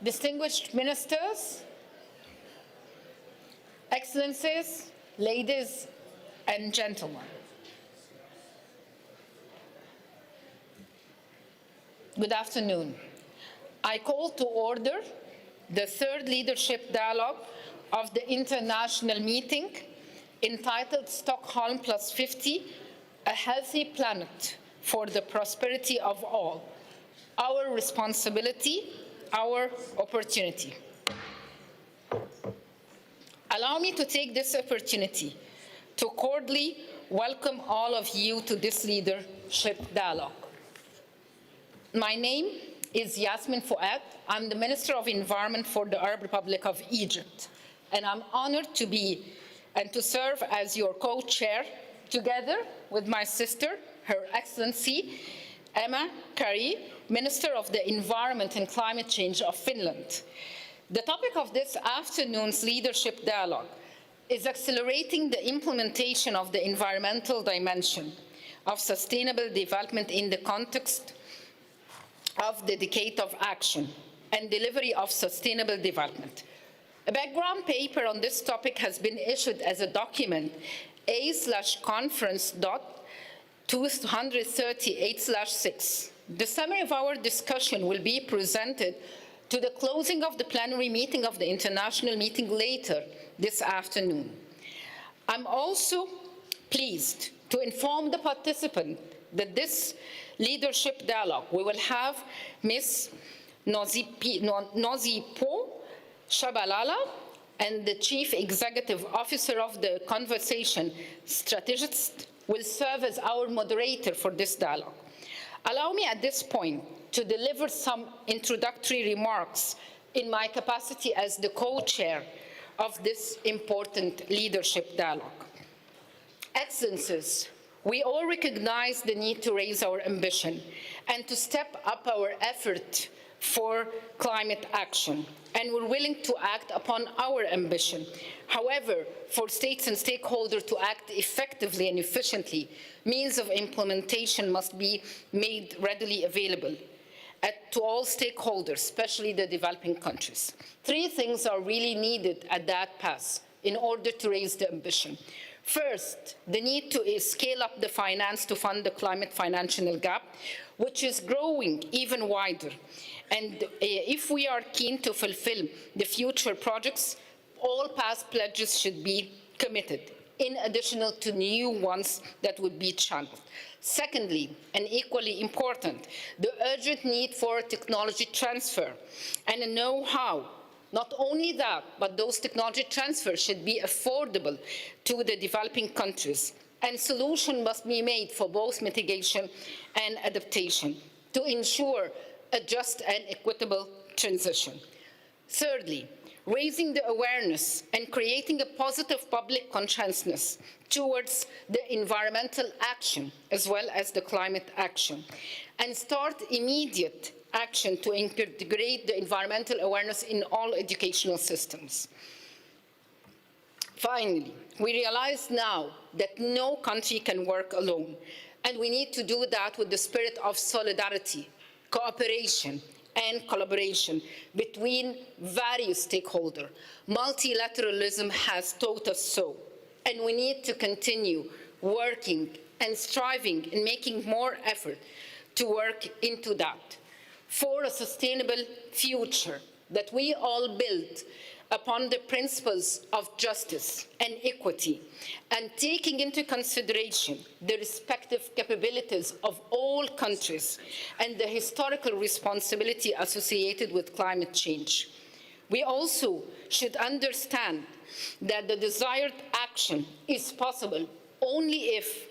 distinguished ministers, excellencies, ladies and gentlemen. Good afternoon. I call to order the third leadership dialogue of the international meeting entitled Stockholm+50, a healthy planet for the prosperity of all. Our responsibility, our opportunity. Allow me to take this opportunity to cordially welcome all of you to this leadership dialogue. My name is Yasmin Fouad. I'm the Minister of Environment for the Arab Republic of Egypt, and I'm honored to be and to serve as your co-chair together with my sister, Her Excellency Emma Kari, Minister of the Environment and Climate Change of Finland. The topic of this afternoon's leadership dialogue is accelerating the implementation of the environmental dimension of sustainable development in the context of the decade of action and delivery of sustainable development. A background paper on this topic has been issued as a document A/conference.238/6. The summary of our discussion will be presented to the closing of the plenary meeting of the international meeting later this afternoon. I'm also pleased to inform the participants that this leadership dialogue we will have Ms. Nozipo Shabalala and the Chief Executive Officer of the Conversation Strategist will serve as our moderator for this dialogue. Allow me at this point to deliver some introductory remarks in my capacity as the co-chair of this important leadership dialogue. Excellencies, we all recognize the need to raise our ambition and to step up our effort for climate action, and we're willing to act upon our ambition. However, for states and stakeholders to act effectively and efficiently, means of implementation must be made readily available to all stakeholders, especially the developing countries. Three things are really needed at that pass in order to raise the ambition. First, the need to scale up the finance to fund the climate financial gap, which is growing even wider. And if we are keen to fulfill the future projects, all past pledges should be committed, in addition to new ones that would be channeled. Secondly, and equally important, the urgent need for technology transfer and a know-how. Not only that, but those technology transfers should be affordable to the developing countries, and solutions must be made for both mitigation and adaptation to ensure a just and equitable transition. Thirdly, raising the awareness and creating a positive public consciousness towards the environmental action as well as the climate action, and start immediate action to integrate the environmental awareness in all educational systems. Finally, we realize now that no country can work alone, and we need to do that with the spirit of solidarity, cooperation, and collaboration between various stakeholders. Multilateralism has taught us so, and we need to continue working and striving and making more effort to work into that for a sustainable future that we all build upon the principles of justice and equity, and taking into consideration the respective capabilities of all countries and the historical responsibility associated with climate change. We also should understand that the desired action is possible only if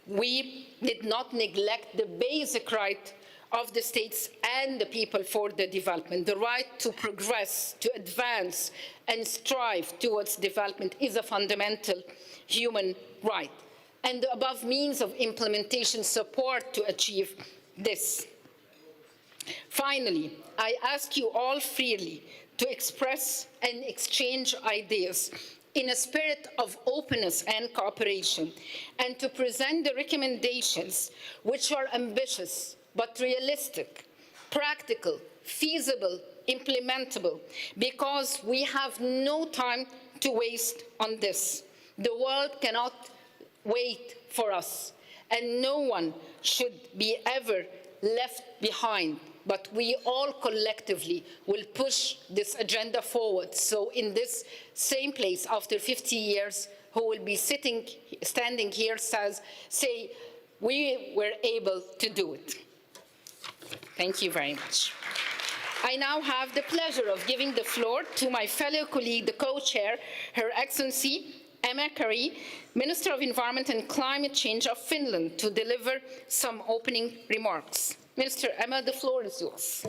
we did not neglect the basic right of the states and the people for the development. The right to progress, to advance, and strive towards development is a fundamental human right. And the above means of implementation support to achieve this. Finally, I ask you all freely to express and exchange ideas in a spirit of openness and cooperation, and to present the recommendations which are ambitious, but realistic, practical, feasible, implementable, because we have no time to waste on this. The world cannot wait for us, and no one should be ever left behind, but we all collectively will push this agenda forward. So in this same place, after 50 years, who will be standing here say, we were able to do it. Thank you very much. I now have the pleasure of giving the floor to my fellow colleague, the co-chair, Her Excellency Emma Kari, Minister of Environment and Climate Change of Finland, to deliver some opening remarks. Minister Emma, the floor is yours.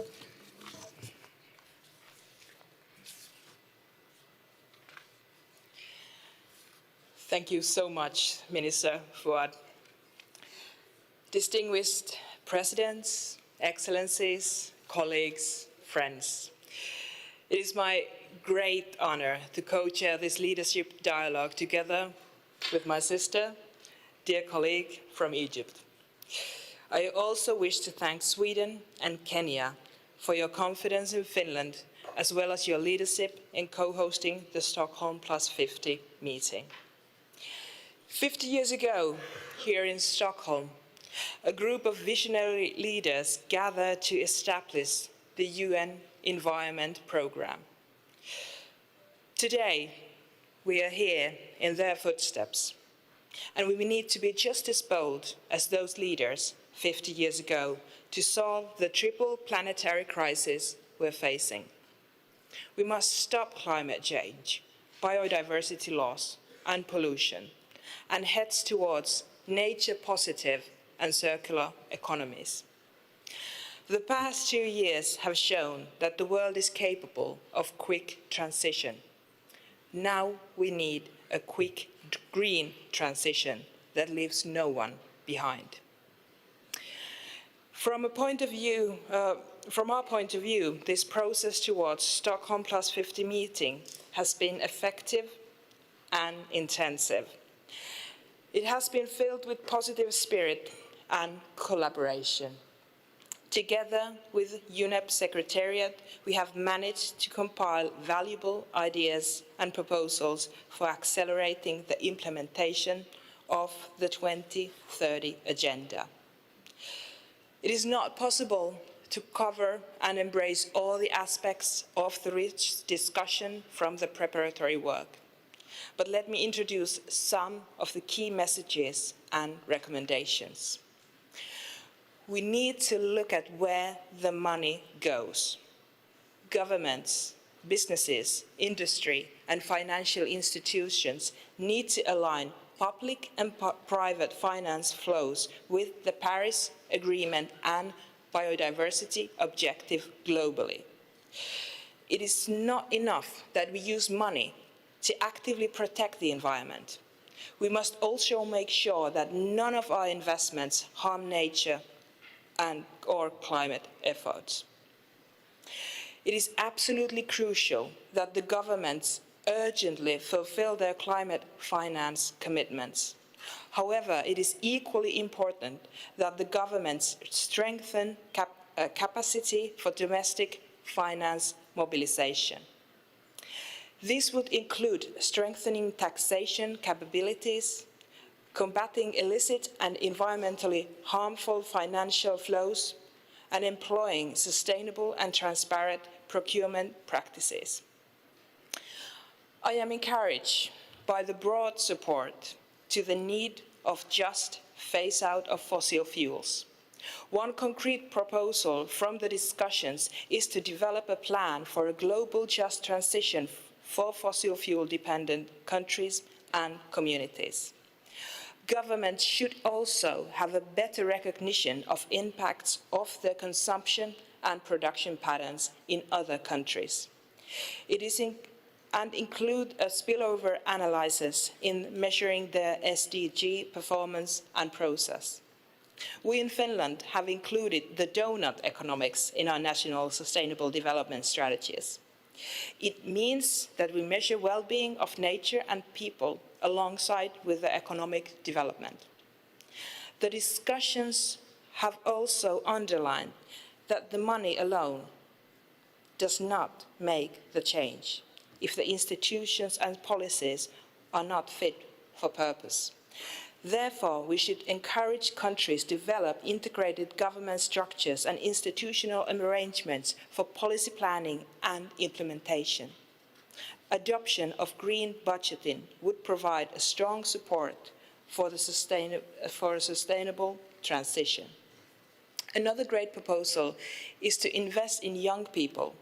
Thank you so much, Minister Fuad. Distinguished presidents, excellencies, colleagues, friends. It is my great honor to co-chair this leadership dialogue together with my sister, dear colleague from Egypt. I also wish to thank Sweden and Kenya for your confidence in Finland, as well as your leadership in co-hosting the Stockholm+50 meeting. 50 years ago, here in Stockholm, a group of visionary leaders gathered to establish the UN Environment Programme. Today, we are here in their footsteps, and we need to be just as bold as those leaders 50 years ago to solve the triple planetary crisis we're facing. We must stop climate change, biodiversity loss, and pollution, and head towards nature-positive and circular economies. The past 2 years have shown that the world is capable of quick transition. Now we need a quick green transition that leaves no one behind. From our point of view, this process towards Stockholm+50 meeting has been effective and intensive. It has been filled with positive spirit and collaboration. Together with UNEP Secretariat, we have managed to compile valuable ideas and proposals for accelerating the implementation of the 2030 Agenda. It is not possible to cover and embrace all the aspects of the rich discussion from the preparatory work. But let me introduce some of the key messages and recommendations. We need to look at where the money goes. Governments, businesses, industry, and financial institutions need to align public and private finance flows with the Paris Agreement and biodiversity objective globally. It is not enough that we use money to actively protect the environment. We must also make sure that none of our investments harm nature or climate efforts. It is absolutely crucial that the governments urgently fulfill their climate finance commitments. However, it is equally important that the governments strengthen capacity for domestic finance mobilization. This would include strengthening taxation capabilities, combating illicit and environmentally harmful financial flows, and employing sustainable and transparent procurement practices. I am encouraged by the broad support to the need of just phase out of fossil fuels. One concrete proposal from the discussions is to develop a plan for a global just transition for fossil fuel dependent countries and communities. Governments should also have a better recognition of impacts of their consumption and production patterns in other countries. And include a spillover analysis in measuring their SDG performance and process. We in Finland have included the donut economics in our national sustainable development strategies. It means that we measure well-being of nature and people alongside with the economic development. The discussions have also underlined that the money alone does not make the change if the institutions and policies are not fit for purpose. Therefore, we should encourage countries to develop integrated government structures and institutional arrangements for policy planning and implementation. Adoption of green budgeting would provide a strong support for a sustainable transition. Another great proposal is to invest in young people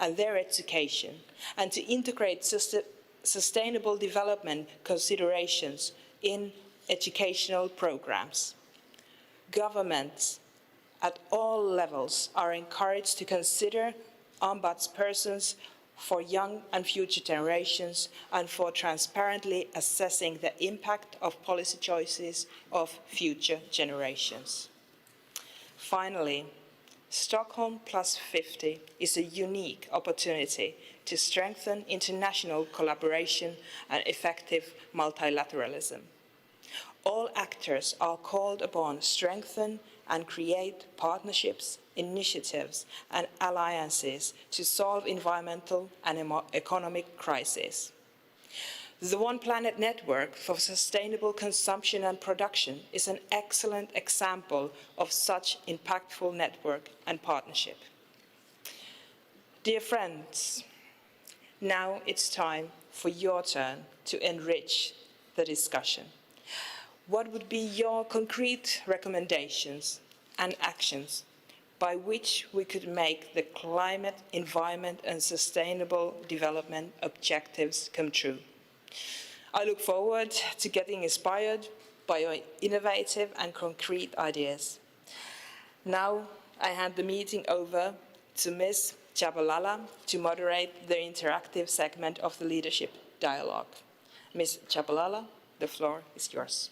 and their education, and to integrate sustainable development considerations in educational programs. Governments at all levels are encouraged to consider ombudspersons for young and future generations and for transparently assessing the impact of policy choices of future generations. Finally, Stockholm+50 is a unique opportunity to strengthen international collaboration and effective multilateralism. All actors are called upon to strengthen and create partnerships, initiatives, and alliances to solve environmental and economic crises. The One Planet Network for Sustainable Consumption and Production is an excellent example of such impactful network and partnership. Dear friends, now it's time for your turn to enrich the discussion. What would be your concrete recommendations and actions by which we could make the climate, environment, and sustainable development objectives come true? I look forward to getting inspired by your innovative and concrete ideas. Now I hand the meeting over to Ms. Chabalala to moderate the interactive segment of the Leadership Dialogue. Ms. Chabalala, the floor is yours.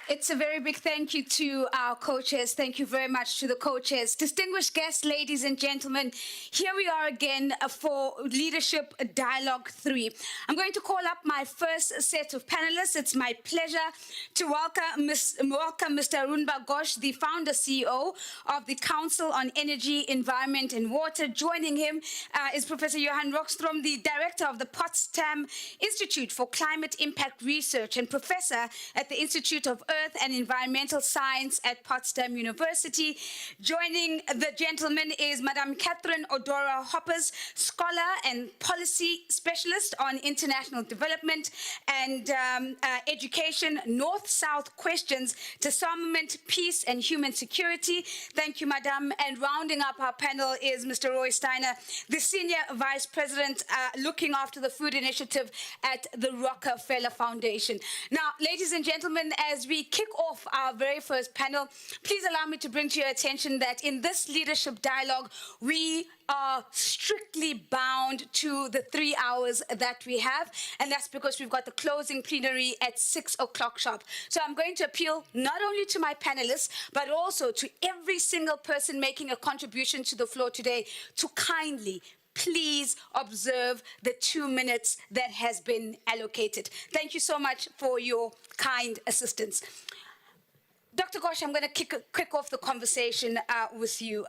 It's a very big thank you to our co-chairs. Thank you very much to the co-chairs. Distinguished guests, ladies and gentlemen, here we are again for Leadership Dialogue 3. I'm going to call up my first set of panelists. It's my pleasure to welcome Mr. Arunba Ghosh, the founder CEO of the Council on Energy, Environment and Water. Joining him is Professor Johan Rockström, the director of the Potsdam Institute for Climate Impact Research and professor at the Institute of Earth and Environmental Science at Potsdam University. Joining the gentleman is Madame Catherine Odora Hoppers, scholar and policy specialist on international development and education, North-South questions, disarmament, peace and human security. Thank you, Madame. And rounding up our panel is Mr. Roy Steiner, the Senior Vice President looking after the food initiative at the Rockefeller Foundation. Now, ladies and gentlemen, as we kick off our very first panel, please allow me to bring to your attention that in this leadership dialogue, we are strictly bound to the 3 hours that we have, and that's because we've got the closing plenary at 6 o'clock sharp. So I'm going to appeal not only to my panelists, but also to every single person making a contribution to the floor today to kindly please observe the 2 minutes that has been allocated. Thank you so much for your kind assistance. Dr. Ghosh, I'm going to kick off the conversation with you.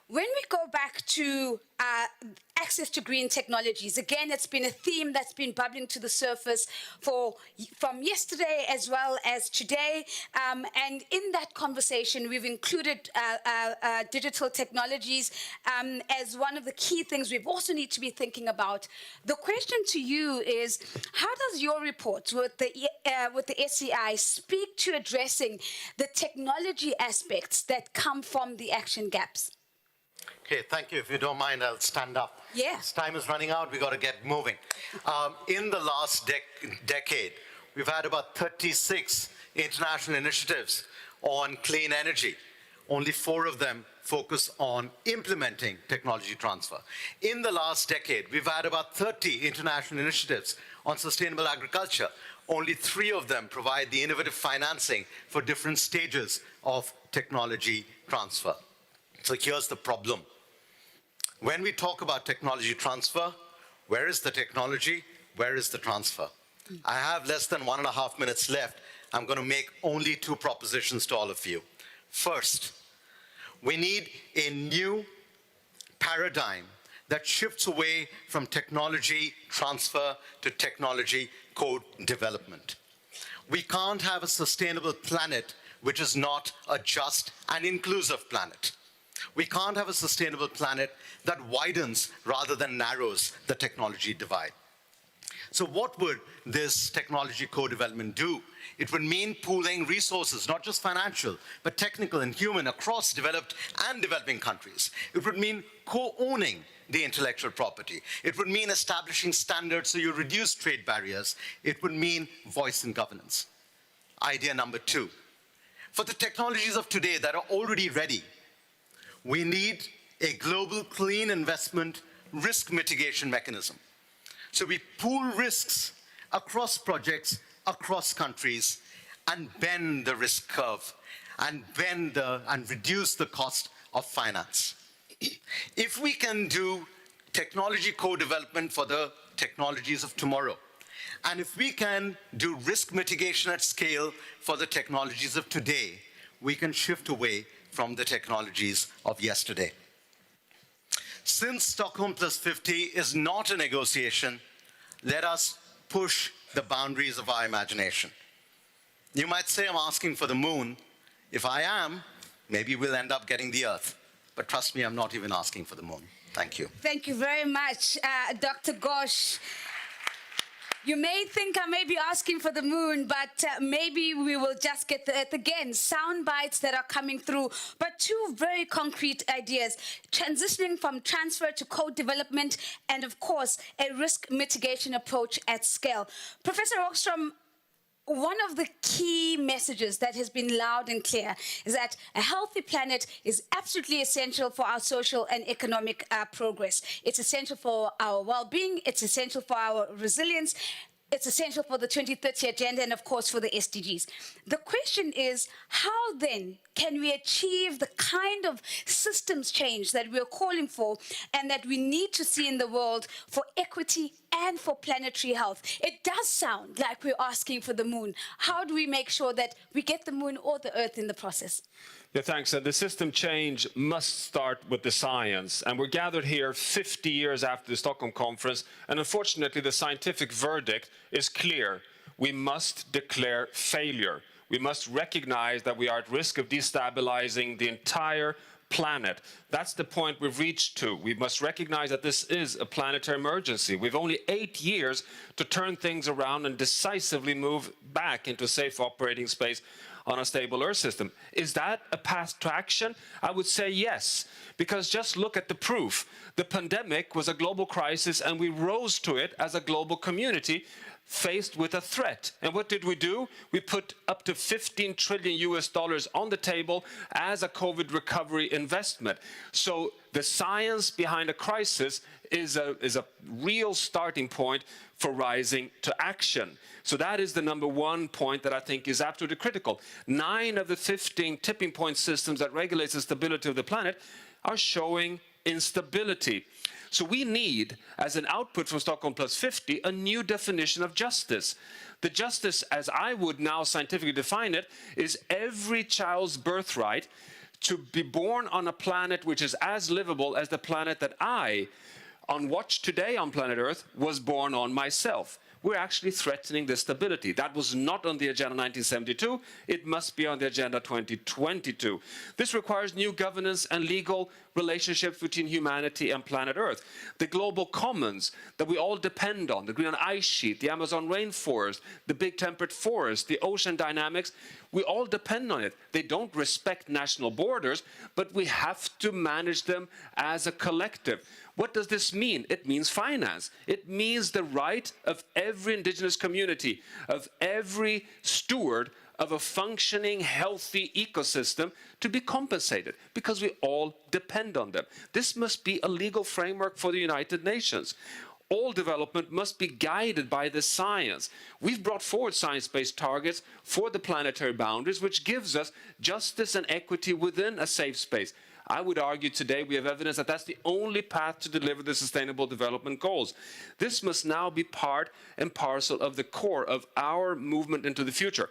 When we go back to access to green technologies, again, it's been a theme that's been bubbling to the surface from yesterday as well as today. And in that conversation, we've included digital technologies as one of the key things we also need to be thinking about. The question to you is, how does your report with the SCI speak to addressing the technology aspects that come from the action gaps? Okay, thank you. If you don't mind, I'll stand up. Yeah. As time is running out, we've got to get moving. In the last decade, we've had about 36 international initiatives on clean energy. Only 4 of them focus on implementing technology transfer. In the last decade, we've had about 30 international initiatives on sustainable agriculture. Only 3 of them provide the innovative financing for different stages of technology transfer. So here's the problem. When we talk about technology transfer, where is the technology? Where is the transfer? I have less than 1.5 minutes left. I'm going to make only two propositions to all of you. First, we need a new paradigm that shifts away from technology transfer to technology co-development. We can't have a sustainable planet which is not a just and inclusive planet. We can't have a sustainable planet that widens rather than narrows the technology divide. So what would this technology co-development do? It would mean pooling resources, not just financial, but technical and human across developed and developing countries. It would mean co-owning the intellectual property. It would mean establishing standards so you reduce trade barriers. It would mean voice in governance. Idea number two. For the technologies of today that are already ready, we need a global clean investment risk mitigation mechanism. So we pool risks across projects, across countries, and bend the risk curve, and reduce the cost of finance. If we can do technology co-development for the technologies of tomorrow, and if we can do risk mitigation at scale for the technologies of today, we can shift away from the technologies of yesterday. Since Stockholm+50 is not a negotiation, let us push the boundaries of our imagination. You might say I'm asking for the moon. If I am, maybe we'll end up getting the Earth. But trust me, I'm not even asking for the moon. Thank you. Thank you very much, Dr. Ghosh. You may think I may be asking for the moon, but maybe we will just get the Earth again. Sound bites that are coming through, but two very concrete ideas, transitioning from transfer to co-development, and of course, a risk mitigation approach at scale. Professor Åkström, one of the key messages that has been loud and clear is that a healthy planet is absolutely essential for our social and economic progress. It's essential for our well-being, it's essential for our resilience, it's essential for the 2030 agenda, and of course for the SDGs. The question is, how then can we achieve the kind of systems change that we're calling for and that we need to see in the world for equity and for planetary health? It does sound like we're asking for the moon. How do we make sure that we get the moon or the Earth in the process? Yeah, thanks. The system change must start with the science. And we're gathered here 50 years after the Stockholm Conference. And unfortunately, the scientific verdict is clear. We must declare failure. We must recognize that we are at risk of destabilizing the entire planet. That's the point we've reached to. We must recognize that this is a planetary emergency. We've only 8 years to turn things around and decisively move back into safe operating space on a stable Earth system. Is that a path to action? I would say yes, because just look at the proof. The pandemic was a global crisis and we rose to it as a global community faced with a threat. And what did we do? We put up to $15 trillion on the table as a COVID recovery investment. So the science behind a crisis is a real starting point for rising to action. So that is the number one point that I think is absolutely critical. 9 of the 15 tipping point systems that regulate the stability of the planet are showing instability. So we need, as an output from Stockholm+50, a new definition of justice. The justice, as I would now scientifically define it, is every child's birthright to be born on a planet which is as livable as the planet that I, on watch today on planet Earth, was born on myself. We're actually threatening this stability. That was not on the agenda 1972. It must be on the agenda 2022. This requires new governance and legal relationships between humanity and planet Earth. The global commons that we all depend on, the Greenland ice sheet, the Amazon rainforest, the big temperate forest, the ocean dynamics, we all depend on it. They don't respect national borders, but we have to manage them as a collective. What does this mean? It means finance. It means the right of every indigenous community, of every steward of a functioning, healthy ecosystem to be compensated, because we all depend on them. This must be a legal framework for the United Nations. All development must be guided by the science. We've brought forward science-based targets for the planetary boundaries, which gives us justice and equity within a safe space. I would argue today we have evidence that that's the only path to deliver the Sustainable Development Goals. This must now be part and parcel of the core of our movement into the future.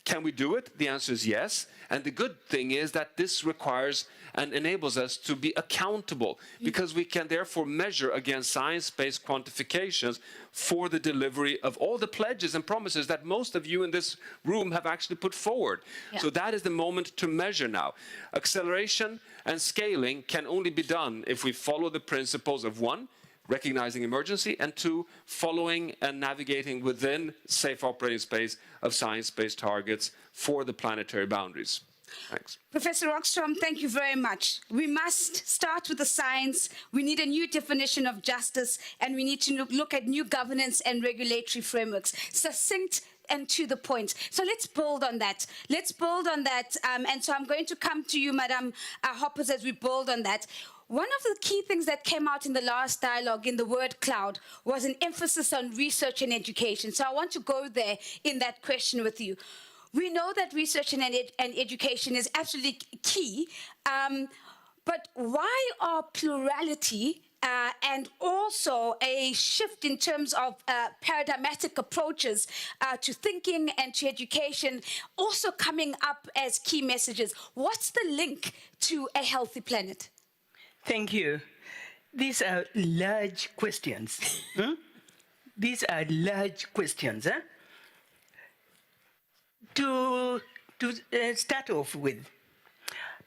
Can we do it? The answer is yes. And the good thing is that this requires and enables us to be accountable, because we can therefore measure against science-based quantifications for the delivery of all the pledges and promises that most of you in this room have actually put forward. Yeah. So that is the moment to measure now. Acceleration and scaling can only be done if we follow the principles of, one, recognizing emergency, and two, following and navigating within safe operating space of science-based targets for the planetary boundaries. Thanks. Professor Rockstrom, thank you very much. We must start with the science. We need a new definition of justice, and we need to look at new governance and regulatory frameworks. Succinct and to the point. So let's build on that. Let's build on that. And so I'm going to come to you, Madam Hoppers, as we build on that. One of the key things that came out in the last dialogue in the word cloud was an emphasis on research and education. So I want to go there in that question with you. We know that research and education is absolutely key, but why are plurality and also a shift in terms of paradigmatic approaches to thinking and to education also coming up as key messages? What's the link to a healthy planet? Thank you. These are large questions. These are large questions. To start off with,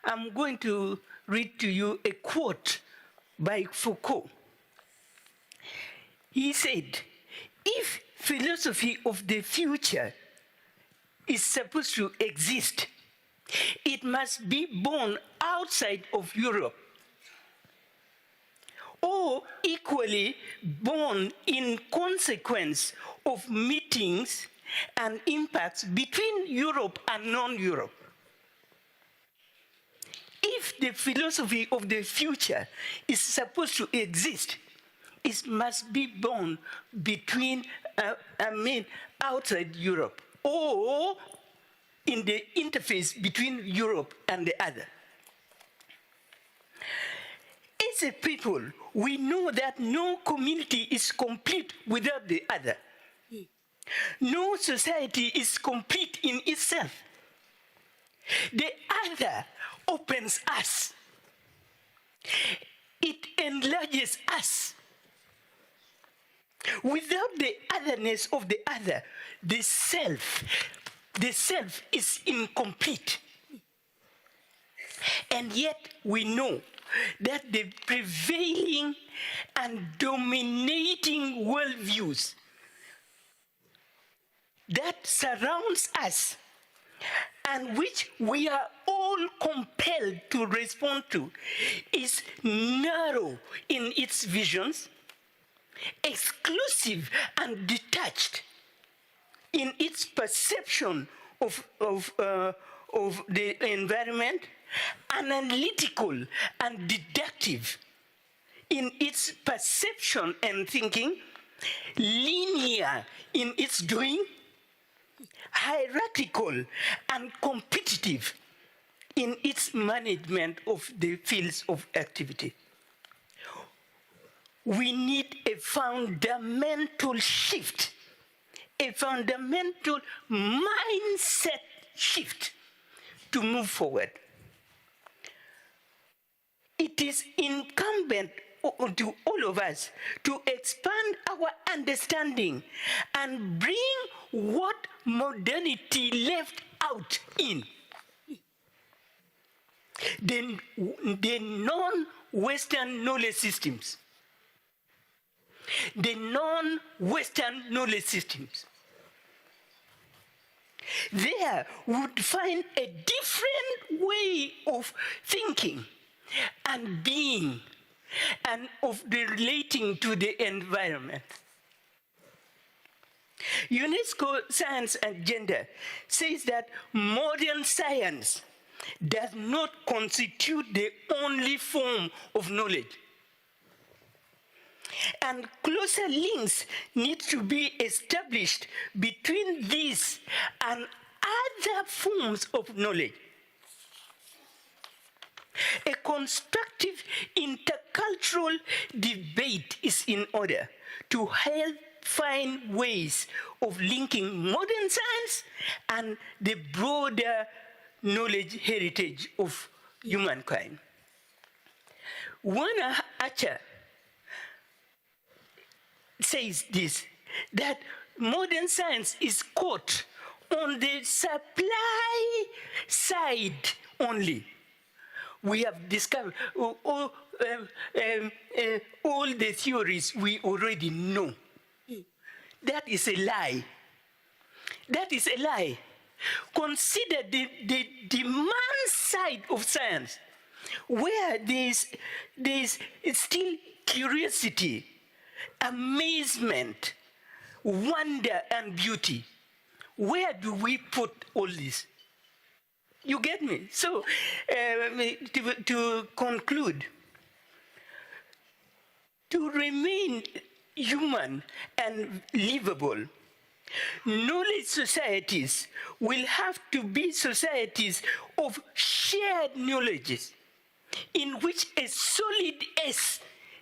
I'm going to read to you a quote by Foucault. He said, if philosophy of the future is supposed to exist, it must be born outside of Europe, or equally born in consequence of meetings and impacts between Europe and non-Europe. If the philosophy of the future is supposed to exist, it must be born between, outside Europe, or in the interface between Europe and the other. As a people, we know that no community is complete without the other. No society is complete in itself. The other opens us. It enlarges us. Without the otherness of the other, the self is incomplete. And yet we know that the prevailing and dominating worldviews that surrounds us and which we are all compelled to respond to is narrow in its visions, exclusive and detached in its perception of the environment, analytical and deductive in its perception and thinking, linear in its doing, hierarchical and competitive in its management of the fields of activity. We need a fundamental shift, a fundamental mindset shift to move forward. It is incumbent to all of us to expand our understanding and bring what modernity left out in the non-Western knowledge systems. The non-Western knowledge systems. There would find a different way of thinking and being and of the relating to the environment. UNESCO Science and Gender says that modern science does not constitute the only form of knowledge. And closer links need to be established between these and other forms of knowledge. A constructive intercultural debate is in order to help find ways of linking modern science and the broader knowledge heritage of humankind. One Archer says this, that modern science is caught on the supply side only. We have discovered all the theories we already know. That is a lie. That is a lie. Consider the demand side of science, where there's still curiosity, amazement, wonder, and beauty. Where do we put all this? You get me? So, to conclude, to remain human and livable, knowledge societies will have to be societies of shared knowledges, in which a solid S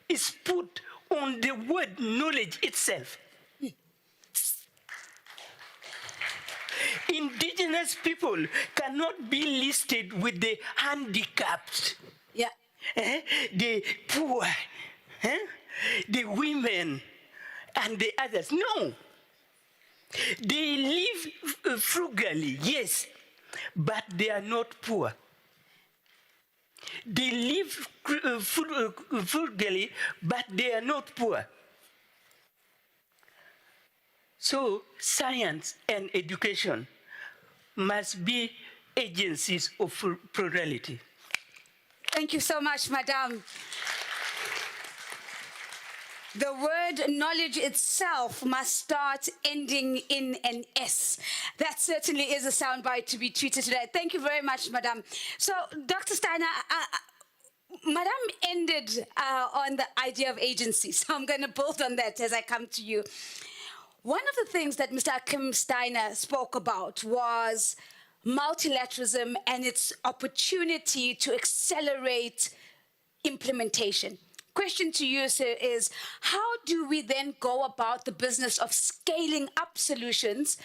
is put on the word knowledge itself. Indigenous people cannot be listed with the handicapped, the poor, the women, and the others. No. They live frugally, yes, but they are not poor. They live frugally, but they are not poor. So science and education must be agencies of plurality. Thank you so much, Madam. The word knowledge itself must start ending in an S. That certainly is a soundbite to be tweeted today. Thank you very much, Madam. So, Dr. Steiner, Madam ended on the idea of agency, so I'm going to build on that as I come to you. One of the things that Mr. Kim Steiner spoke about was multilateralism and its opportunity to accelerate implementation. Question to you, sir, is how do we then go about the business of scaling up solutions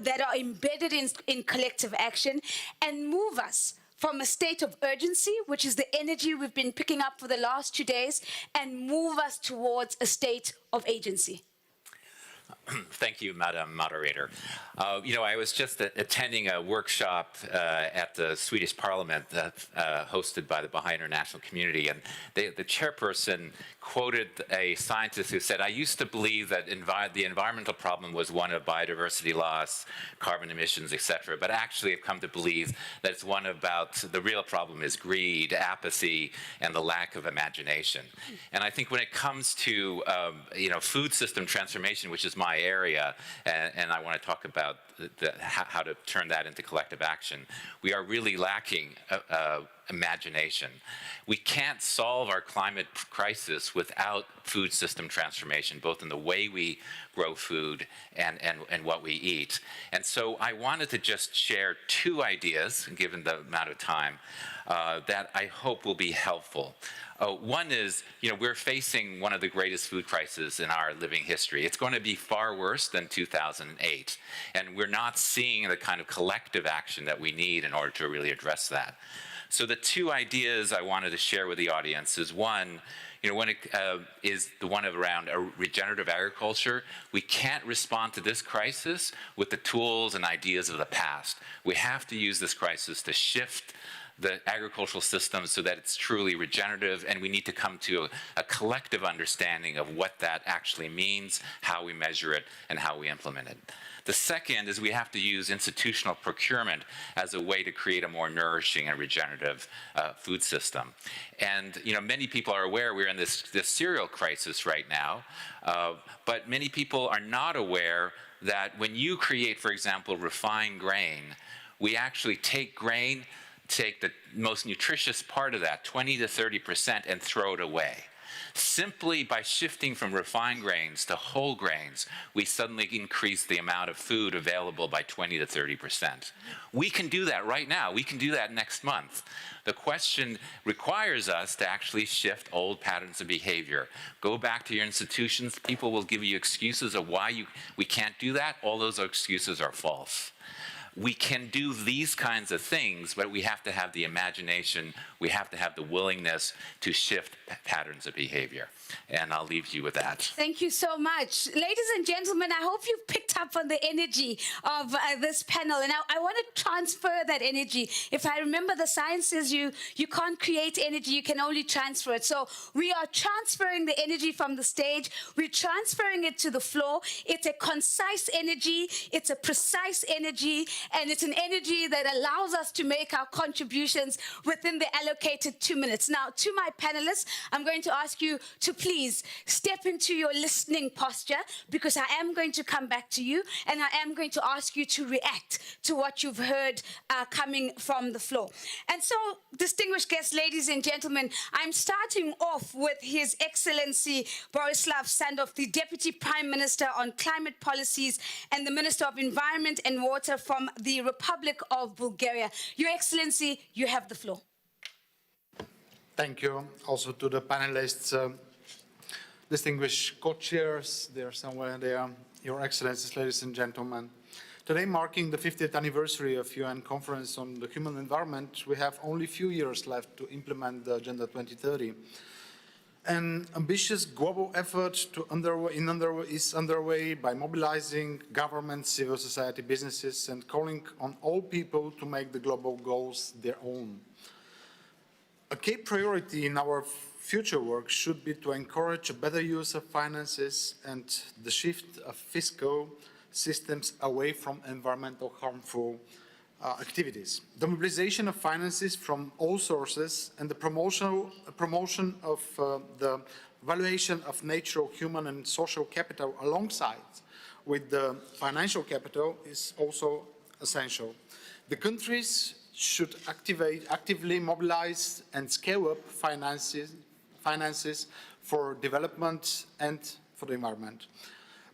that are embedded in collective action and move us from a state of urgency, which is the energy we've been picking up for the last 2 days, and move us towards a state of agency? Thank you, Madam Moderator. I was just attending a workshop at the Swedish Parliament hosted by the Baha'i International Community, and the chairperson quoted a scientist who said, "I used to believe that the environmental problem was one of biodiversity loss, carbon emissions, etc., but actually I've come to believe that it's one about the real problem is greed, apathy, and the lack of imagination." And I think when it comes to food system transformation, which is my area, and I want to talk about how to turn that into collective action, we are really lacking imagination. We can't solve our climate crisis without food system transformation, both in the way we grow food and what we eat. And so I wanted to just share 2 ideas, given the amount of time, that I hope will be helpful. One is, we're facing one of the greatest food crises in our living history. It's going to be far worse than 2008, and we're not seeing the kind of collective action that we need in order to really address that. So the 2 ideas I wanted to share with the audience is one, when it is the one around regenerative agriculture. We can't respond to this crisis with the tools and ideas of the past. We have to use this crisis to shift the agricultural system so that it's truly regenerative, and we need to come to a collective understanding of what that actually means, how we measure it, and how we implement it. The second is we have to use institutional procurement as a way to create a more nourishing and regenerative food system. And many people are aware we're in this cereal crisis right now, but many people are not aware that when you create, for example, refined grain, we actually take grain, take the most nutritious part of that, 20 to 30%, and throw it away. Simply by shifting from refined grains to whole grains, we suddenly increase the amount of food available by 20 to 30%. We can do that right now. We can do that next month. The question requires us to actually shift old patterns of behavior. Go back to your institutions. People will give you excuses of why we can't do that. All those excuses are false. We can do these kinds of things, but we have to have the imagination, we have to have the willingness to shift patterns of behavior. And I'll leave you with that. Thank you so much. Ladies and gentlemen, I hope you've picked up on the energy of this panel, and I want to transfer that energy. If I remember, the science says you can't create energy, you can only transfer it. So we are transferring the energy from the stage, we're transferring it to the floor. It's a concise energy, it's a precise energy, and it's an energy that allows us to make our contributions within the allocated 2 minutes. Now, to my panelists, I'm going to ask you to please step into your listening posture, because I am going to come back to you and I am going to ask you to react to what you've heard coming from the floor. And so, distinguished guests, ladies and gentlemen, I'm starting off with His Excellency Borislav Sandov, the Deputy Prime Minister on Climate Policies and the Minister of Environment and Water from the Republic of Bulgaria. Your Excellency, you have the floor. Thank you. Also to the panelists, distinguished co-chairs, they're somewhere there, Your Excellencies, ladies and gentlemen. Today, marking the 50th anniversary of UN Conference on the Human Environment, we have only a few years left to implement the Agenda 2030. An ambitious global effort is underway by mobilizing governments, civil society, businesses, and calling on all people to make the global goals their own. A key priority in our future work should be to encourage a better use of finances and the shift of fiscal systems away from environmental harmful activities. The mobilization of finances from all sources and the promotion of the valuation of natural, human and social capital alongside with the financial capital is also essential. The countries should actively mobilize and scale up finances for development and for the environment.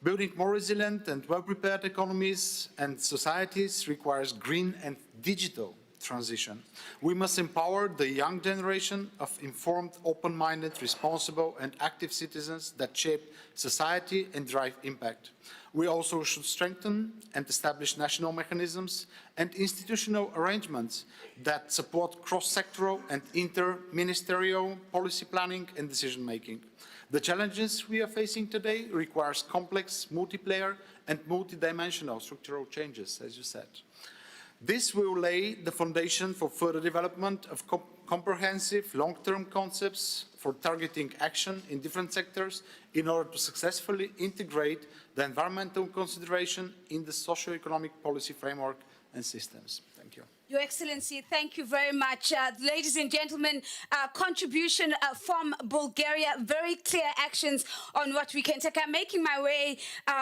Building more resilient and well-prepared economies and societies requires green and digital transition. We must empower the young generation of informed, open-minded, responsible and active citizens that shape society and drive impact. We also should strengthen and establish national mechanisms and institutional arrangements that support cross-sectoral and inter-ministerial policy planning and decision-making. The challenges we are facing today requires complex, multiplayer and multidimensional structural changes, as you said. This will lay the foundation for further development of comprehensive long-term concepts for targeting action in different sectors in order to successfully integrate the environmental consideration in the socio-economic policy framework and systems. Thank you. Your Excellency, thank you very much. Ladies and gentlemen, contribution from Bulgaria, very clear actions on what we can take. I'm making my way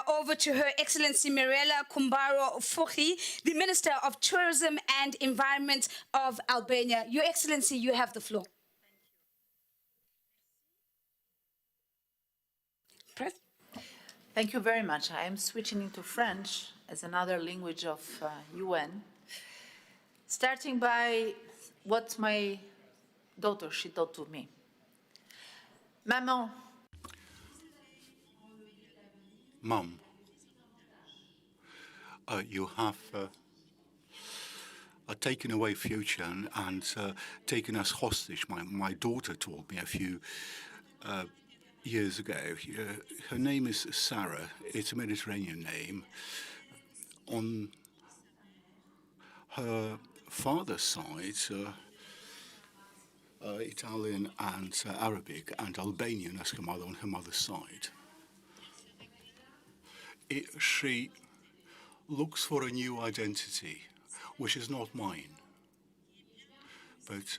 over to Her Excellency Mirela Kumbaro-Fuhi, the Minister of Tourism and Environment of Albania. Your Excellency, you have the floor. Thank you very much. I am switching into French as another language of UN. Starting by what my daughter, she taught to me. Maman. Mum, you have taken away future and taken us hostage. My daughter told me a few years ago. Her name is Sarah. It's a Mediterranean name. On her father's side, Italian and Arabic and Albanian as her mother on her mother's side. She looks for a new identity, which is not mine, but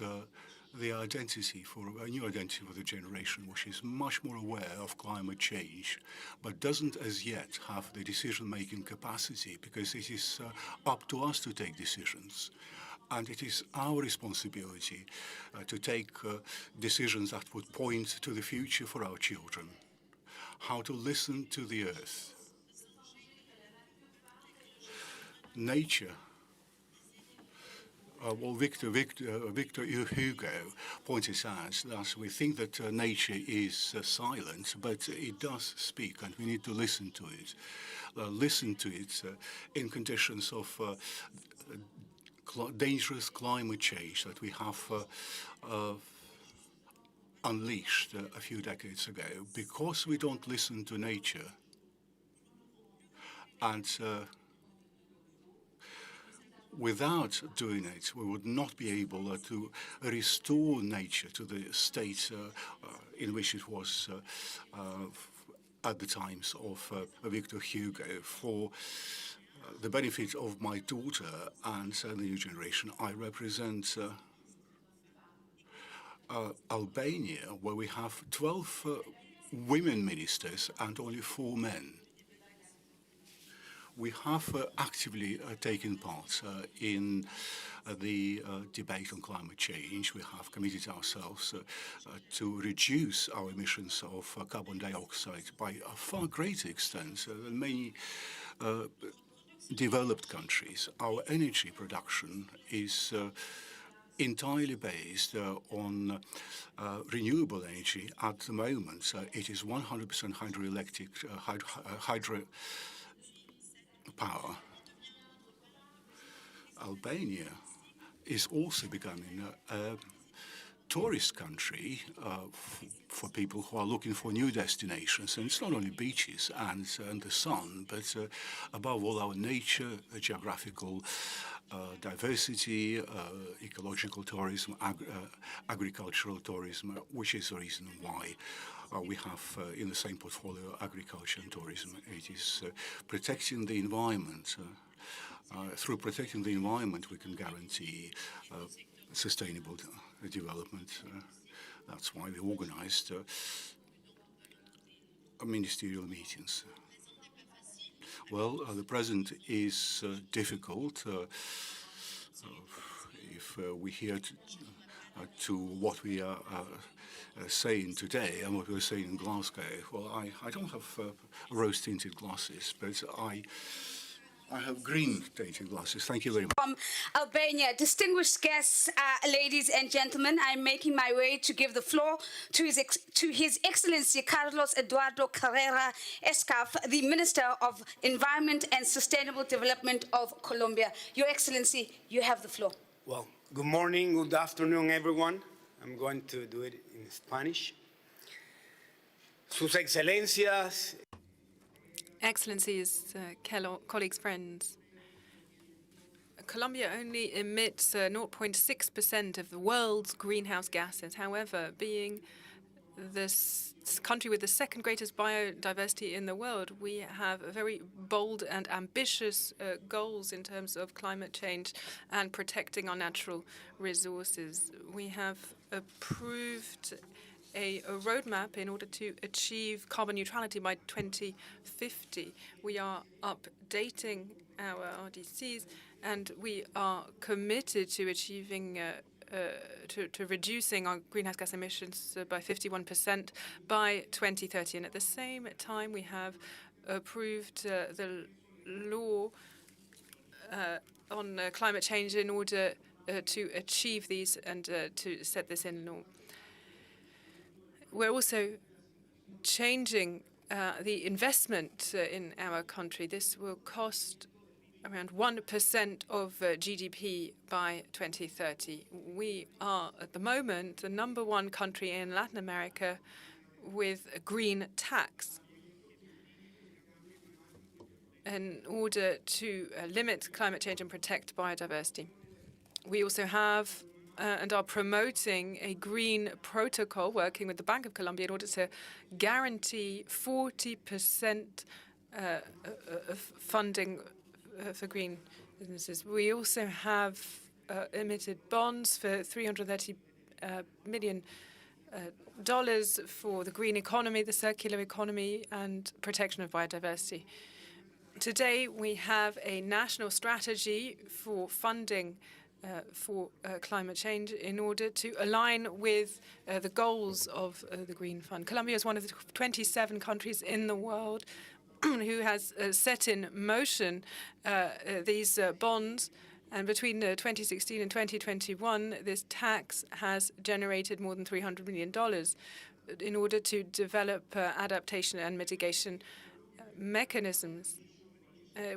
the identity for a new identity for the generation, which is much more aware of climate change, but doesn't as yet have the decision-making capacity, because it is up to us to take decisions. And it is our responsibility to take decisions that would point to the future for our children, how to listen to the earth. Nature. Well, Victor Hugo pointed out that we think that nature is silent, but it does speak, and we need to listen to it. Listen to it in conditions of dangerous climate change that we have unleashed a few decades ago. Because we don't listen to nature, and without doing it, we would not be able to restore nature to the state in which it was at the times of Victor Hugo. For the benefit of my daughter and the new generation, I represent Albania, where we have 12 women ministers and only 4 men. We have actively taken part in the debate on climate change. We have committed ourselves to reduce our emissions of carbon dioxide by a far greater extent than many developed countries. Our energy production is entirely based on renewable energy. At the moment, it is 100% hydroelectric, hydro power. Albania is also becoming a tourist country for people who are looking for new destinations. And it's not only beaches and the sun, but above all our nature, geographical diversity, ecological tourism, agricultural tourism, which is the reason why we have in the same portfolio agriculture and tourism. It is protecting the environment. Through protecting the environment, we can guarantee sustainable development. That's why we organized ministerial meetings. Well, the present is difficult. If we hear to what we are saying today and what we were saying in Glasgow, well, I don't have rose-tinted glasses, but I have green-tinted glasses. Thank you very much. From Albania, distinguished guests, ladies and gentlemen, I'm making my way to give the floor to His Excellency Carlos Eduardo Carrera Escaf, the Minister of Environment and Sustainable Development of Colombia. Your Excellency, you have the floor. Well, good morning, good afternoon, everyone. I'm going to do it in Spanish. Sus Excelencias, Excellencies, colleagues, friends, Colombia only emits 0.6% of the world's greenhouse gases. However, being this country with the second greatest biodiversity in the world, we have very bold and ambitious goals in terms of climate change and protecting our natural resources. We have approved a roadmap in order to achieve carbon neutrality by 2050. We are updating our RDCs, and we are committed to achieving to reducing our greenhouse gas emissions by 51% by 2030. And at the same time, we have approved the law on climate change in order to achieve these and to set this in law. We're also changing the investment in our country. This will cost around 1% of GDP by 2030. We are, at the moment, the #1 country in Latin America with a green tax. In order to limit climate change and protect biodiversity. We also have and are promoting a green protocol, working with the Bank of Colombia in order to guarantee 40% of funding for green businesses. We also have emitted bonds for $330 million for the green economy, the circular economy, and protection of biodiversity. Today, we have a national strategy for funding for climate change in order to align with the goals of the Green Fund. Colombia is one of the 27 countries in the world who has set in motion these bonds. And between 2016 and 2021, this tax has generated more than $300 million in order to develop adaptation and mitigation mechanisms.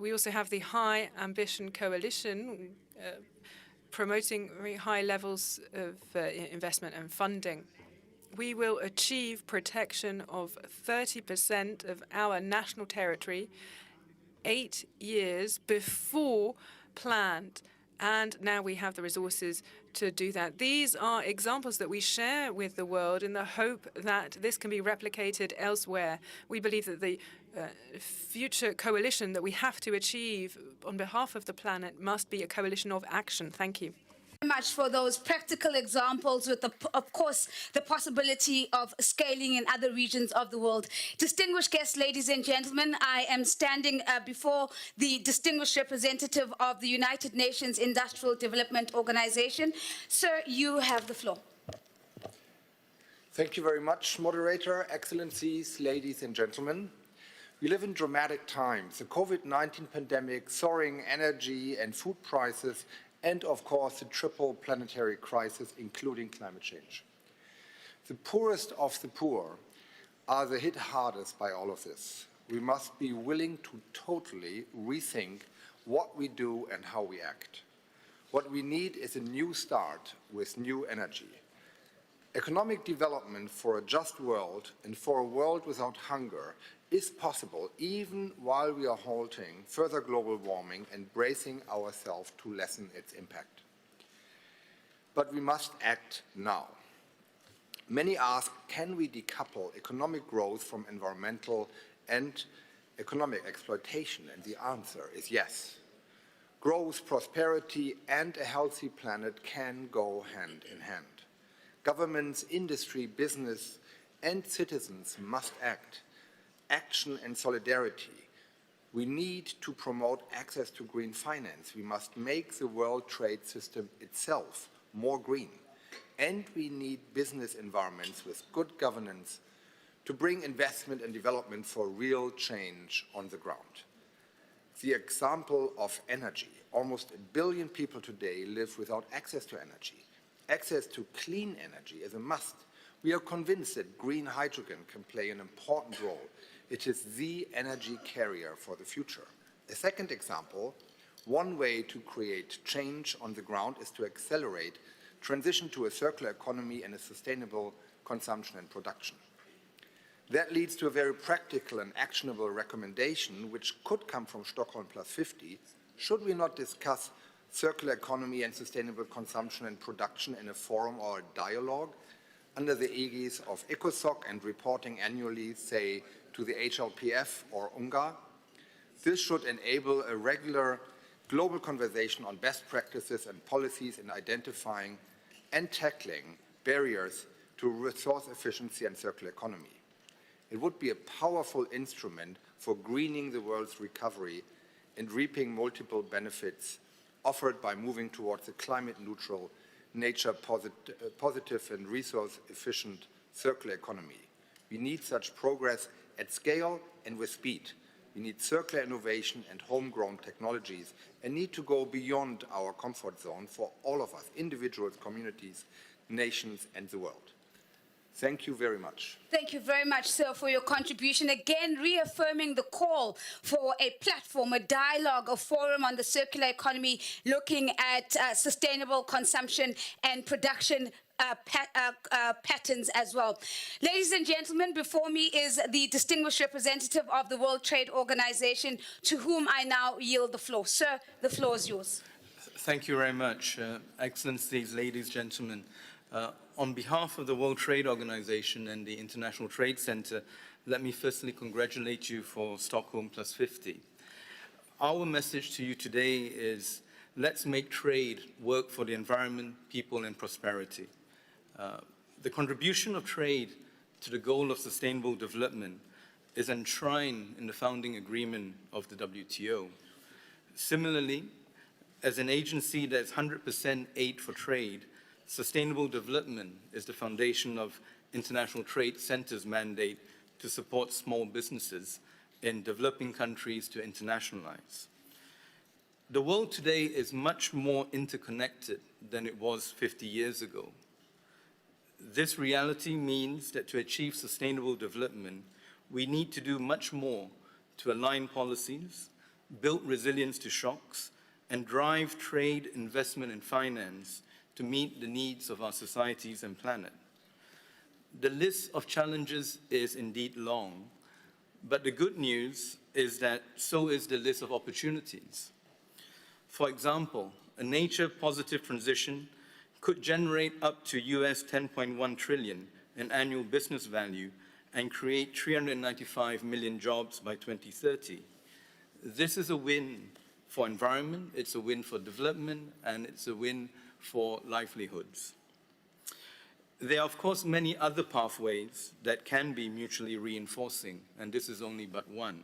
We also have the High Ambition Coalition promoting very high levels of investment and funding. We will achieve protection of 30% of our national territory 8 years before planned, and now we have the resources to do that. These are examples that we share with the world in the hope that this can be replicated elsewhere. We believe that the future coalition that we have to achieve on behalf of the planet must be a coalition of action. Thank you very much for those practical examples with, of course, the possibility of scaling in other regions of the world. Distinguished guests, ladies and gentlemen, I am standing before the distinguished representative of the United Nations Industrial Development Organization. Sir, you have the floor. Thank you very much, moderator, excellencies, ladies and gentlemen. We live in dramatic times. The COVID-19 pandemic, soaring energy and food prices, and of course the triple planetary crisis, including climate change. The poorest of the poor are the hit hardest by all of this. We must be willing to totally rethink what we do and how we act. What we need is a new start with new energy. Economic development for a just world and for a world without hunger is possible even while we are halting further global warming and bracing ourselves to lessen its impact. But we must act now. Many ask, can we decouple economic growth from environmental and economic exploitation? And the answer is yes. Growth, prosperity, and a healthy planet can go hand in hand. Governments, industry, business, and citizens must act. Action and solidarity. We need to promote access to green finance. We must make the world trade system itself more green. And we need business environments with good governance to bring investment and development for real change on the ground. The example of energy. Almost 1 billion people today live without access to energy. Access to clean energy is a must. We are convinced that green hydrogen can play an important role. It is the energy carrier for the future. A second example, one way to create change on the ground is to accelerate transition to a circular economy and a sustainable consumption and production. That leads to a very practical and actionable recommendation which could come from Stockholm+50. Should we not discuss circular economy and sustainable consumption and production in a forum or a dialogue under the aegis of ECOSOC and reporting annually, say, to the HLPF or UNGA? This should enable a regular global conversation on best practices and policies in identifying and tackling barriers to resource efficiency and circular economy. It would be a powerful instrument for greening the world's recovery and reaping multiple benefits offered by moving towards a climate-neutral, nature-positive and resource-efficient circular economy. We need such progress at scale and with speed. We need circular innovation and homegrown technologies and need to go beyond our comfort zone for all of us, individuals, communities, nations, and the world. Thank you very much. Thank you very much, sir, for your contribution. Again, reaffirming the call for a platform, a dialogue, a forum on the circular economy, looking at sustainable consumption and production patterns as well. Ladies and gentlemen, before me is the distinguished representative of the World Trade Organization, to whom I now yield the floor. Sir, the floor is yours. Thank you very much, Excellencies, ladies, gentlemen. On behalf of the World Trade Organization and the International Trade Center, let me firstly congratulate you for Stockholm+50. Our message to you today is, let's make trade work for the environment, people, and prosperity. The contribution of trade to the goal of sustainable development is enshrined in the founding agreement of the WTO. Similarly, As an agency that's 100% aid for trade, sustainable development is the foundation of International Trade Center's mandate to support small businesses in developing countries to internationalize. The world today is much more interconnected than it was 50 years ago. This reality means that to achieve sustainable development, we need to do much more to align policies, build resilience to shocks, and drive trade, investment, and finance to meet the needs of our societies and planet. The list of challenges is indeed long, but the good news is that so is the list of opportunities. For example, a nature-positive transition could generate up to US 10.1 trillion in annual business value and create 395 million jobs by 2030. This is a win for environment, it's a win for development, and it's a win for livelihoods. There are, of course, many other pathways that can be mutually reinforcing, and this is only but one.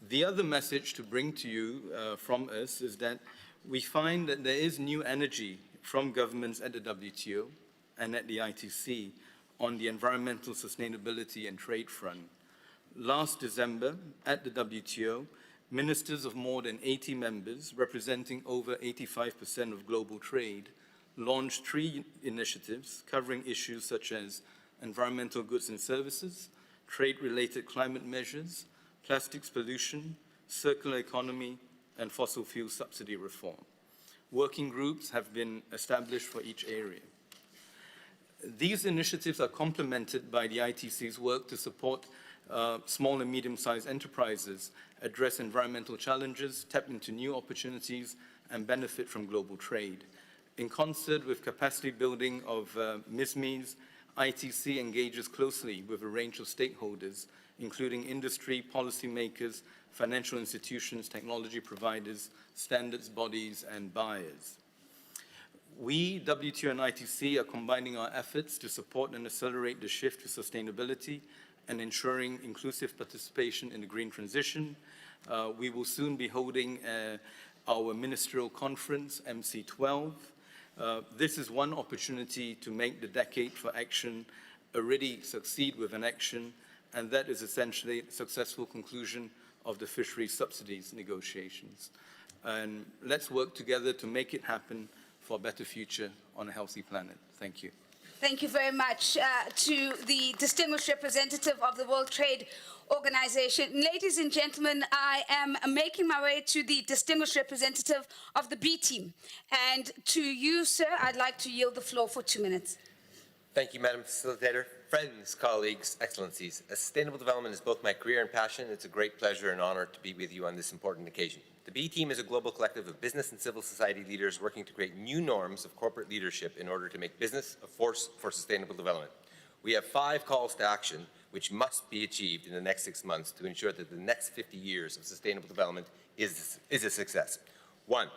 The other message to bring to you from us is that we find that there is new energy from governments at the WTO and at the ITC on the environmental sustainability and trade front. Last December, at the WTO, ministers of more than 80 members, representing over 85% of global trade, launched 3 initiatives covering issues such as environmental goods and services, trade-related climate measures, plastics pollution, circular economy, and fossil fuel subsidy reform. Working groups have been established for each area. These initiatives are complemented by the ITC's work to support small and medium-sized enterprises, address environmental challenges, tap into new opportunities, and benefit from global trade. In concert with capacity building of MISMEs, ITC engages closely with a range of stakeholders, including industry, policymakers, financial institutions, technology providers, standards bodies, and buyers. We, WTO and ITC, are combining our efforts to support and accelerate the shift to sustainability and ensuring inclusive participation in the green transition. We will soon be holding our ministerial conference, MC12. This is one opportunity to make the decade for action already succeed with an action, and that is essentially the successful conclusion of the fisheries subsidies negotiations. And let's work together to make it happen for a better future on a healthy planet. Thank you. Thank you very much to the distinguished representative of the World Trade Organization. Ladies and gentlemen, I am making my way to the distinguished representative of the B team. And to you, sir, I'd like to yield the floor for 2 minutes. Thank you, Madam Facilitator. Friends, colleagues, excellencies, as sustainable development is both my career and passion, it's a great pleasure and honor to be with you on this important occasion. The B Team is a global collective of business and civil society leaders working to create new norms of corporate leadership in order to make business a force for sustainable development. We have 5 calls to action which must be achieved in the next 6 months to ensure that the next 50 years of sustainable development is a success. 1.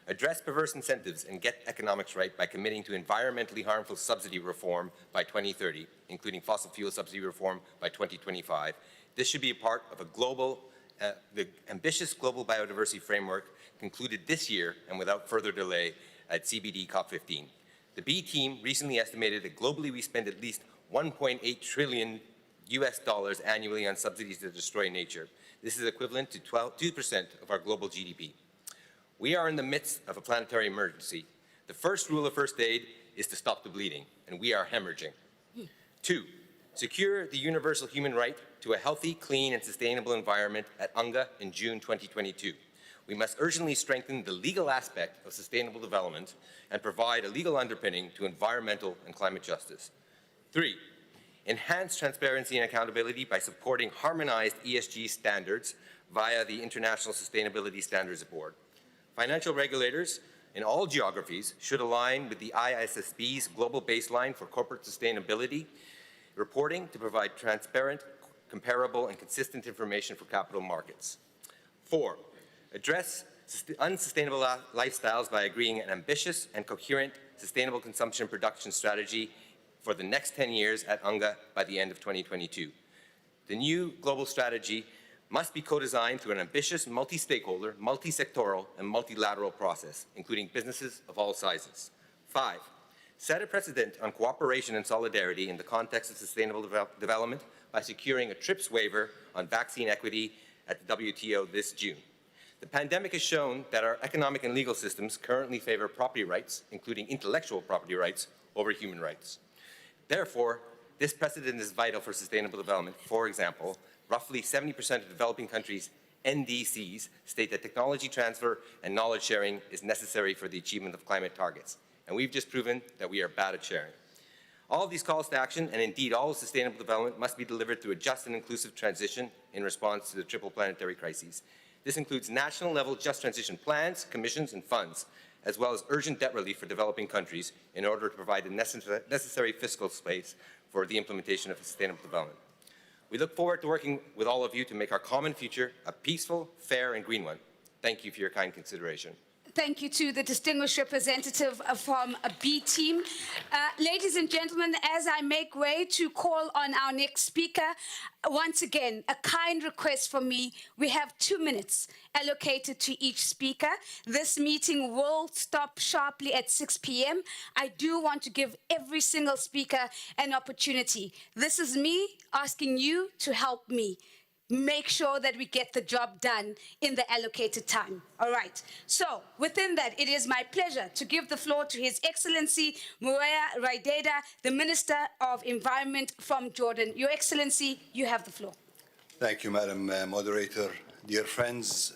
Address perverse incentives and get economics right by committing to environmentally harmful subsidy reform by 2030, including fossil fuel subsidy reform by 2025. This should be a part of a global, the ambitious global biodiversity framework concluded this year and without further delay at CBD COP15. The B Team recently estimated that globally we spend at least $1.8 trillion annually on subsidies that destroy nature. This is equivalent to 2% of our global GDP. We are in the midst of a planetary emergency. The first rule of first aid is to stop the bleeding, and we are hemorrhaging. 2, secure the universal human right to a healthy, clean, and sustainable environment at UNGA in June 2022. We must urgently strengthen the legal aspect of sustainable development and provide a legal underpinning to environmental and climate justice. 3, enhance transparency and accountability by supporting harmonized ESG standards via the International Sustainability Standards Board. Financial regulators in all geographies should align with the ISSB's global baseline for corporate sustainability reporting to provide transparent, comparable, and consistent information for capital markets. 4, address unsustainable lifestyles by agreeing an ambitious and coherent sustainable consumption production strategy for the next 10 years at UNGA by the end of 2022. The new global strategy must be co-designed through an ambitious multi-stakeholder, multi-sectoral, and multilateral process, including businesses of all sizes. 5, set a precedent on cooperation and solidarity in the context of sustainable development by securing a TRIPS waiver on vaccine equity at the WTO this June. The pandemic has shown that our economic and legal systems currently favor property rights, including intellectual property rights, over human rights. Therefore, this precedent is vital for sustainable development. For example, roughly 70% of developing countries' NDCs state that technology transfer and knowledge sharing is necessary for the achievement of climate targets. And we've just proven that we are bad at sharing. All of these calls to action, and indeed all of sustainable development, must be delivered through a just and inclusive transition in response to the triple planetary crises. This includes national-level just transition plans, commissions, and funds, as well as urgent debt relief for developing countries in order to provide the necessary fiscal space for the implementation of sustainable development. We look forward to working with all of you to make our common future a peaceful, fair, and green one. Thank you for your kind consideration. Thank you to the distinguished representative from a B team. Ladies and gentlemen, as I make way to call on our next speaker, once again, a kind request from me. We have 2 minutes allocated to each speaker. This meeting will stop sharply at 6 p.m. I do want to give every single speaker an opportunity. This is me asking you to help me. Make sure that we get the job done in the allocated time. All right. So within that, it is my pleasure to give the floor to His Excellency Murea Raideda, the Minister of Environment from Jordan. Your Excellency, you have the floor. Thank you, Madam Moderator. Dear friends,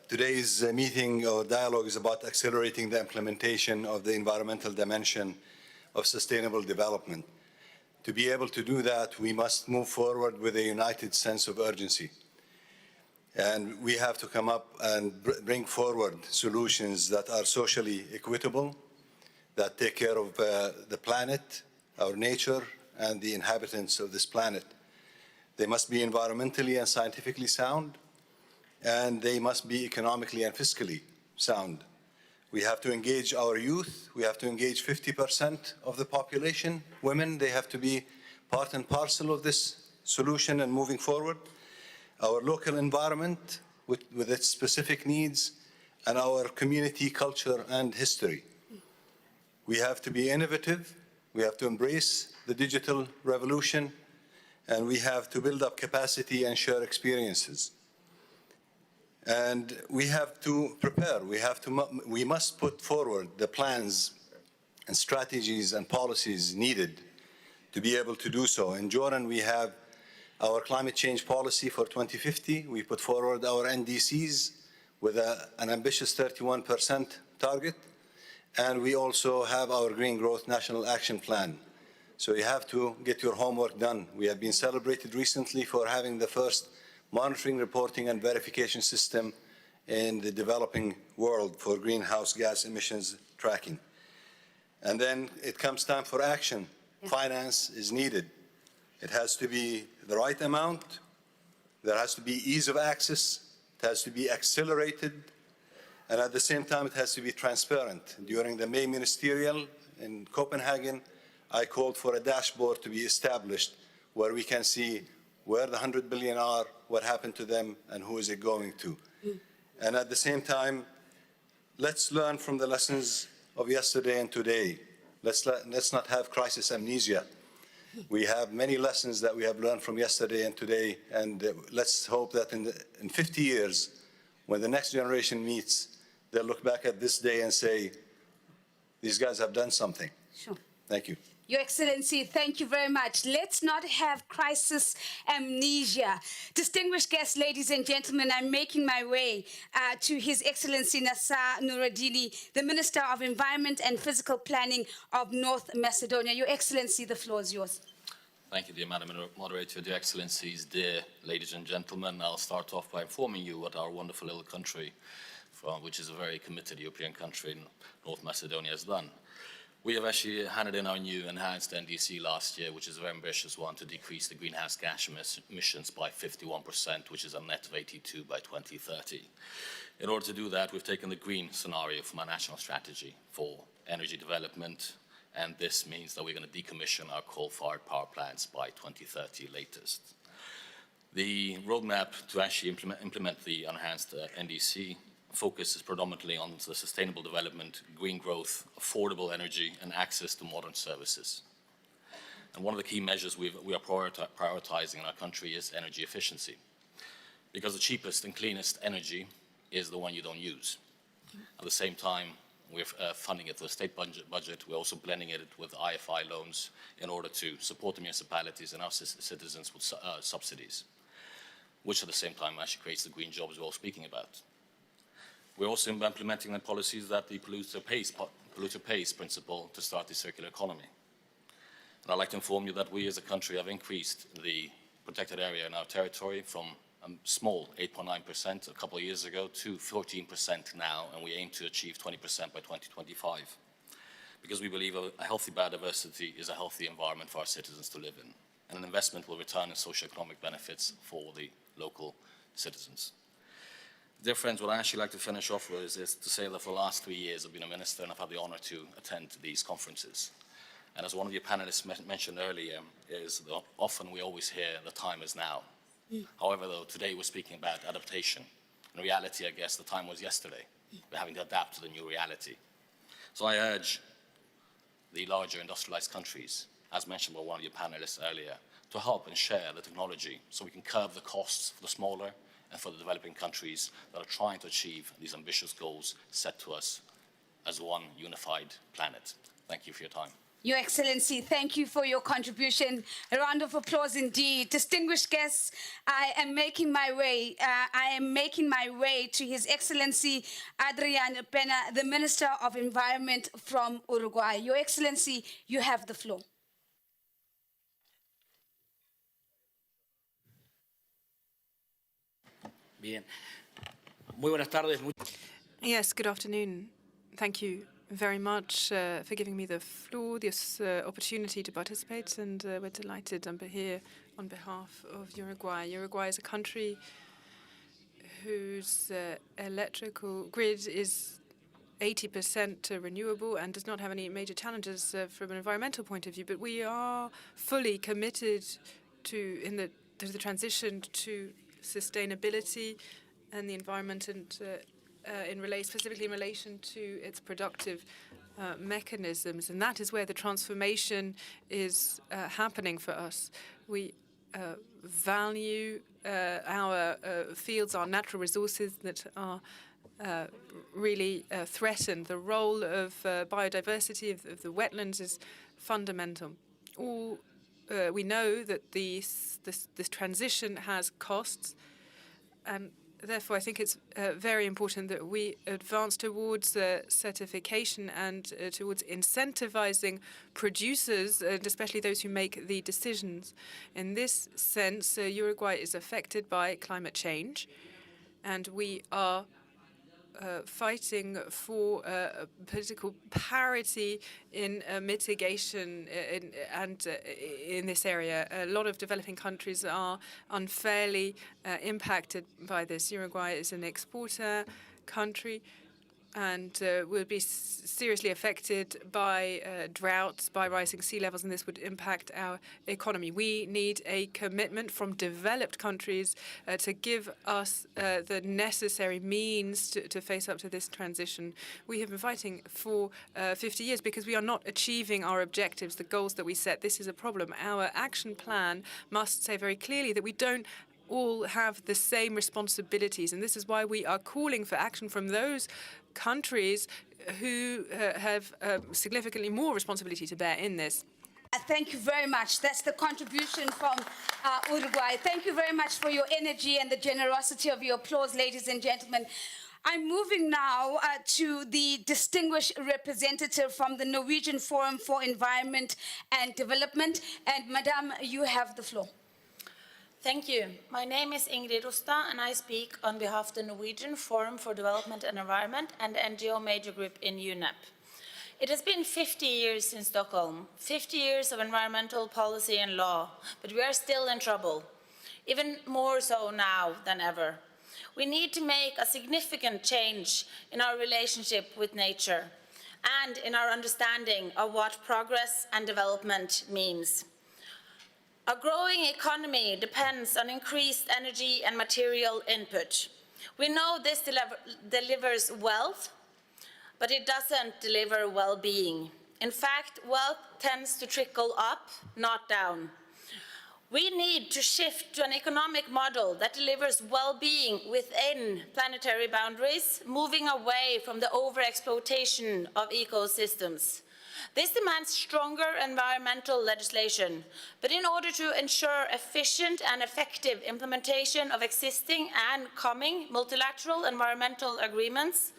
today's meeting or dialogue is about accelerating the implementation of the environmental dimension of sustainable development. To be able to do that, we must move forward with a united sense of urgency. And we have to come up and bring forward solutions that are socially equitable, that take care of the planet, our nature, and the inhabitants of this planet. They must be environmentally and scientifically sound, and they must be economically and fiscally sound. We have to engage our youth. We have to engage 50% of the population. Women, they have to be part and parcel of this solution and moving forward. Our local environment with its specific needs, and our community culture and history. We have to be innovative. We have to embrace the digital revolution, and we have to build up capacity and share experiences. And we have to prepare. We must put forward the plans and strategies and policies needed to be able to do so. In Jordan, we have our climate change policy for 2050. We put forward our NDCs with an ambitious 31% target. And we also have our Green Growth National Action Plan. So you have to get your homework done. We have been celebrated recently for having the first monitoring, reporting, and verification system in the developing world for greenhouse gas emissions tracking. And then it comes time for action. Yeah. Finance is needed. It has to be the right amount. There has to be ease of access. It has to be accelerated. And at the same time, it has to be transparent. During the May Ministerial in Copenhagen, I called for a dashboard to be established where we can see where the 100 billion are, what happened to them, and who is it going to. And at the same time, let's learn from the lessons of yesterday and today. Let's not have crisis amnesia. We have many lessons that we have learned from yesterday and today, and let's hope that in 50 years, when the next generation meets, they'll look back at this day and say, these guys have done something. Sure. Thank you. Your Excellency, thank you very much. Let's not have crisis amnesia. Distinguished guests, ladies and gentlemen, I'm making my way to His Excellency Nassar Nuruddini, the Minister of Environment and Physical Planning of North Macedonia. Your Excellency, the floor is yours. Thank you, dear Madam Moderator, dear Excellencies, dear ladies and gentlemen. I'll start off by informing you what our wonderful little country, which is a very committed European country, North Macedonia, has done. We have actually handed in our new enhanced NDC last year, which is a very ambitious one, to decrease the greenhouse gas emissions by 51%, which is a net of 82 by 2030. In order to do that, we've taken the green scenario from our national strategy for energy development, and this means that we're going to decommission our coal-fired power plants by 2030 latest. The roadmap to actually implement the enhanced NDC focuses predominantly on the sustainable development, green growth, affordable energy, and access to modern services. And one of the key measures we are prioritizing in our country is energy efficiency, because the cheapest and cleanest energy is the one you don't use. At the same time, we're funding it through the state budget. We're also blending it with IFI loans in order to support the municipalities and our citizens with subsidies, which at the same time actually creates the green jobs we're all speaking about. We're also implementing the policies that the polluter pays principle to start the circular economy. And I'd like to inform you that we as a country have increased the protected area in our territory from a small 8.9% a couple of years ago to 14% now, and we aim to achieve 20% by 2025. Because we believe a healthy biodiversity is a healthy environment for our citizens to live in, and an investment will return in socio-economic benefits for the local citizens. Dear friends, what I'd actually like to finish off with is to say that for the last 3 years I've been a minister and I've had the honor to attend these conferences. And as one of your panelists mentioned earlier, is that often we always hear the time is now. However, though, today we're speaking about adaptation. In reality, I guess the time was yesterday. We're having to adapt to the new reality. So I urge the larger industrialized countries, as mentioned by one of your panelists earlier, to help and share the technology so we can curb the costs for the smaller and for the developing countries that are trying to achieve these ambitious goals set to us as one unified planet. Thank you for your time. Your Excellency, thank you for your contribution. A round of applause indeed. Distinguished guests, I am making my way to His Excellency Adrian Pena, the Minister of Environment from Uruguay. Your Excellency, you have the floor. Bien. Muy buenas tardes. Yes, good afternoon. Thank you very much for giving me the floor, this opportunity to participate, and we're delighted I'm here on behalf of Uruguay. Uruguay is a country whose electrical grid is 80% renewable and does not have any major challenges from an environmental point of view, but we are fully committed to the transition to sustainability and the environment, and specifically in relation to its productive mechanisms. And that is where the transformation is happening for us. We value our fields, our natural resources that are really threatened. The role of biodiversity of the wetlands is fundamental. We know that this transition has costs, and therefore I think it's very important that we advance towards certification and towards incentivizing producers, and especially those who make the decisions. In this sense, Uruguay is affected by climate change, and we are fighting for political parity in mitigation in this area. A lot of developing countries are unfairly impacted by this. Uruguay is an exporter country and will be seriously affected by droughts, by rising sea levels, and this would impact our economy. We need a commitment from developed countries to give us the necessary means to face up to this transition. We have been fighting for 50 years because we are not achieving our objectives, the goals that we set. This is a problem. Our action plan must say very clearly that we don't all have the same responsibilities, and this is why we are calling for action from those countries who have significantly more responsibility to bear in this. Thank you very much. That's the contribution from Uruguay. Thank you very much for your energy and the generosity of your applause, ladies and gentlemen. I'm moving now to the distinguished representative from the Norwegian Forum for Environment and Development. And Madame, you have the floor. Thank you. My name is Ingrid Rostad, and I speak on behalf of the Norwegian Forum for Development and Environment and the NGO major group in UNEP. It has been 50 years in Stockholm, 50 years of environmental policy and law, but we are still in trouble, even more so now than ever. We need to make a significant change in our relationship with nature and in our understanding of what progress and development means. A growing economy depends on increased energy and material input. We know this delivers wealth, but it doesn't deliver well-being. In fact, wealth tends to trickle up, not down. We need to shift to an economic model that delivers well-being within planetary boundaries, moving away from the overexploitation of ecosystems. This demands stronger environmental legislation, but in order to ensure efficient and effective implementation of existing and coming multilateral environmental agreements,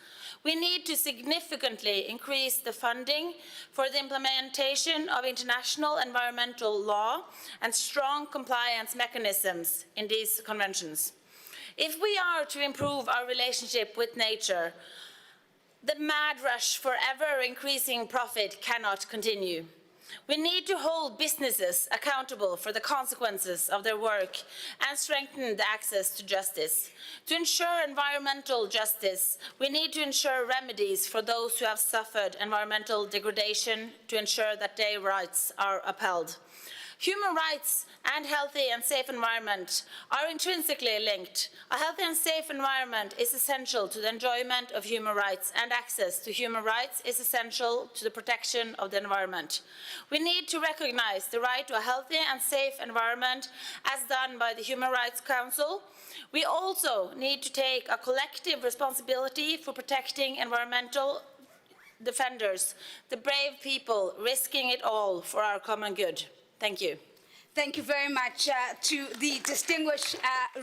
we need to significantly increase the funding for the implementation of international environmental law and strong compliance mechanisms in these conventions. If we are to improve our relationship with nature, the mad rush for ever-increasing profit cannot continue. We need to hold businesses accountable for the consequences of their work and strengthen the access to justice. To ensure environmental justice, we need to ensure remedies for those who have suffered environmental degradation to ensure that their rights are upheld. Human rights and healthy and safe environment are intrinsically linked. A healthy and safe environment is essential to the enjoyment of human rights, and access to human rights is essential to the protection of the environment. We need to recognize the right to a healthy and safe environment as done by the Human Rights Council. We also need to take a collective responsibility for protecting environmental defenders, the brave people risking it all for our common good. Thank you. Thank you very much to the distinguished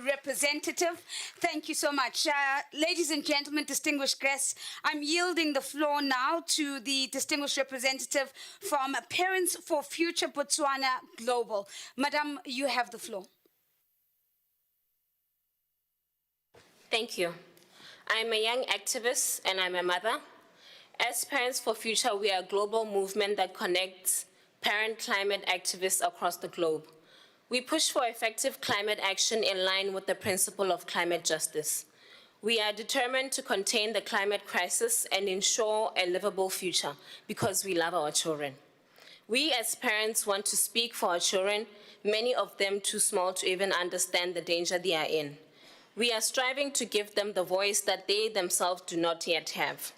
representative. Thank you so much. Ladies and gentlemen, distinguished guests, I'm yielding the floor now to the distinguished representative from Parents for Future Botswana Global. Madam, you have the floor. Thank you. I'm a young activist and I'm a mother. As Parents for Future, we are a global movement that connects parent climate activists across the globe. We push for effective climate action in line with the principle of climate justice. We are determined to contain the climate crisis and ensure a livable future because we love our children. We as parents want to speak for our children, many of them too small to even understand the danger they are in. We are striving to give them the voice that they themselves do not yet have.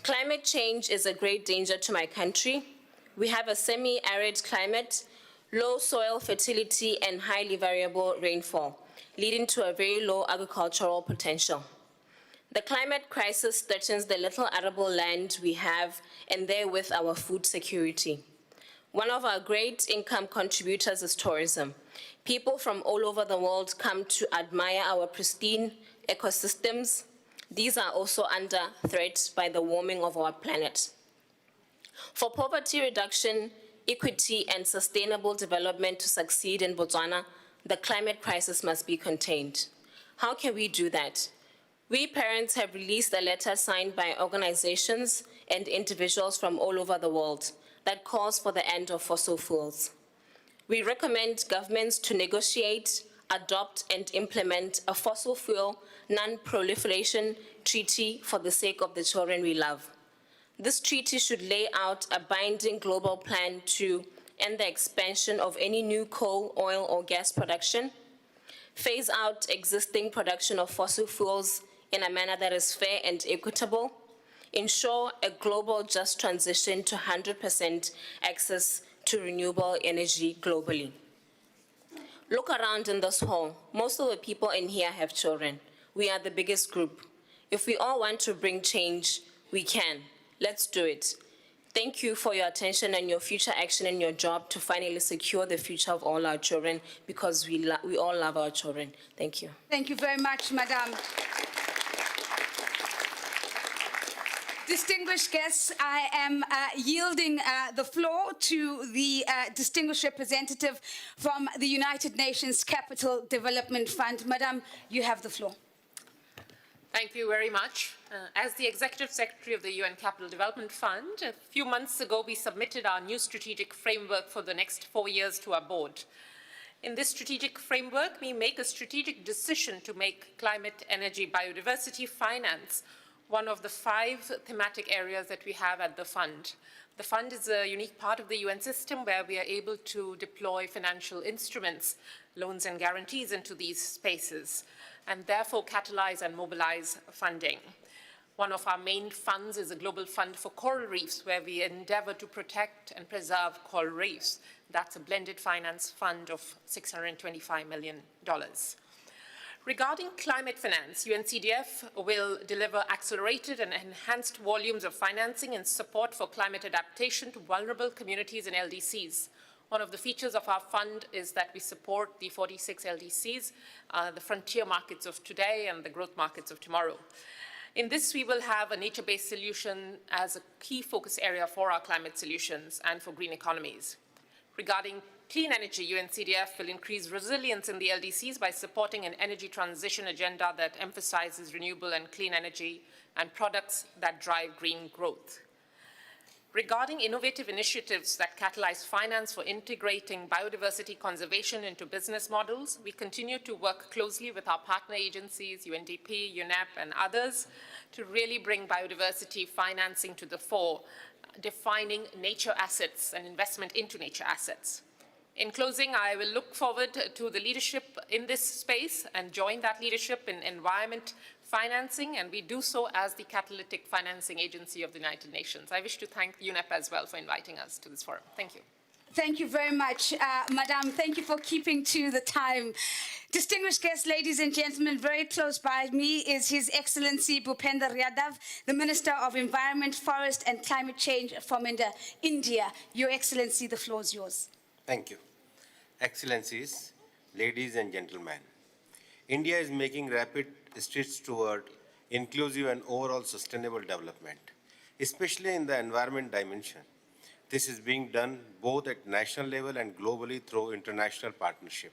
Climate change is a great danger to my country. We have a semi-arid climate, low soil fertility, and highly variable rainfall, leading to a very low agricultural potential. The climate crisis threatens the little arable land we have, and therewith our food security. One of our great income contributors is tourism. People from all over the world come to admire our pristine ecosystems. These are also under threat by the warming of our planet. For poverty reduction, equity, and sustainable development to succeed in Botswana, the climate crisis must be contained. How can we do that? We parents have released a letter signed by organizations and individuals from all over the world that calls for the end of fossil fuels. We recommend governments to negotiate, adopt, and implement a fossil fuel non-proliferation treaty for the sake of the children we love. This treaty should lay out a binding global plan to end the expansion of any new coal, oil, or gas production, phase out existing production of fossil fuels in a manner that is fair and equitable, ensure a global just transition to 100% access to renewable energy globally. Look around in this hall. Most of the people in here have children. We are the biggest group. If we all want to bring change, we can. Let's do it. Thank you for your attention and your future action and your job to finally secure the future of all our children, because we all love our children. Thank you. Thank you very much, Madam. Distinguished guests, I am yielding the floor to the distinguished representative from the United Nations Capital Development Fund. Madam, you have the floor. Thank you very much. As the Executive Secretary of the UN Capital Development Fund, a few months ago we submitted our new strategic framework for the next 4 years to our board. In this strategic framework, we make a strategic decision to make climate, energy, biodiversity, finance one of the 5 thematic areas that we have at the fund. The fund is a unique part of the UN system where we are able to deploy financial instruments, loans and guarantees into these spaces, and therefore catalyze and mobilize funding. One of our main funds is a global fund for coral reefs, where we endeavor to protect and preserve coral reefs. That's a blended finance fund of $625 million. Regarding climate finance, UNCDF will deliver accelerated and enhanced volumes of financing and support for climate adaptation to vulnerable communities and LDCs. One of the features of our fund is that we support the 46 LDCs, the frontier markets of today and the growth markets of tomorrow. In this, we will have a nature-based solution as a key focus area for our climate solutions and for green economies. Regarding clean energy, UNCDF will increase resilience in the LDCs by supporting an energy transition agenda that emphasizes renewable and clean energy and products that drive green growth. Regarding innovative initiatives that catalyze finance for integrating biodiversity conservation into business models, we continue to work closely with our partner agencies, UNDP, UNEP, and others, to really bring biodiversity financing to the fore, defining nature assets and investment into nature assets. In closing, I will look forward to the leadership in this space and join that leadership in environment financing, and we do so as the catalytic financing agency of the United Nations. I wish to thank UNEP as well for inviting us to this forum. Thank you. Thank you very much, Madam. Thank you for keeping to the time. Distinguished guests, ladies and gentlemen, very close by me is His Excellency Bhupender Yadav, the Minister of Environment, Forest and Climate Change from India. Your Excellency, the floor is yours. Thank you. Excellencies, ladies and gentlemen, India is making rapid strides toward inclusive and overall sustainable development, especially in the environment dimension. This is being done both at national level and globally through international partnership.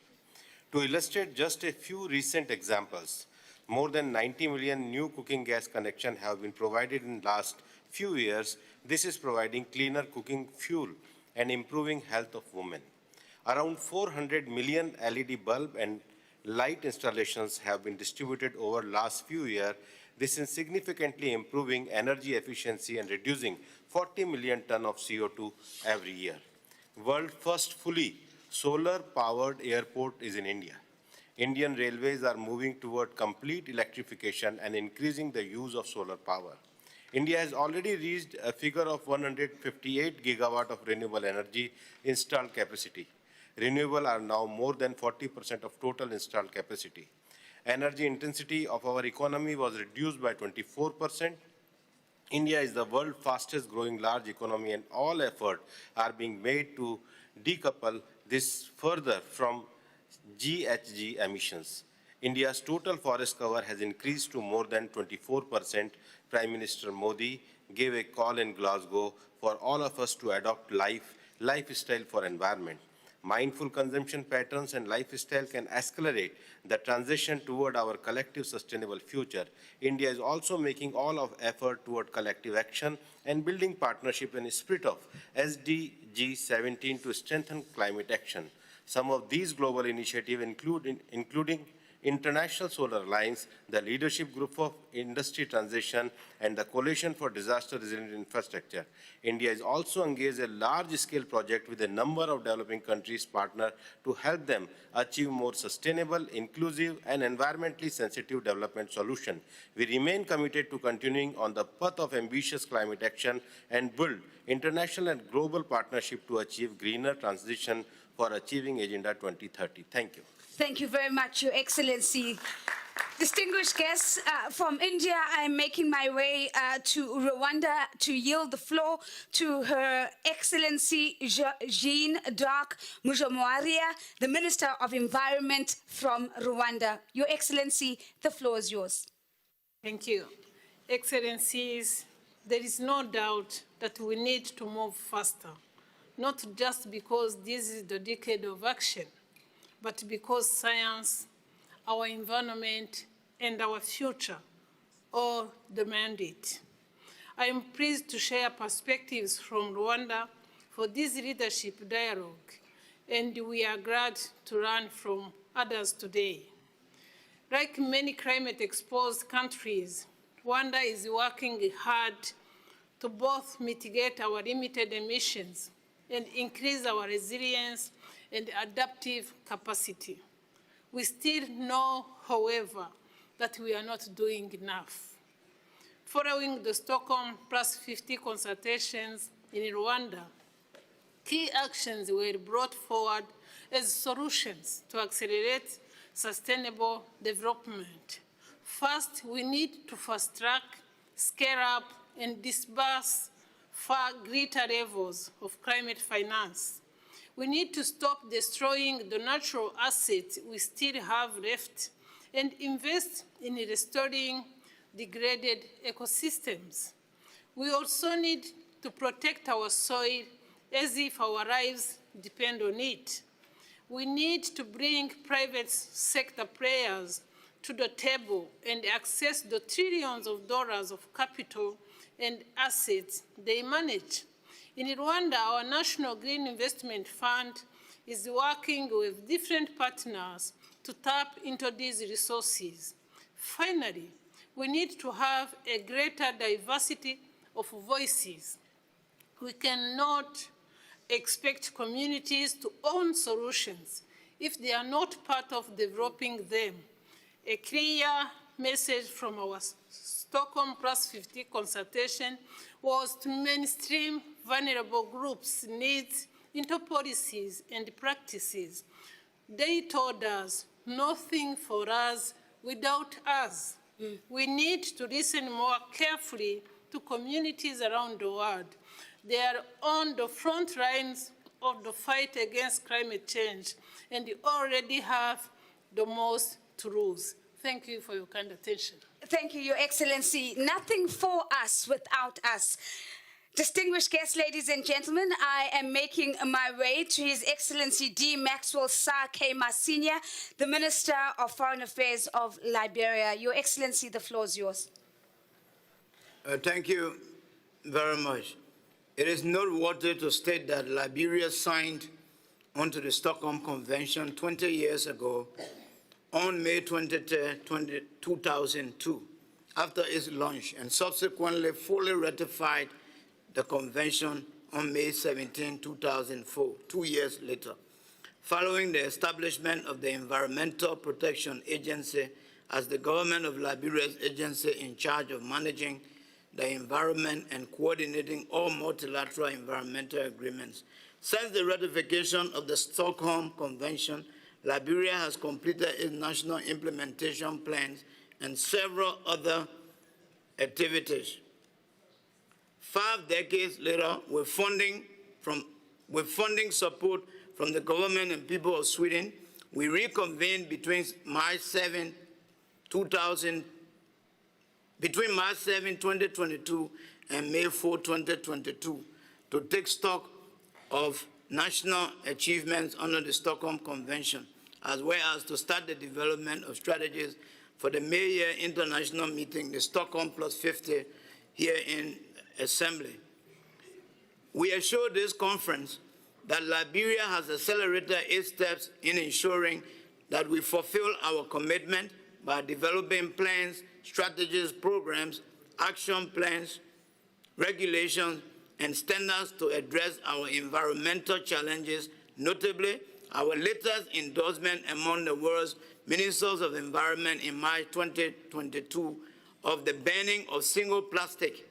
To illustrate just a few recent examples, more than 90 million new cooking gas connections have been provided in the last few years. This is providing cleaner cooking fuel and improving health of women. Around 400 million LED bulb and light installations have been distributed over the last few years. This is significantly improving energy efficiency and reducing 40 million tons of CO2 every year. World's first fully solar-powered airport is in India. Indian railways are moving toward complete electrification and increasing the use of solar power. India has already reached a figure of 158 gigawatt of renewable energy installed capacity. Renewable are now more than 40% of total installed capacity. Energy intensity of our economy was reduced by 24%. India is the world's fastest growing large economy, and all efforts are being made to decouple this further from GHG emissions. India's total forest cover has increased to more than 24%. Prime Minister Modi gave a call in Glasgow for all of us to adopt lifestyle for environment. Mindful consumption patterns and lifestyle can accelerate the transition toward our collective sustainable future. India is also making all of effort toward collective action and building partnership in the spirit of SDG 17 to strengthen climate action. Some of these global initiatives including International Solar Alliance, the Leadership Group of Industry Transition, and the Coalition for Disaster Resilient Infrastructure. India is also engaged in a large-scale project with a number of developing countries partners to help them achieve more sustainable, inclusive, and environmentally sensitive development solutions. We remain committed to continuing on the path of ambitious climate action and build international and global partnership to achieve greener transition for achieving Agenda 2030. Thank you. Thank you very much, Your Excellency. Distinguished guests from India, I am making my way to Rwanda to yield the floor to Her Excellency Jeanne-D'Arc Mujomoaria, the Minister of Environment from Rwanda. Your Excellency, the floor is yours. Thank you. Excellencies, there is no doubt that we need to move faster, not just because this is the decade of action, but because science, our environment, and our future all demand it. I am pleased to share perspectives from Rwanda for this leadership dialogue, and we are glad to learn from others today. Like many climate-exposed countries, Rwanda is working hard to both mitigate our limited emissions and increase our resilience and adaptive capacity. We still know, however, that we are not doing enough. Following the Stockholm+50 consultations in Rwanda, key actions were brought forward as solutions to accelerate sustainable development. First, we need to fast-track, scale up, and disburse far greater levels of climate finance. We need to stop destroying the natural assets we still have left and invest in restoring degraded ecosystems. We also need to protect our soil as if our lives depend on it. We need to bring private sector players to the table and access the trillions of dollars of capital and assets they manage. In Rwanda, our National Green Investment Fund is working with different partners to tap into these resources. Finally, we need to have a greater diversity of voices. We cannot expect communities to own solutions if they are not part of developing them. A clear message from our Stockholm+50 consultation was to mainstream vulnerable groups' needs into policies and practices. They told us, nothing for us without us. We need to listen more carefully to communities around the world. They are on the front lines of the fight against climate change, and they already have the most to lose. Thank you for your kind attention. Thank you, Your Excellency. Nothing for us without us. Distinguished guests, ladies and gentlemen, I am making my way to His Excellency D. Maxwell Sir Kema Sr., the Minister of Foreign Affairs of Liberia. Your Excellency, the floor is yours. Thank you very much. It is noteworthy to state that Liberia signed onto the Stockholm Convention 20 years ago on May 23, 2002, after its launch, and subsequently fully ratified the convention on May 17, 2004, 2 years later, following the establishment of the Environmental Protection Agency as the government of Liberia's agency in charge of managing the environment and coordinating all multilateral environmental agreements. Since the ratification of the Stockholm Convention, Liberia has completed its national implementation plans and several other activities. 5 decades later, with funding support from the government and people of Sweden, we reconvened between March 7, 2022 and May 4, 2022, to take stock of national achievements under the Stockholm Convention, as well as to start the development of strategies for the May-year international meeting, the Stockholm+50, here in Assembly. We assure this conference that Liberia has accelerated its steps in ensuring that we fulfill our commitment by developing plans, strategies, programs, action plans, regulations, and standards to address our environmental challenges, notably our latest endorsement among the world's ministers of environment in March 2022 of the banning of single plastic,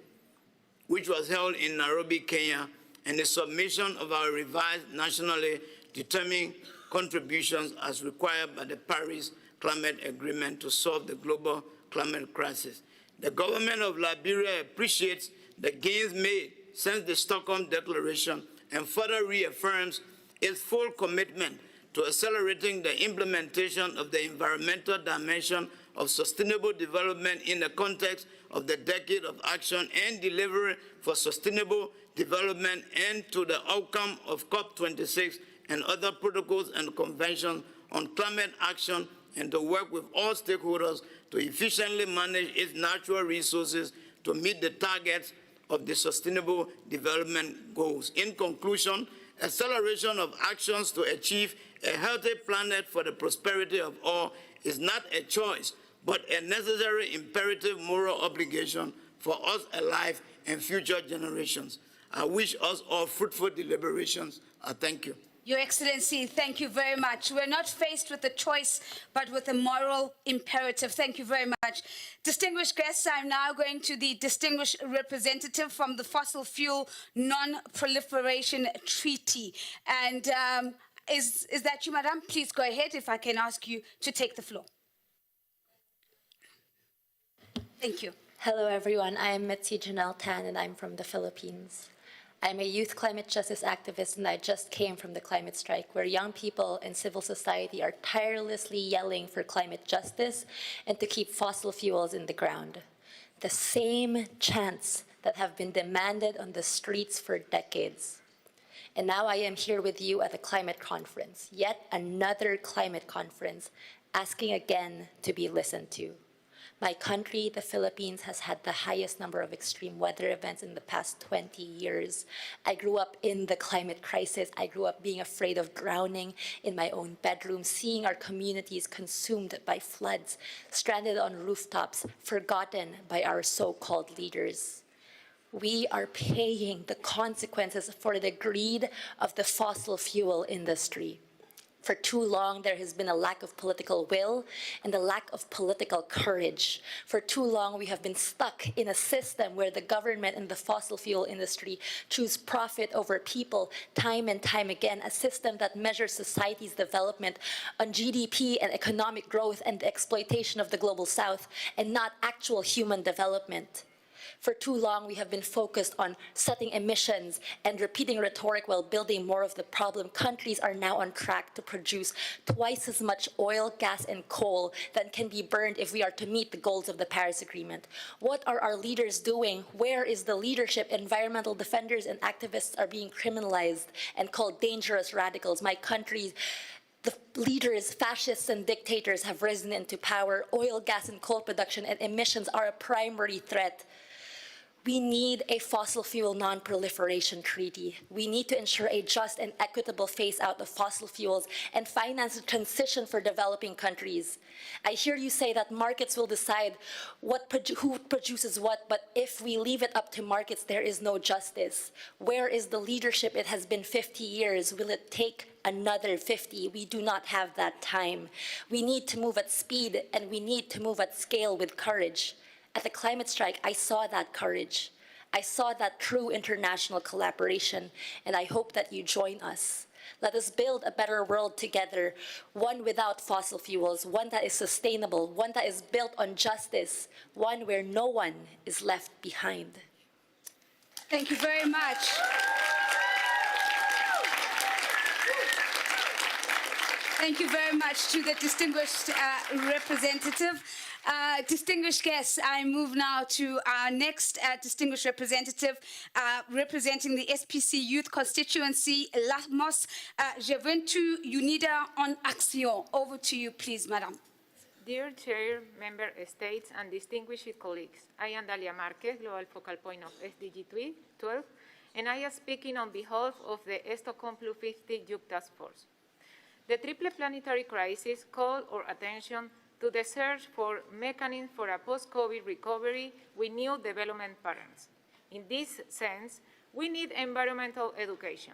which was held in Nairobi, Kenya, and the submission of our revised nationally determined contributions as required by the Paris Climate Agreement to solve the global climate crisis. The government of Liberia appreciates the gains made since the Stockholm Declaration and further reaffirms its full commitment to accelerating the implementation of the environmental dimension of sustainable development in the context of the Decade of Action and Delivery for Sustainable Development, and to the outcome of COP26 and other protocols and conventions on climate action, and to work with all stakeholders to efficiently manage its natural resources to meet the targets of the Sustainable Development Goals. In conclusion, acceleration of actions to achieve a healthy planet for the prosperity of all is not a choice, but a necessary imperative moral obligation for us alive and future generations. I wish us all fruitful deliberations. Thank you. Your Excellency, thank you very much. We're not faced with a choice, but with a moral imperative. Thank you very much. Distinguished guests, I'm now going to the distinguished representative from the Fossil Fuel Non-Proliferation Treaty. And is that you, Madam? Please go ahead, if I can ask you to take the floor. Thank you. Hello, everyone. I am Mitzi Janelle Tan, and I'm from the Philippines. I'm a youth climate justice activist, and I just came from the climate strike, where young people and civil society are tirelessly yelling for climate justice and to keep fossil fuels in the ground. The same chants that have been demanded on the streets for decades. And now I am here with you at the climate conference, yet another climate conference, asking again to be listened to. My country, the Philippines, has had the highest number of extreme weather events in the past 20 years. I grew up in the climate crisis. I grew up being afraid of drowning in my own bedroom, seeing our communities consumed by floods, stranded on rooftops, forgotten by our so-called leaders. We are paying the consequences for the greed of the fossil fuel industry. For too long, there has been a lack of political will and a lack of political courage. For too long, we have been stuck in a system where the government and the fossil fuel industry choose profit over people time and time again, a system that measures society's development on GDP and economic growth and the exploitation of the global south, and not actual human development. For too long, we have been focused on setting emissions and repeating rhetoric while building more of the problem. Countries are now on track to produce twice as much oil, gas, and coal than can be burned if we are to meet the goals of the Paris Agreement. What are our leaders doing? Where is the leadership? Environmental defenders and activists are being criminalized and called dangerous radicals. My country, the leaders, fascists and dictators have risen into power. Oil, gas, and coal production and emissions are a primary threat. We need a fossil fuel non-proliferation treaty. We need to ensure a just and equitable phase-out of fossil fuels and finance the transition for developing countries. I hear you say that markets will decide who produces what, but if we leave it up to markets, there is no justice. Where is the leadership? It has been 50 years. Will it take another 50? We do not have that time. We need to move at speed, and we need to move at scale with courage. At the climate strike, I saw that courage. I saw that true international collaboration, and I hope that you join us. Let us build a better world together, one without fossil fuels, one that is sustainable, one that is built on justice, one where no one is left behind. Thank you very much. Thank you very much to the distinguished representative. Distinguished guests, I move now to our next distinguished representative representing the SPC Youth Constituency, Lamos Juventud Unida en Acción. Over to you, please, Madam. Dear Chair, Member States, and distinguished colleagues, I am Dalia Marquez, Global Focal Point of SDG 12, and I am speaking on behalf of the Stockholm+50 Youth Task Force. The triple planetary crisis called our attention to the search for mechanisms for a post-COVID recovery with new development patterns. In this sense, we need environmental education.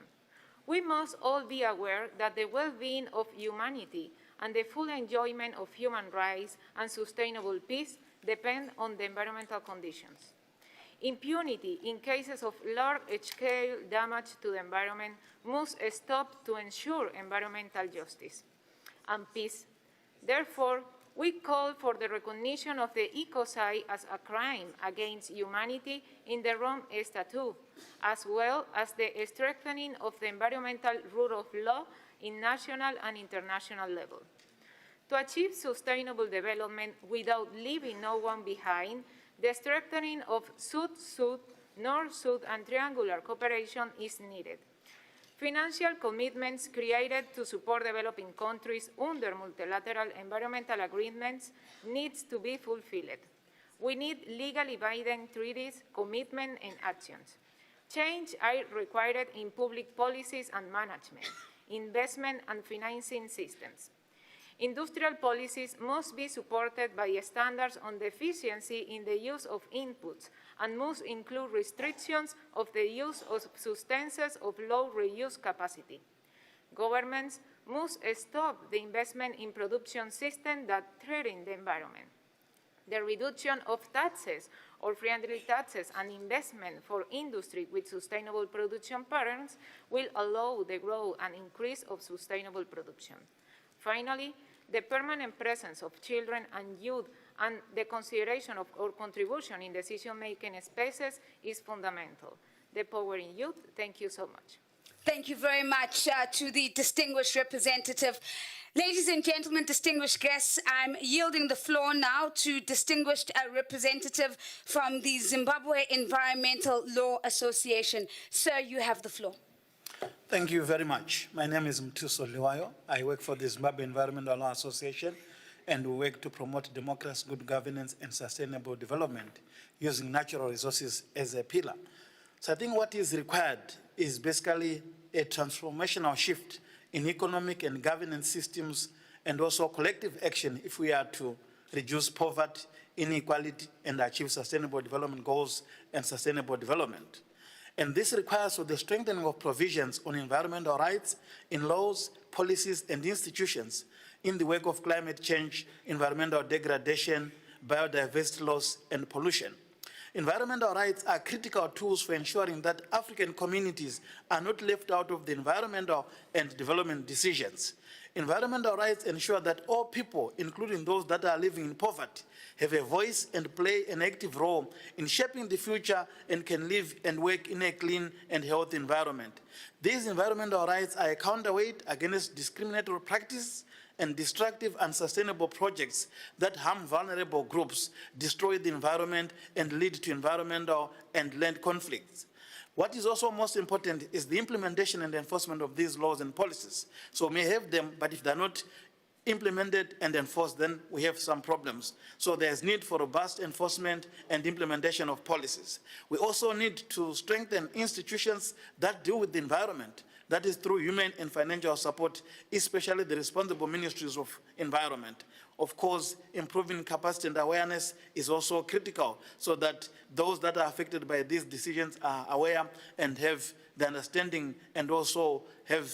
We must all be aware that the well-being of humanity and the full enjoyment of human rights and sustainable peace depend on the environmental conditions. Impunity in cases of large-scale damage to the environment must stop to ensure environmental justice and peace. Therefore, we call for the recognition of the ecocide as a crime against humanity in the Rome Statute, as well as the strengthening of the environmental rule of law in national and international level. To achieve sustainable development without leaving no one behind, the strengthening of Sud-Sud, North-Sud, and triangular cooperation is needed. Financial commitments created to support developing countries under multilateral environmental agreements needs to be fulfilled. We need legally binding treaties, commitment, and actions. Change are required in public policies and management, investment and financing systems. Industrial policies must be supported by standards on the efficiency in the use of inputs and must include restrictions of the use of substances of low reuse capacity. Governments must stop the investment in production systems that threaten the environment. The reduction of taxes or friendly taxes and investment for industry with sustainable production patterns will allow the growth and increase of sustainable production. Finally, the permanent presence of children and youth and the consideration of our contribution in decision-making spaces is fundamental. The power in youth. Thank you so much. Thank you very much to the distinguished representative. Ladies and gentlemen, distinguished guests, I'm yielding the floor now to distinguished representative from the Zimbabwe Environmental Law Association. Sir, you have the floor. Thank you very much. My name is Mtuso Liwayo. I work for the Zimbabwe Environmental Law Association, and we work to promote democracy, good governance, and sustainable development using natural resources as a pillar. So I think what is required is basically a transformational shift in economic and governance systems and also collective action if we are to reduce poverty, inequality, and achieve sustainable development goals and sustainable development. And this requires the strengthening of provisions on environmental rights in laws, policies, and institutions in the wake of climate change, environmental degradation, biodiversity loss, and pollution. Environmental rights are critical tools for ensuring that African communities are not left out of the environmental and development decisions. Environmental rights ensure that all people, including those that are living in poverty, have a voice and play an active role in shaping the future and can live and work in a clean and healthy environment. These environmental rights are a counterweight against discriminatory practice and destructive and unsustainable projects that harm vulnerable groups, destroy the environment, and lead to environmental and land conflicts. What is also most important is the implementation and enforcement of these laws and policies. So we may have them, but if they're not implemented and enforced, then we have some problems. So there's need for robust enforcement and implementation of policies. We also need to strengthen institutions that deal with the environment. That is through human and financial support, especially the responsible ministries of environment. Of course, improving capacity and awareness is also critical so that those that are affected by these decisions are aware and have the understanding and also have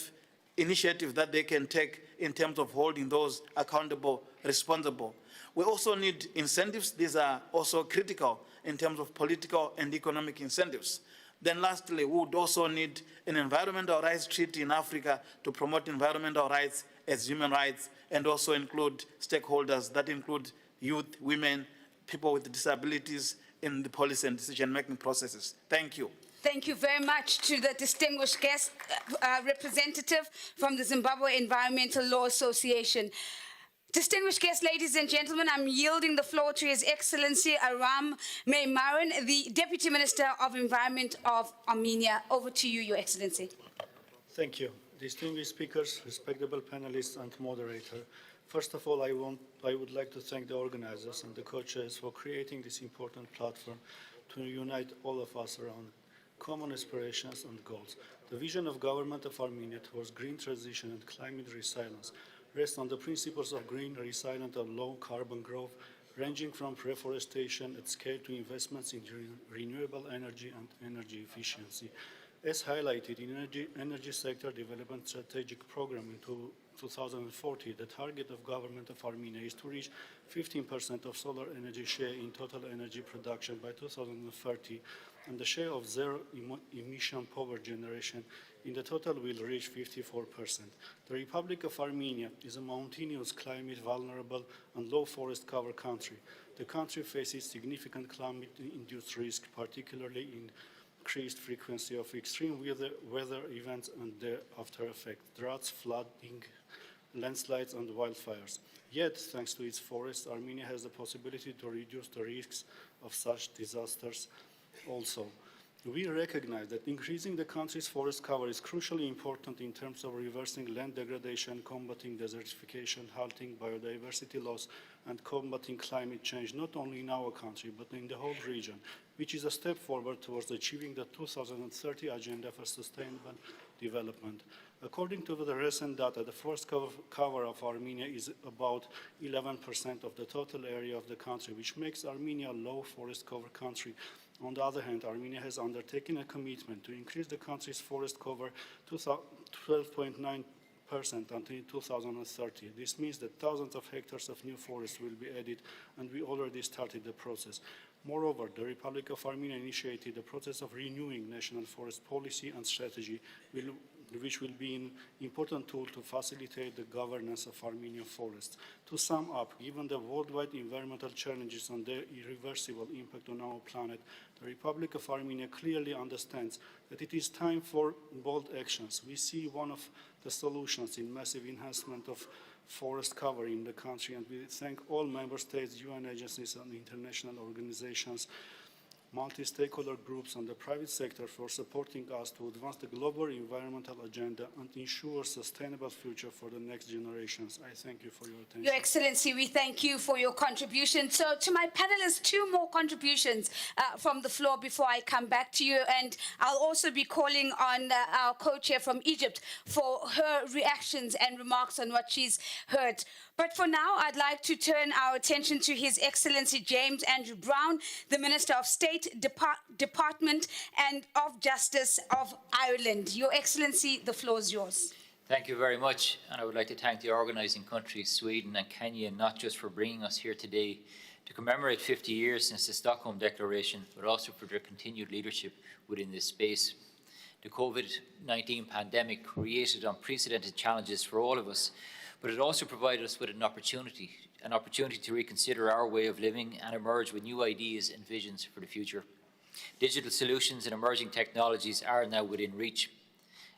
initiative that they can take in terms of holding those accountable, responsible. We also need incentives. These are also critical in terms of political and economic incentives. Then lastly, we would also need an environmental rights treaty in Africa to promote environmental rights as human rights and also include stakeholders that include youth, women, people with disabilities in the policy and decision-making processes. Thank you. Thank you very much to the distinguished guest representative from the Zimbabwe Environmental Law Association. Distinguished guests, ladies and gentlemen, I'm yielding the floor to His Excellency Aram Meymarin, the Deputy Minister of Environment of Armenia. Over to you, Your Excellency. Thank you. Distinguished speakers, respectable panelists, and moderator. First of all, I would like to thank the organizers and the co-chairs for creating this important platform to unite all of us around common aspirations and goals. The vision of government of Armenia towards green transition and climate resilience rests on the principles of green, resilient, and low-carbon growth, ranging from reforestation at scale to investments in renewable energy and energy efficiency. As highlighted in energy sector development strategic program in 2040, the target of government of Armenia is to reach 15% of solar energy share in total energy production by 2030, and the share of zero-emission power generation in the total will reach 54%. The Republic of Armenia is a mountainous, climate vulnerable, and low forest cover country. The country faces significant climate-induced risk, particularly in increased frequency of extreme weather events and their after effects, droughts, flooding, landslides, and wildfires. Yet, thanks to its forests, Armenia has the possibility to reduce the risks of such disasters also. We recognize that increasing the country's forest cover is crucially important in terms of reversing land degradation, combating desertification, halting biodiversity loss, and combating climate change, not only in our country, but in the whole region, which is a step forward towards achieving the 2030 Agenda for Sustainable Development. According to the recent data, the forest cover of Armenia is about 11% of the total area of the country, which makes Armenia a low forest cover country. On the other hand, Armenia has undertaken a commitment to increase the country's forest cover to 12.9% until 2030. This means that thousands of hectares of new forests will be added, and we already started the process. Moreover, the Republic of Armenia initiated the process of renewing national forest policy and strategy, which will be an important tool to facilitate the governance of Armenian forests. To sum up, given the worldwide environmental challenges and their irreversible impact on our planet, the Republic of Armenia clearly understands that it is time for bold actions. We see one of the solutions in massive enhancement of forest cover in the country, and we thank all member states, UN agencies, and international organizations, multi-stakeholder groups, and the private sector for supporting us to advance the global environmental agenda and ensure a sustainable future for the next generations. I thank you for your attention. Your Excellency, we thank you for your contribution. So to my panelists, 2 more contributions from the floor before I come back to you. And I'll also be calling on our co-chair from Egypt for her reactions and remarks on what she's heard. But for now, I'd like to turn our attention to His Excellency James Andrew Brown, the Minister of State, Department and of Justice of Ireland. Your Excellency, the floor is yours. Thank you very much, and I would like to thank the organising countries, Sweden and Kenya, not just for bringing us here today to commemorate 50 years since the Stockholm Declaration, but also for their continued leadership within this space. The COVID-19 pandemic created unprecedented challenges for all of us, but it also provided us with an opportunity to reconsider our way of living and emerge with new ideas and visions for the future. Digital solutions and emerging technologies are now within reach.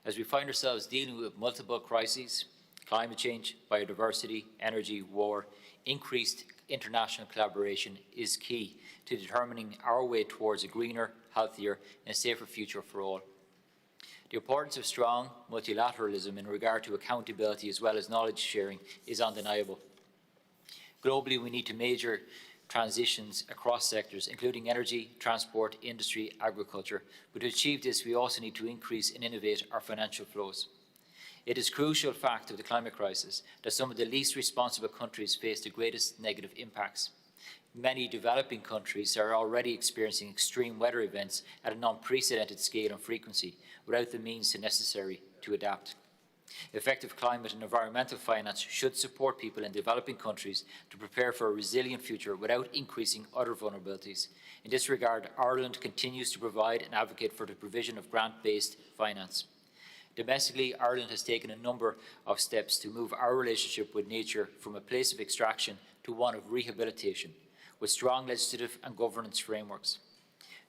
As we find ourselves dealing with multiple crises, climate change, biodiversity, energy, war, increased international collaboration is key to determining our way towards a greener, healthier and safer future for all. The importance of strong multilateralism in regard to accountability as well as knowledge sharing is undeniable. Globally, we need to major transitions across sectors, including energy, transport, industry, agriculture. But to achieve this, we also need to increase and innovate our financial flows. It is a crucial fact of the climate crisis that some of the least responsible countries face the greatest negative impacts. Many developing countries are already experiencing extreme weather events at an unprecedented scale and frequency without the means necessary to adapt. Effective climate and environmental finance should support people in developing countries to prepare for a resilient future without increasing other vulnerabilities. In this regard, Ireland continues to provide and advocate for the provision of grant-based finance. Domestically, Ireland has taken a number of steps to move our relationship with nature from a place of extraction to one of rehabilitation, with strong legislative and governance frameworks.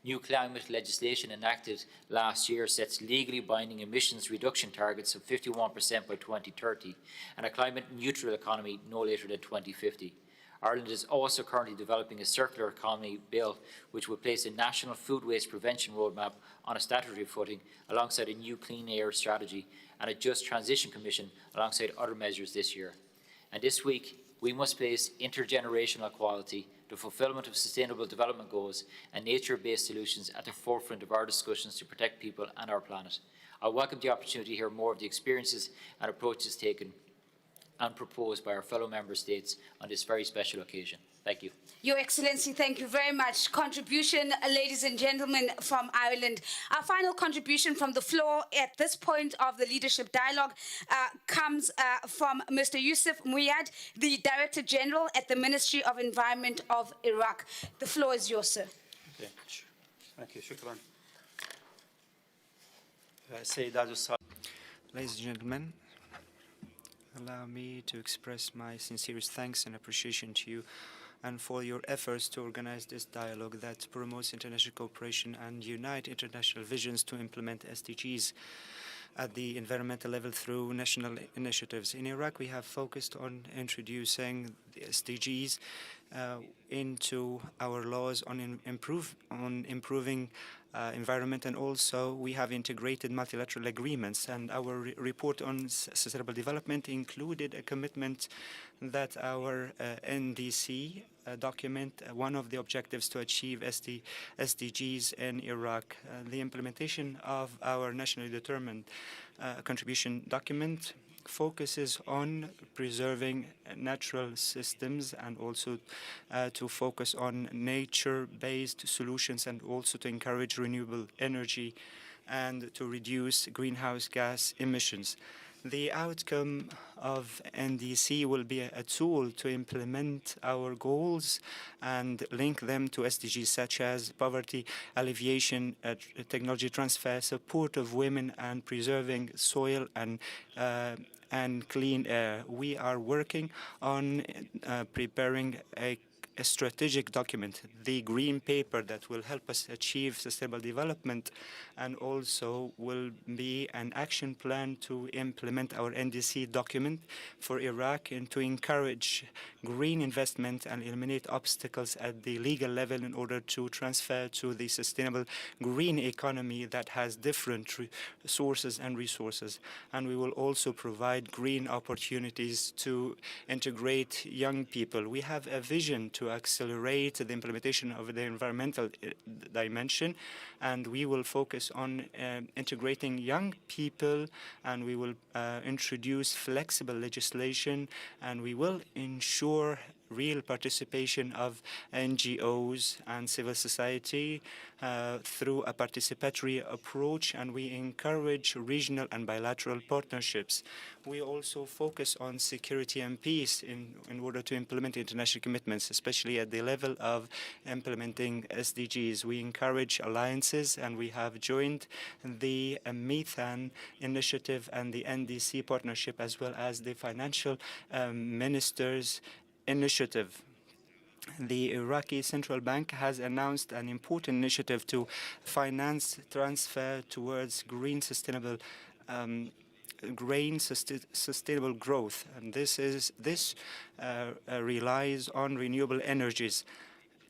New climate legislation enacted last year sets legally binding emissions reduction targets of 51% by 2030 and a climate-neutral economy no later than 2050. Ireland is also currently developing a circular economy bill which will place a national food waste prevention roadmap on a statutory footing alongside a new clean air strategy and a just transition commission alongside other measures this year. And this week, we must place intergenerational equality, the fulfilment of sustainable development goals and nature-based solutions at the forefront of our discussions to protect people and our planet. I welcome the opportunity to hear more of the experiences and approaches taken and proposed by our fellow member states on this very special occasion. Thank you. Your Excellency, thank you very much. Contribution, ladies and gentlemen, from Ireland. Our final contribution from the floor at this point of the Leadership Dialogue comes from Mr. Yusuf Muyad, the Director General at the Ministry of Environment of Iraq. The floor is yours, sir. Okay. Thank you. Shukran. Ladies and gentlemen, allow me to express my sincerest thanks and appreciation to you and for your efforts to organize this dialogue that promotes international cooperation and unite international visions to implement SDGs at the environmental level through national initiatives. In Iraq, we have focused on introducing the SDGs into our laws on improving environment, and also we have integrated multilateral agreements. And our report on sustainable development included a commitment that our NDC document, one of the objectives to achieve SDGs in Iraq. The implementation of our nationally determined contribution document focuses on preserving natural systems and also to focus on nature-based solutions, and also to encourage renewable energy and to reduce greenhouse gas emissions. The outcome of NDC will be a tool to implement our goals and link them to SDGs such as poverty alleviation, technology transfer, support of women, and preserving soil and clean air. We are working on preparing a strategic document, the green paper, that will help us achieve sustainable development, and also will be an action plan to implement our NDC document for Iraq and to encourage green investment and eliminate obstacles at the legal level in order to transfer to the sustainable green economy that has different sources and resources. And we will also provide green opportunities to integrate young people. We have a vision to accelerate the implementation of the environmental dimension, and we will focus on integrating young people, and we will introduce flexible legislation, and we will ensure real participation of NGOs and civil society through a participatory approach, and we encourage regional and bilateral partnerships. We also focus on security and peace in order to implement international commitments, especially at the level of implementing SDGs. We encourage alliances, and we have joined the Methane Initiative and the NDC partnership, as well as the Financial Ministers Initiative. The Iraqi Central Bank has announced an important initiative to finance transfer towards green sustainable sustainable growth, and this relies on renewable energies.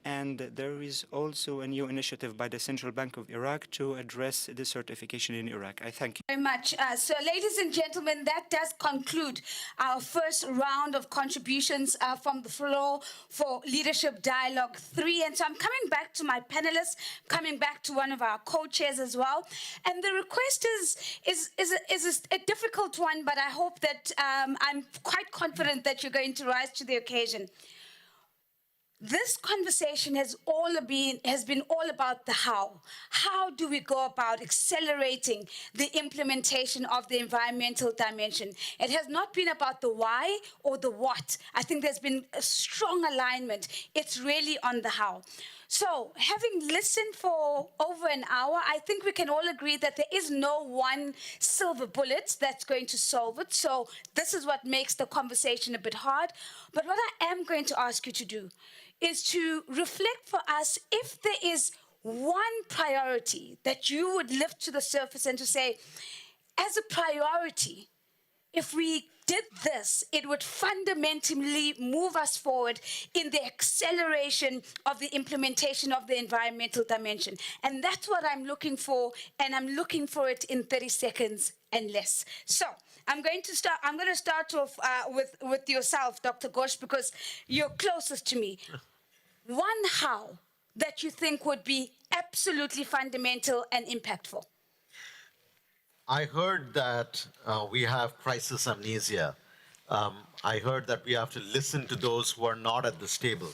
And there is also a new initiative by the Central Bank of Iraq to address desertification in Iraq. I thank you very much. So, ladies and gentlemen, that does conclude our first round of contributions from the floor for Leadership Dialogue 3. And so I'm coming back to my panelists, coming back to one of our co-chairs as well. And the request is a difficult one, but I hope that I'm quite confident that you're going to rise to the occasion. This conversation has been all about the how. How do we go about accelerating the implementation of the environmental dimension? It has not been about the why or the what. I think there's been a strong alignment. It's really on the how. So, having listened for over an hour, I think we can all agree that there is no one silver bullet that's going to solve it. So, this is what makes the conversation a bit hard. But what I am going to ask you to do is to reflect for us if there is one priority that you would lift to the surface and to say, as a priority, if we did this, it would fundamentally move us forward in the acceleration of the implementation of the environmental dimension. And that's what I'm looking for, and I'm looking for it in 30 seconds and less. So I'm going to start off with yourself, Dr. Ghosh, because you're closest to me. One how that you think would be absolutely fundamental and impactful. I heard that we have crisis amnesia. I heard that we have to listen to those who are not at this table.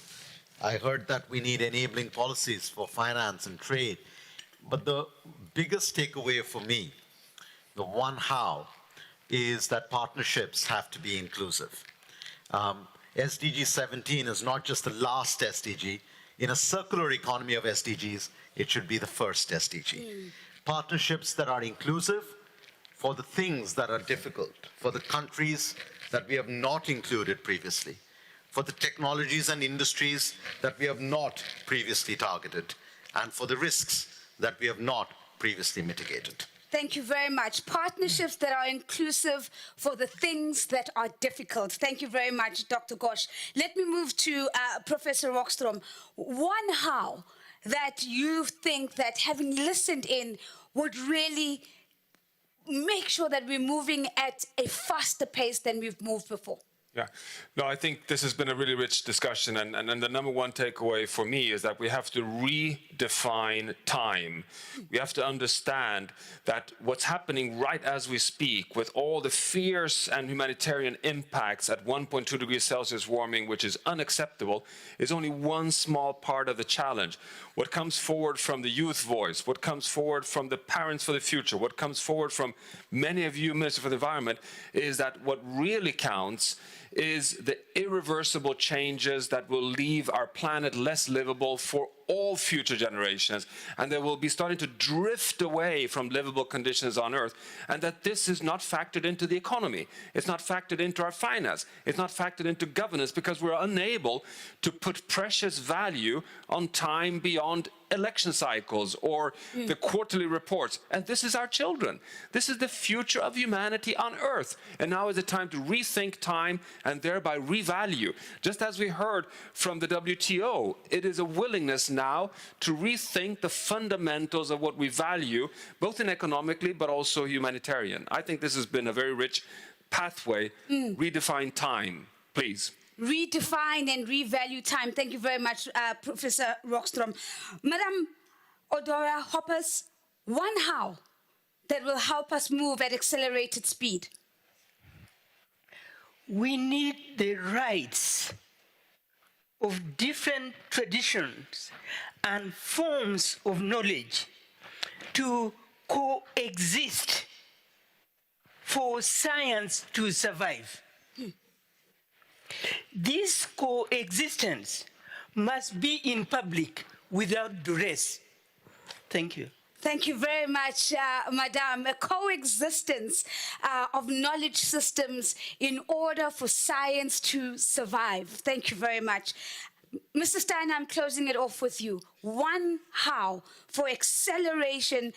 I heard that we need enabling policies for finance and trade. But the biggest takeaway for me, the one how, is that partnerships have to be inclusive. SDG 17 is not just the last SDG. In a circular economy of SDGs, it should be the first SDG. Partnerships that are inclusive for the things that are difficult, for the countries that we have not included previously, for the technologies and industries that we have not previously targeted, and for the risks that we have not previously mitigated. Thank you very much. Partnerships that are inclusive for the things that are difficult. Thank you very much, Dr. Ghosh. Let me move to Professor Rockstrom. One how that you think that having listened in would really make sure that we're moving at a faster pace than we've moved before? Yeah, no, I think this has been a really rich discussion, and the number one takeaway for me is that we have to redefine time. We have to understand that what's happening right as we speak, with all the fierce and humanitarian impacts at 1.2 degrees Celsius warming, which is unacceptable, is only one small part of the challenge. What comes forward from the youth voice, what comes forward from the Parents for the Future, what comes forward from many of you, Minister for the Environment, is that what really counts is the irreversible changes that will leave our planet less livable for all future generations, and they will be starting to drift away from livable conditions on Earth, and that this is not factored into the economy. It's not factored into our finance. It's not factored into governance because we're unable to put precious value on time beyond election cycles or the quarterly reports. And this is our children. This is the future of humanity on Earth. And now is the time to rethink time and thereby revalue. Just as we heard from the WTO, it is a willingness now to rethink the fundamentals of what we value, both in economically but also humanitarian. I think this has been a very rich pathway. Redefine time, please. Redefine and revalue time. Thank you very much, Professor Rockstrom. Madam Odora Hoppers, one how that will help us move at accelerated speed. We need the rights of different traditions and forms of knowledge to coexist for science to survive. This coexistence must be in public without duress. Thank you. Thank you very much, Madam. A coexistence of knowledge systems in order for science to survive. Thank you very much. Mr. Stein, I'm closing it off with you. One how for acceleration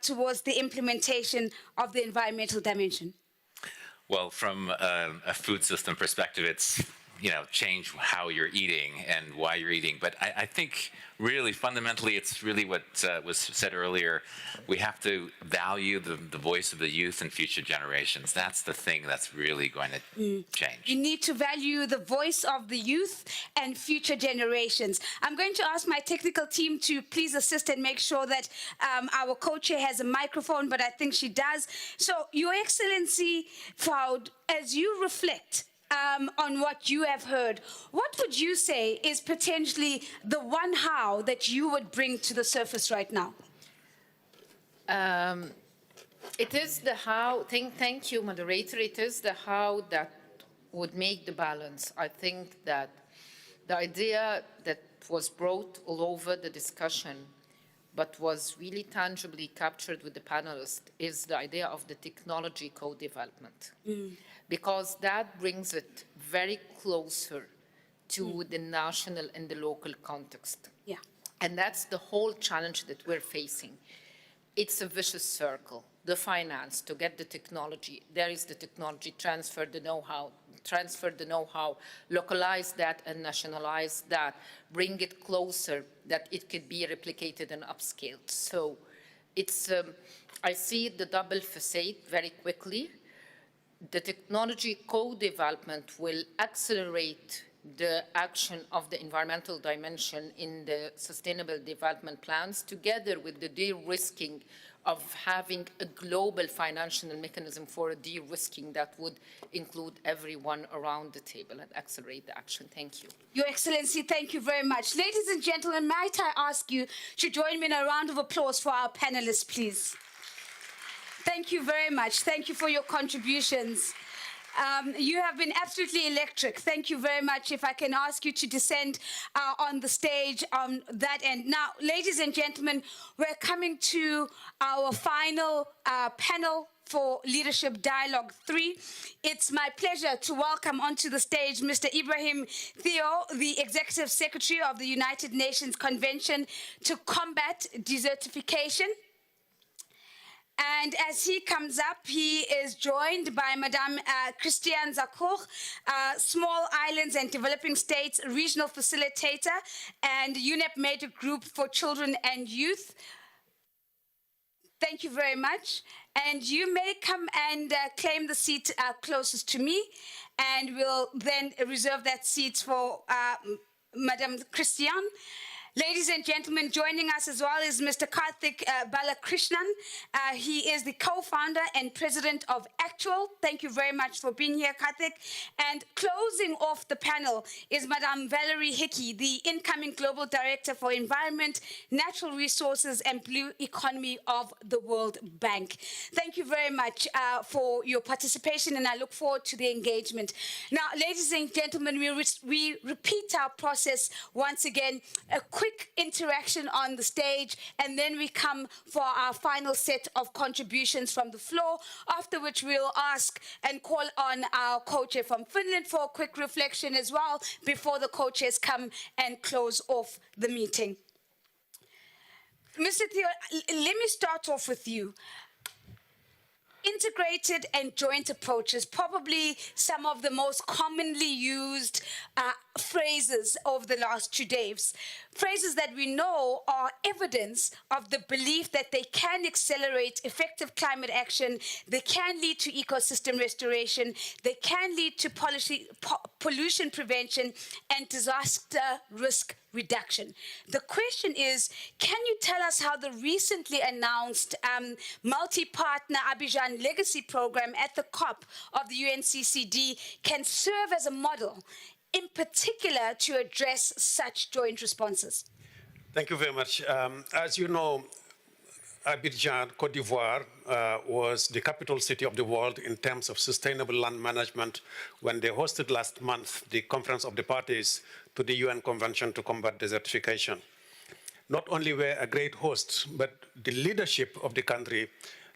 towards the implementation of the environmental dimension. Well, from a food system perspective, it's, change how you're eating and why you're eating. But I think really fundamentally, it's really what was said earlier. We have to value the voice of the youth and future generations. That's the thing that's really going to change. You need to value the voice of the youth and future generations. I'm going to ask my technical team to please assist and make sure that our co-chair has a microphone, but I think she does. So, Your Excellency Fouad, as you reflect on what you have heard, what would you say is potentially the one how that you would bring to the surface right now? It is the how, thank you, moderator, it is the how that would make the balance. I think that the idea that was brought all over the discussion, but was really tangibly captured with the panelists, is the idea of the technology co-development. Because that brings it very closer to the national and the local context. Yeah. And that's the whole challenge that we're facing. It's a vicious circle. The finance to get the technology, there is the technology, transfer the know-how, localize that and nationalize that, bring it closer that it could be replicated and upscaled. So it's, I see the double facade very quickly. The technology co-development will accelerate the action of the environmental dimension in the sustainable development plans, together with the de-risking of having a global financial mechanism for a de-risking that would include everyone around the table and accelerate the action. Thank you. Your Excellency, thank you very much. Ladies and gentlemen, might I ask you to join me in a round of applause for our panelists, please? Thank you very much. Thank you for your contributions. You have been absolutely electric. Thank you very much. If I can ask you to descend on the stage on that end. Now, ladies and gentlemen, we're coming to our final panel for Leadership Dialogue 3. It's my pleasure to welcome onto the stage Mr. Ibrahim Theo, the Executive Secretary of the United Nations Convention to Combat Desertification. And as he comes up, he is joined by Madame Christiane Zakour, Small Islands and Developing States Regional Facilitator and UNEP Major Group for Children and Youth. Thank you very much. And you may come and claim the seat closest to me, and we'll then reserve that seat for Madame Christiane. Ladies and gentlemen, joining us as well is Mr. Karthik Balakrishnan. He is the co-founder and president of Actual. Thank you very much for being here, Karthik. And closing off the panel is Madame Valerie Hickey, the incoming Global Director for Environment, Natural Resources and Blue Economy of the World Bank. Thank you very much for your participation, and I look forward to the engagement. Now, ladies and gentlemen, we repeat our process once again. A quick interaction on the stage, and then we come for our final set of contributions from the floor, after which we'll ask and call on our co-chair from Finland for a quick reflection as well before the co-chairs come and close off the meeting. Mr. Theo, let me start off with you. Integrated and joint approaches, probably some of the most commonly used phrases of the last 2 days. Phrases that we know are evidence of the belief that they can accelerate effective climate action, they can lead to ecosystem restoration, they can lead to pollution prevention and disaster risk reduction. The question is, can you tell us how the recently announced multi-partner Abidjan Legacy Program at the COP of the UNCCD can serve as a model, in particular to address such joint responses? Thank you very much. As you know, Abidjan, Côte d'Ivoire, was the capital city of the world in terms of sustainable land management when they hosted last month the Conference of the Parties to the UN Convention to Combat Desertification. Not only were a great host, but the leadership of the country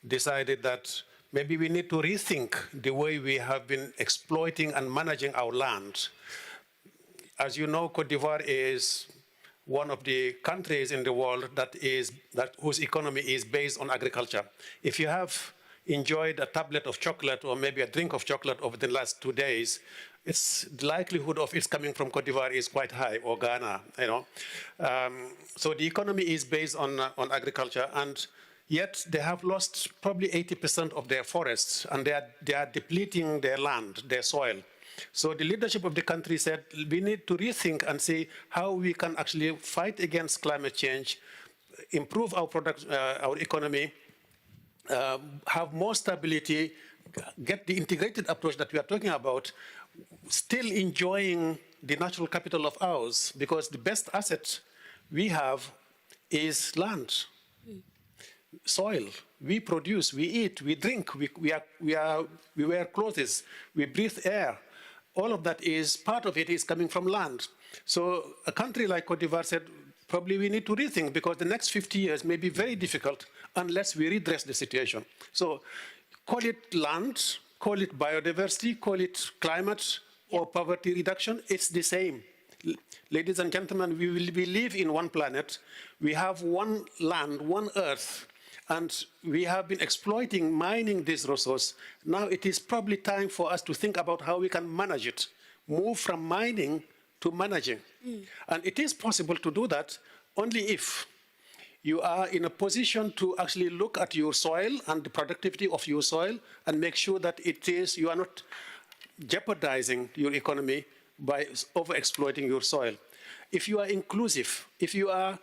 decided that maybe we need to rethink the way we have been exploiting and managing our land. As you know, Côte d'Ivoire is one of the countries in the world whose economy is based on agriculture. If you have enjoyed a tablet of chocolate or maybe a drink of chocolate over the last 2 days, the likelihood of it's coming from Côte d'Ivoire is quite high, or Ghana, you know. So the economy is based on agriculture, and yet they have lost probably 80% of their forests, and they are depleting their land, their soil. So the leadership of the country said, we need to rethink and see how we can actually fight against climate change, improve our economy, have more stability, get the integrated approach that we are talking about, still enjoying the natural capital of ours, because the best asset we have is land, soil. We produce, we eat, we drink, we wear clothes, we breathe air. All of that is, part of it is coming from land. So a country like Côte d'Ivoire said, probably we need to rethink, because the next 50 years may be very difficult unless we redress the situation. So call it land, call it biodiversity, call it climate or poverty reduction, it's the same. Ladies and gentlemen, we live in one planet, we have one land, one earth, and we have been exploiting, mining this resource. Now it is probably time for us to think about how we can manage it, move from mining to managing. And it is possible to do that only if you are in a position to actually look at your soil and the productivity of your soil and make sure that you are not jeopardizing your economy by over-exploiting your soil. If you are inclusive, if you are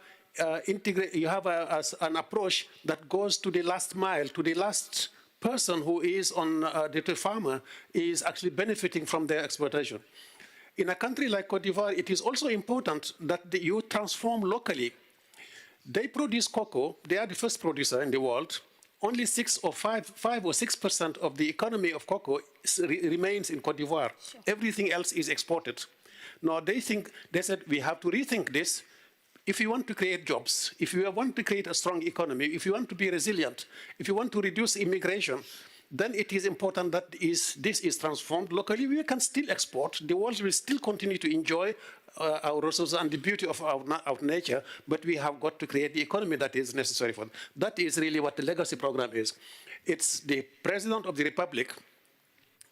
you have an approach that goes to the last mile, to the last person who is on the farmer is actually benefiting from their exploitation. In a country like Côte d'Ivoire, it is also important that you transform locally. They produce cocoa. They are the first producer in the world. Only 5 or 6% of the economy of cocoa remains in Côte d'Ivoire. Sure. Everything else is exported. Now they said we have to rethink this. If you want to create jobs, if you want to create a strong economy, if you want to be resilient, if you want to reduce immigration, then it is important that this is transformed locally. We can still export. The world will still continue to enjoy our resources and the beauty of our nature, but we have got to create the economy that is necessary for them. That is really what the legacy program is. It's the President of the Republic,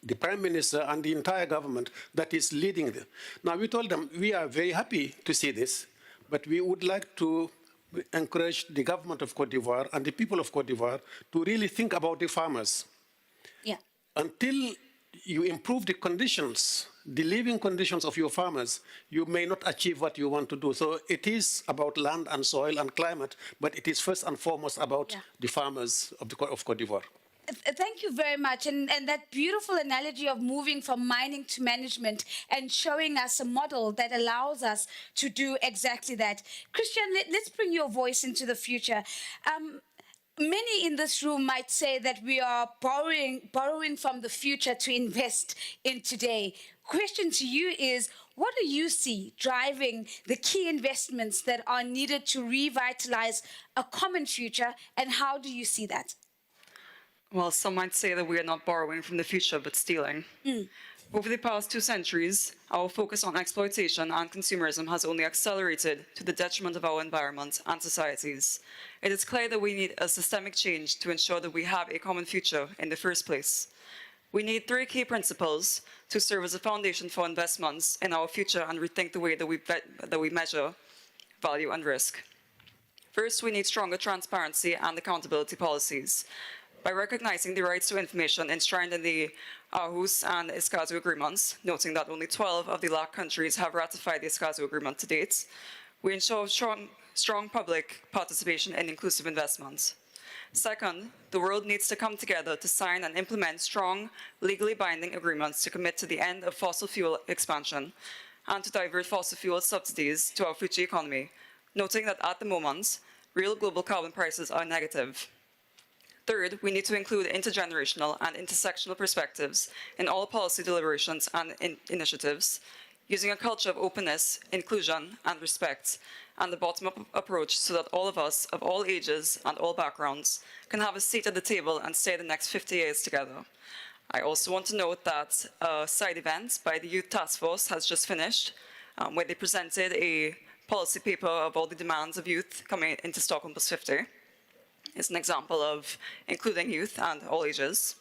the Prime Minister, and the entire government that is leading them. Now, we told them we are very happy to see this, but we would like to encourage the government of Cote d'Ivoire and the people of Cote d'Ivoire to really think about the farmers. Yeah. Until you improve the conditions, the living conditions of your farmers, you may not achieve what you want to do. So it is about land and soil and climate, but it is first and foremost about the farmers of Cote d'Ivoire. Thank you very much. And that beautiful analogy of moving from mining to management and showing us a model that allows us to do exactly that. Christian, let's bring your voice into the future. Many in this room might say that we are borrowing from the future to invest in today. Question to you is, what do you see driving the key investments that are needed to revitalize a common future, and how do you see that? Well, some might say that we are not borrowing from the future, but stealing. Over the past 2 centuries, our focus on exploitation and consumerism has only accelerated to the detriment of our environment and societies. It is clear that we need a systemic change to ensure that we have a common future in the first place. We need 3 key principles to serve as a foundation for investments in our future and rethink the way that we measure value and risk. First, we need stronger transparency and accountability policies. By recognizing the rights to information enshrined in the Aarhus and Escazú agreements, noting that only 12 of the LAC countries have ratified the Escazú agreement to date, we ensure strong public participation in inclusive investments. Second, the world needs to come together to sign and implement strong, legally binding agreements to commit to the end of fossil fuel expansion and to divert fossil fuel subsidies to our future economy, noting that at the moment, real global carbon prices are negative. Third, we need to include intergenerational and intersectional perspectives in all policy deliberations and initiatives, using a culture of openness, inclusion, and respect, and the bottom-up approach so that all of us, of all ages and all backgrounds, can have a seat at the table and stay the next 50 years together. I also want to note that a side event by the Youth Task Force has just finished, where they presented a policy paper of all the demands of youth coming into Stockholm+50. It's an example of including youth and all ages.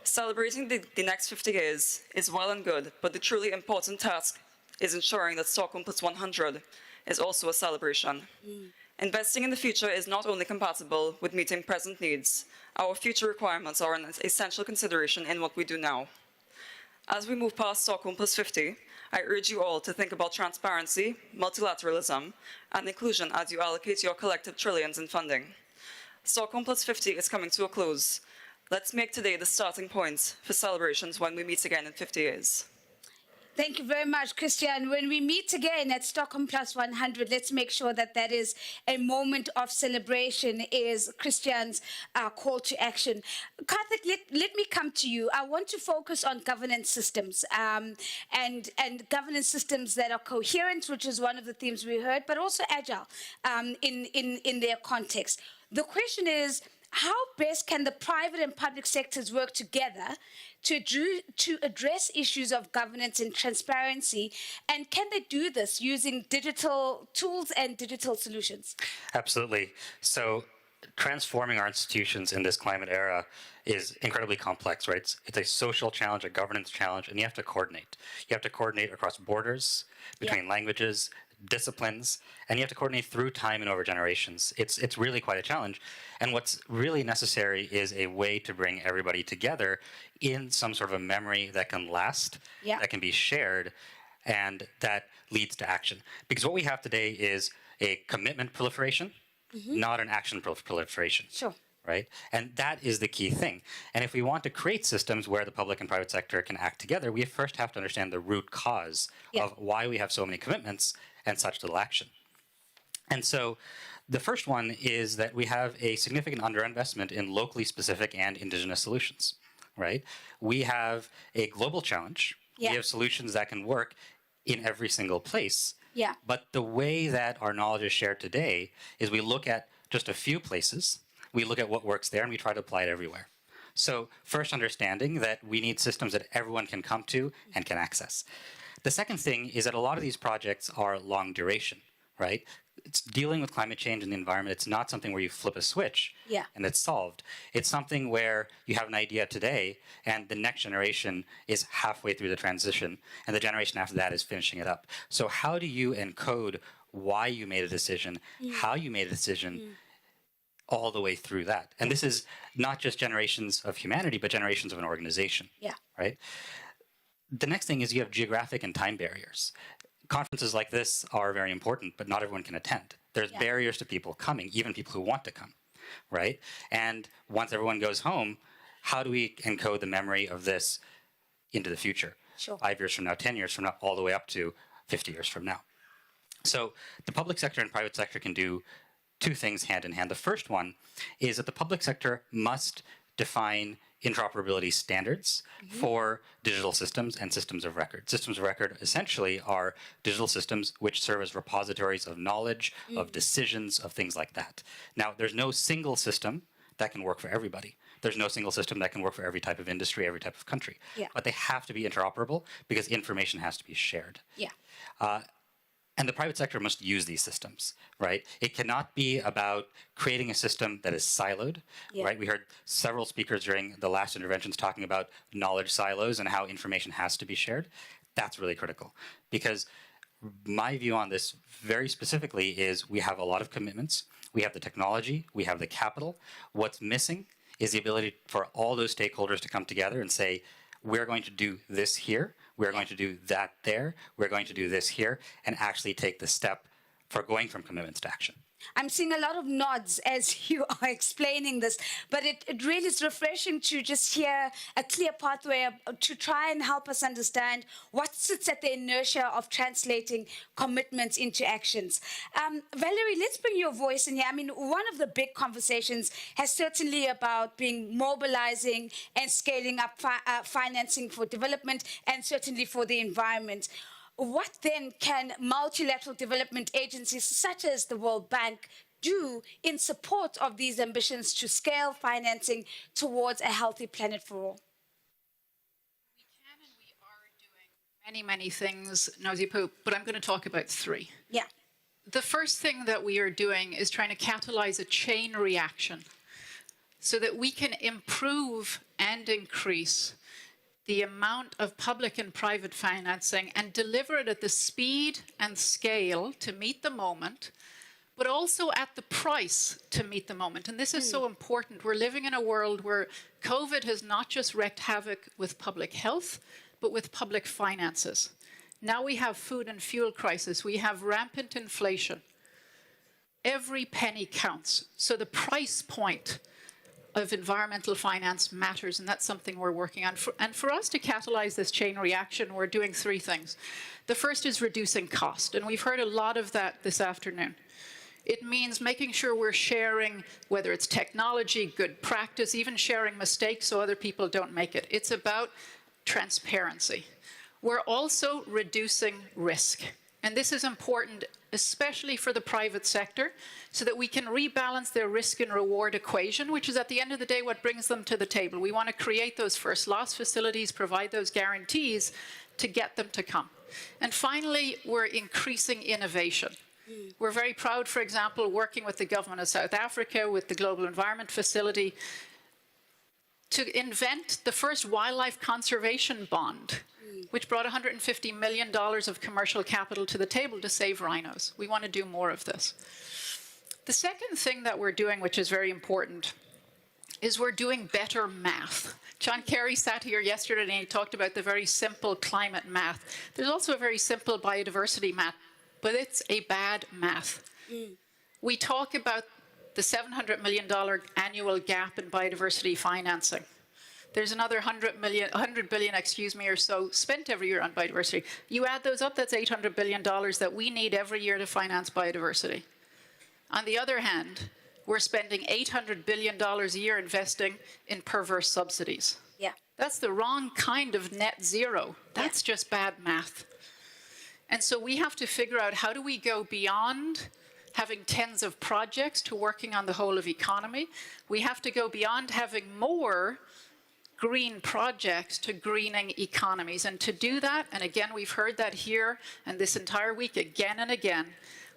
Celebrating the next 50 years is well and good, but the truly important task is ensuring that Stockholm+100 is also a celebration. Investing in the future is not only compatible with meeting present needs, our future requirements are an essential consideration in what we do now. As we move past Stockholm+50, I urge you all to think about transparency, multilateralism, and inclusion as you allocate your collective trillions in funding. Stockholm+50 is coming to a close. Let's make today the starting point for celebrations when we meet again in 50 years. Thank you very much, Christian. When we meet again at Stockholm+100, let's make sure that that is a moment of celebration, is Christian's call to action. Karthik, let me come to you. I want to focus on governance systems and governance systems that are coherent, which is one of the themes we heard, but also agile in their context. The question is, how best can the private and public sectors work together to address issues of governance and transparency? And can they do this using digital tools and digital solutions? Absolutely. So transforming our institutions in this climate era is incredibly complex, right? It's a social challenge, a governance challenge, and you have to coordinate. You have to coordinate across borders, between languages, disciplines, and you have to coordinate through time and over generations. It's really quite a challenge. And what's really necessary is a way to bring everybody together in some sort of a memory that can last, that can be shared, and that leads to action. Because what we have today is a commitment proliferation, not an action proliferation. Sure. Right? And that is the key thing. And if we want to create systems where the public and private sector can act together, we first have to understand the root cause of why we have so many commitments and such little action. And so the first one is that we have a significant underinvestment in locally specific and indigenous solutions, right? We have a global challenge. We have solutions that can work in every single place. But the way that our knowledge is shared today is we look at just a few places, we look at what works there, and we try to apply it everywhere. So first, understanding that we need systems that everyone can come to and can access. The second thing is that a lot of these projects are long duration, right? It's dealing with climate change and the environment. It's not something where you flip a switch and it's solved. It's something where you have an idea today and the next generation is halfway through the transition and the generation after that is finishing it up. So how do you encode why you made a decision, how you made a decision, all the way through that? And this is not just generations of humanity, but generations of an organization, right? The next thing is you have geographic and time barriers. Conferences like this are very important, but not everyone can attend. There's barriers to people coming, even people who want to come, right? And once everyone goes home, how do we encode the memory of this into the future? 5 years from now, 10 years from now, all the way up to 50 years from now. So the public sector and private sector can do two things hand in hand. The first one is that the public sector must define interoperability standards for digital systems and systems of record. Systems of record essentially are digital systems which serve as repositories of knowledge, of decisions, of things like that. Now, there's no single system that can work for everybody. There's no single system that can work for every type of industry, every type of country. But they have to be interoperable because information has to be shared. And the private sector must use these systems, right? It cannot be about creating a system that is siloed, right? We heard several speakers during the last interventions talking about knowledge silos and how information has to be shared. That's really critical because my view on this very specifically is we have a lot of commitments. We have the technology, we have the capital. What's missing is the ability for all those stakeholders to come together and say, we're going to do this here, we're going to do that there, we're going to do this here, and actually take the step for going from commitments to action. I'm seeing a lot of nods as you are explaining this, but it really is refreshing to just hear a clear pathway to try and help us understand what sits at the inertia of translating commitments into actions. Valerie, let's bring your voice in here. I mean, one of the big conversations has certainly about being mobilizing and scaling up financing for development and certainly for the environment. What then can multilateral development agencies such as the World Bank do in support of these ambitions to scale financing towards a healthy planet for all? We can and we are doing many things, Nazipo, but I'm going to talk about three. The first thing that we are doing is trying to catalyze a chain reaction so that we can improve and increase the amount of public and private financing and deliver it at the speed and scale to meet the moment, but also at the price to meet the moment. And this is so important. We're living in a world where COVID has not just wreaked havoc with public health, but with public finances. Now we have food and fuel crisis. We have rampant inflation. Every penny counts. So the price point of environmental finance matters, and that's something we're working on. And for us to catalyze this chain reaction, we're doing three things. The first is reducing cost, and we've heard a lot of that this afternoon. It means making sure we're sharing, whether it's technology, good practice, even sharing mistakes so other people don't make it. It's about transparency. We're also reducing risk, and this is important especially for the private sector, so that we can rebalance their risk and reward equation, which is at the end of the day what brings them to the table. We want to create those first loss facilities, provide those guarantees to get them to come. And finally, we're increasing innovation. We're very proud, for example, working with the government of South Africa, with the Global Environment Facility, to invent the first wildlife conservation bond, which brought $150 million of commercial capital to the table to save rhinos. We want to do more of this. The second thing that we're doing, which is very important, is we're doing better math. John Kerry sat here yesterday and he talked about the very simple climate math. There's also a very simple biodiversity math, but it's a bad math. We talk about the $700 million annual gap in biodiversity financing. There's another 100 billion, or so spent every year on biodiversity. You add those up, that's $800 billion that we need every year to finance biodiversity. On the other hand, we're spending $800 billion a year investing in perverse subsidies. That's the wrong kind of net zero. That's just bad math. And so we have to figure out, how do we go beyond having tens of projects to working on the whole of economy? We have to go beyond having more green projects to greening economies. And to do that, and again, we've heard that here and this entire week again and again,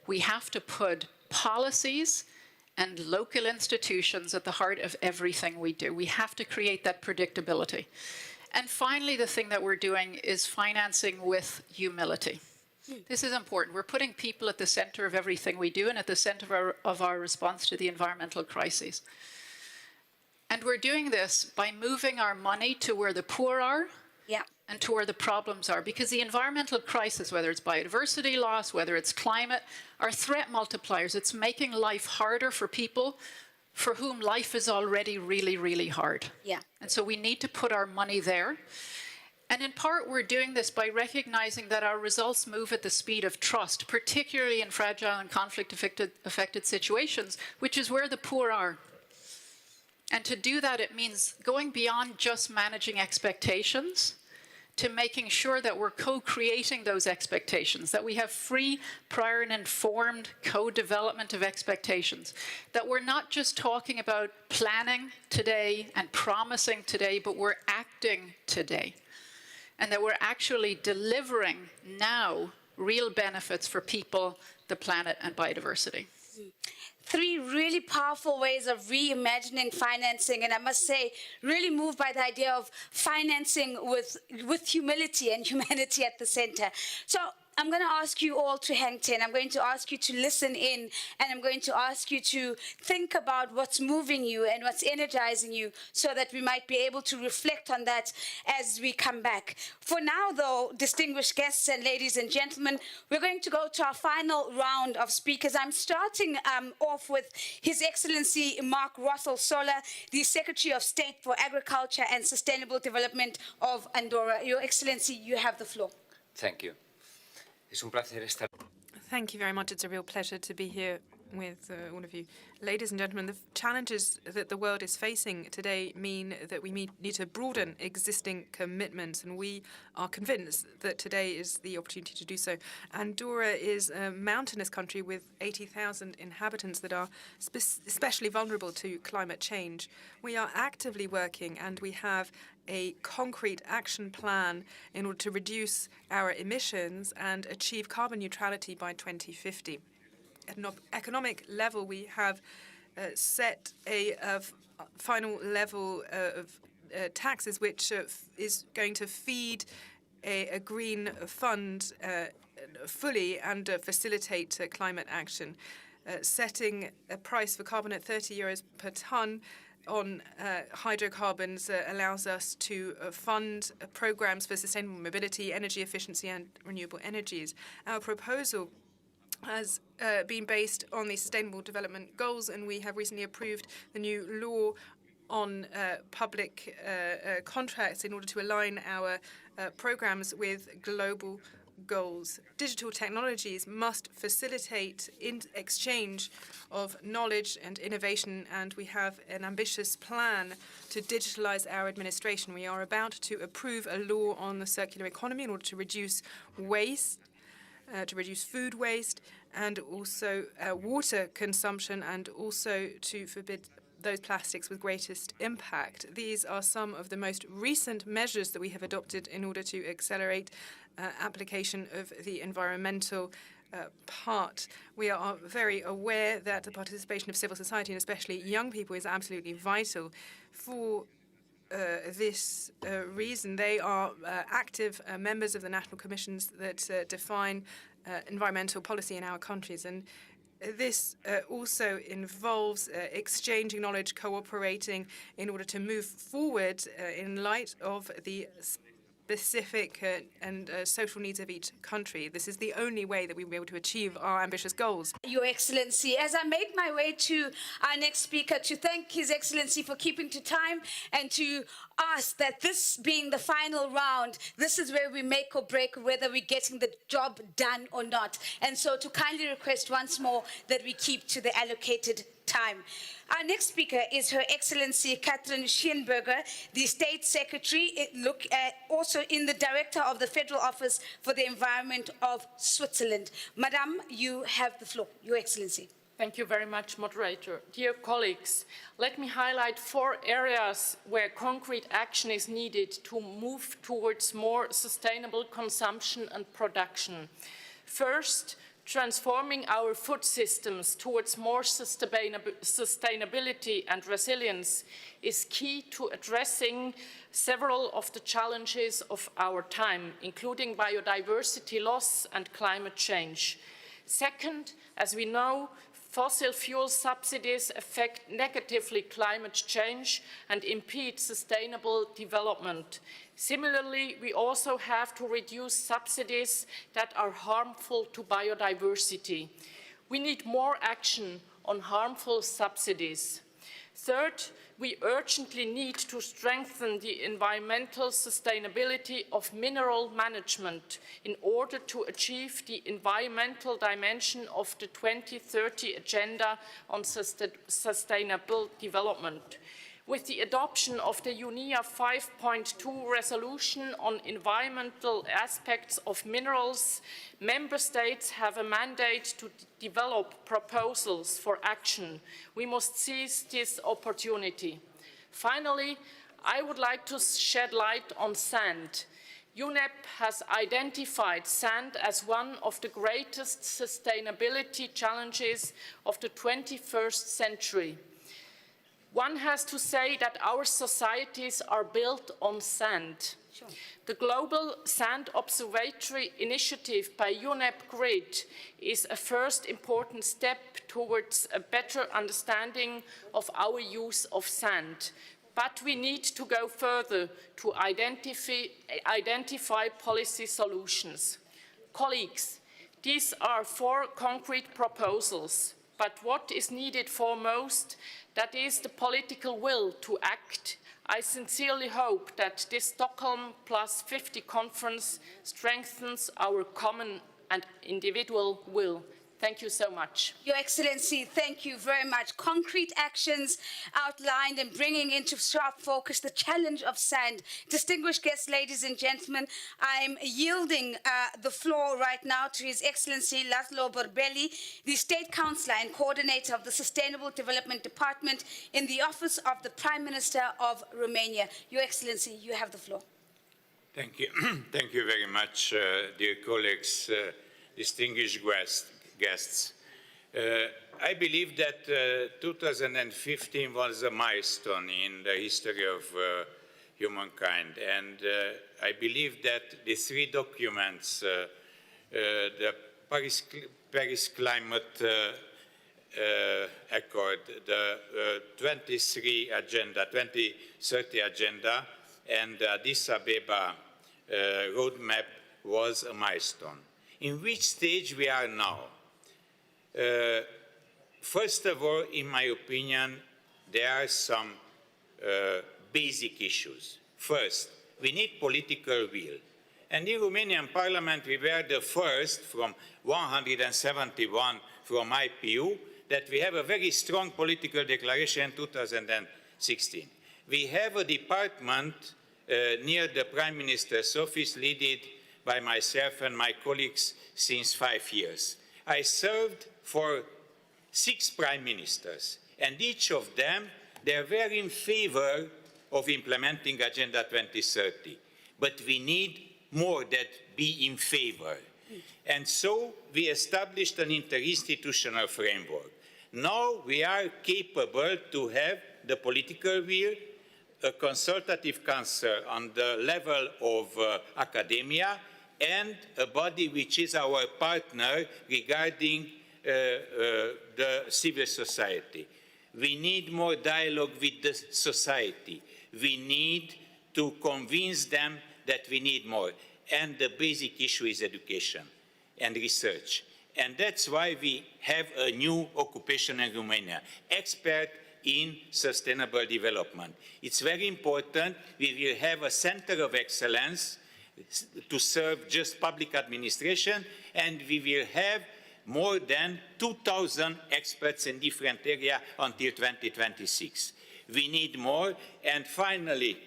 we have to put policies and local institutions at the heart of everything we do. We have to create that predictability. And finally, the thing that we're doing is financing with humility. This is important. We're putting people at the center of everything we do and at the center of our response to the environmental crises. And we're doing this by moving our money to where the poor are and to where the problems are. Because the environmental crisis, whether it's biodiversity loss, whether it's climate, are threat multipliers. It's making life harder for people for whom life is already really, really hard. And so we need to put our money there. And in part, we're doing this by recognizing that our results move at the speed of trust, particularly in fragile and conflict-affected situations, which is where the poor are. And to do that, it means going beyond just managing expectations to making sure that we're co-creating those expectations, that we have free, prior and informed co-development of expectations, that we're not just talking about planning today and promising today, but we're acting today. And that we're actually delivering now real benefits for people, the planet, and biodiversity. Three really powerful ways of reimagining financing, and I must say, really moved by the idea of financing with humility and humanity at the center. So I'm going to ask you all to hang 10. I'm going to ask you to listen in, and I'm going to ask you to think about what's moving you and what's energizing you so that we might be able to reflect on that as we come back. For now, though, distinguished guests and ladies and gentlemen, we're going to go to our final round of speakers. I'm starting off with His Excellency Mark Russell Sola, the Secretary of State for Agriculture and Sustainable Development of Andorra. Your Excellency, you have the floor. Thank you. Es un placer estar. Thank you very much. It's a real pleasure to be here with all of you. Ladies and gentlemen, the challenges that the world is facing today mean that we need to broaden existing commitments, and we are convinced that today is the opportunity to do so. Andorra is a mountainous country with 80,000 inhabitants that are especially vulnerable to climate change. We are actively working, and we have a concrete action plan in order to reduce our emissions and achieve carbon neutrality by 2050. At an economic level, we have set a final level of taxes, which is going to feed a green fund fully and facilitate climate action, setting a price for carbon at 30 euros per tonne on hydrocarbons allows us to fund programs for sustainable mobility, energy efficiency and renewable energies. Our proposal has been based on the Sustainable Development Goals, and we have recently approved the new law on public contracts in order to align our programs with global goals. Digital technologies must facilitate exchange of knowledge and innovation, and we have an ambitious plan to digitalize our administration. We are about to approve a law on the circular economy in order to reduce waste, to reduce food waste, and also water consumption, and also to forbid those plastics with greatest impact. These are some of the most recent measures that we have adopted in order to accelerate application of the environmental part. We are very aware that the participation of civil society, and especially young people, is absolutely vital. For this reason, they are active members of the national commissions that define environmental policy in our countries. And this also involves exchanging knowledge, cooperating in order to move forward in light of the specific and social needs of each country. This is the only way that we will be able to achieve our ambitious goals. Your Excellency, as I make my way to our next speaker, to thank His Excellency for keeping to time and to ask that this being the final round, this is where we make or break whether we're getting the job done or not. And so to kindly request once more that we keep to the allocated time. Our next speaker is Her Excellency Catherine Schienberger, the State Secretary, also in the Director of the Federal Office for the Environment of Switzerland. Madame, you have the floor, Your Excellency. Thank you very much, moderator. Dear colleagues, let me highlight 4 areas where concrete action is needed to move towards more sustainable consumption and production. First, transforming our food systems towards more sustainability and resilience is key to addressing several of the challenges of our time, including biodiversity loss and climate change. Second, as we know, fossil fuel subsidies affect negatively climate change and impede sustainable development. Similarly, we also have to reduce subsidies that are harmful to biodiversity. We need more action on harmful subsidies. Third, we urgently need to strengthen the environmental sustainability of mineral management in order to achieve the environmental dimension of the 2030 Agenda on Sustainable Development. With the adoption of the UNEA 5.2 resolution on environmental aspects of minerals, member states have a mandate to develop proposals for action. We must seize this opportunity. Finally, I would like to shed light on sand. UNEP has identified sand as one of the greatest sustainability challenges of the 21st century. One has to say that our societies are built on sand. Sure. The Global Sand Observatory Initiative by UNEP GRID is a first important step towards a better understanding of our use of sand. But we need to go further to identify policy solutions. Colleagues, these are 4 concrete proposals, but what is needed foremost, that is the political will to act. I sincerely hope that this Stockholm+50 conference strengthens our common and individual will. Thank you so much. Your Excellency, thank you very much. Concrete actions outlined and bringing into sharp focus the challenge of sand. Distinguished guests, ladies and gentlemen, I'm yielding the floor right now to His Excellency Laszlo Borbeli, the State Councillor and Coordinator of the Sustainable Development Department in the Office of the Prime Minister of Romania. Your Excellency, you have the floor. Thank you. Thank you very much, dear colleagues, distinguished guests. I believe that 2015 was a milestone in the history of humankind, and I believe that the 3 documents, the Paris Climate Accord, the 2030 Agenda, and the Addis Ababa roadmap was a milestone. In which stage we are now? First of all, in my opinion, there are some basic issues. First, we need political will. And in Romanian Parliament, we were the first from 171 from IPU that we have a very strong political declaration in 2016. We have a department near the Prime Minister's office, led by myself and my colleagues since 5 years. I served for 6 prime ministers, and each of them, they were in favor of implementing Agenda 2030. But we need more than be in favor. And so we established an interinstitutional framework. Now we are capable to have the political will, a consultative council on the level of academia, and a body which is our partner regarding the civil society. We need more dialogue with the society. We need to convince them that we need more. And the basic issue is education and research. And that's why we have a new occupation in Romania, expert in sustainable development. It's very important. We will have a center of excellence to serve just public administration, and we will have more than 2,000 experts in different areas until 2026. We need more. And finally,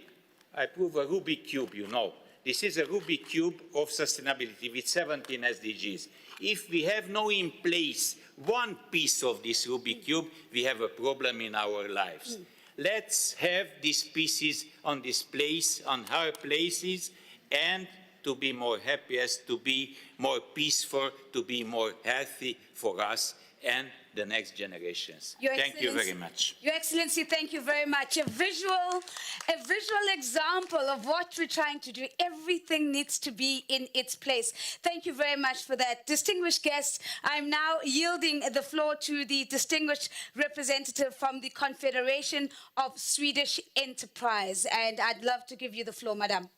I prove a Rubik cube, you know. This is a Rubik's Cube of sustainability with 17 SDGs. If we have no in place one piece of this Rubik's Cube, we have a problem in our lives. Let's have these pieces on this place, on our places, and to be more happiest, to be more peaceful, to be more healthy for us and the next generations. Thank you very much. Your Excellency, thank you very much. A visual example of what we're trying to do. Everything needs to be in its place. Thank you very much for that. Distinguished guests, I'm now yielding the floor to the distinguished representative from the Confederation of Swedish Enterprise. And I'd love to give you the floor, Madam.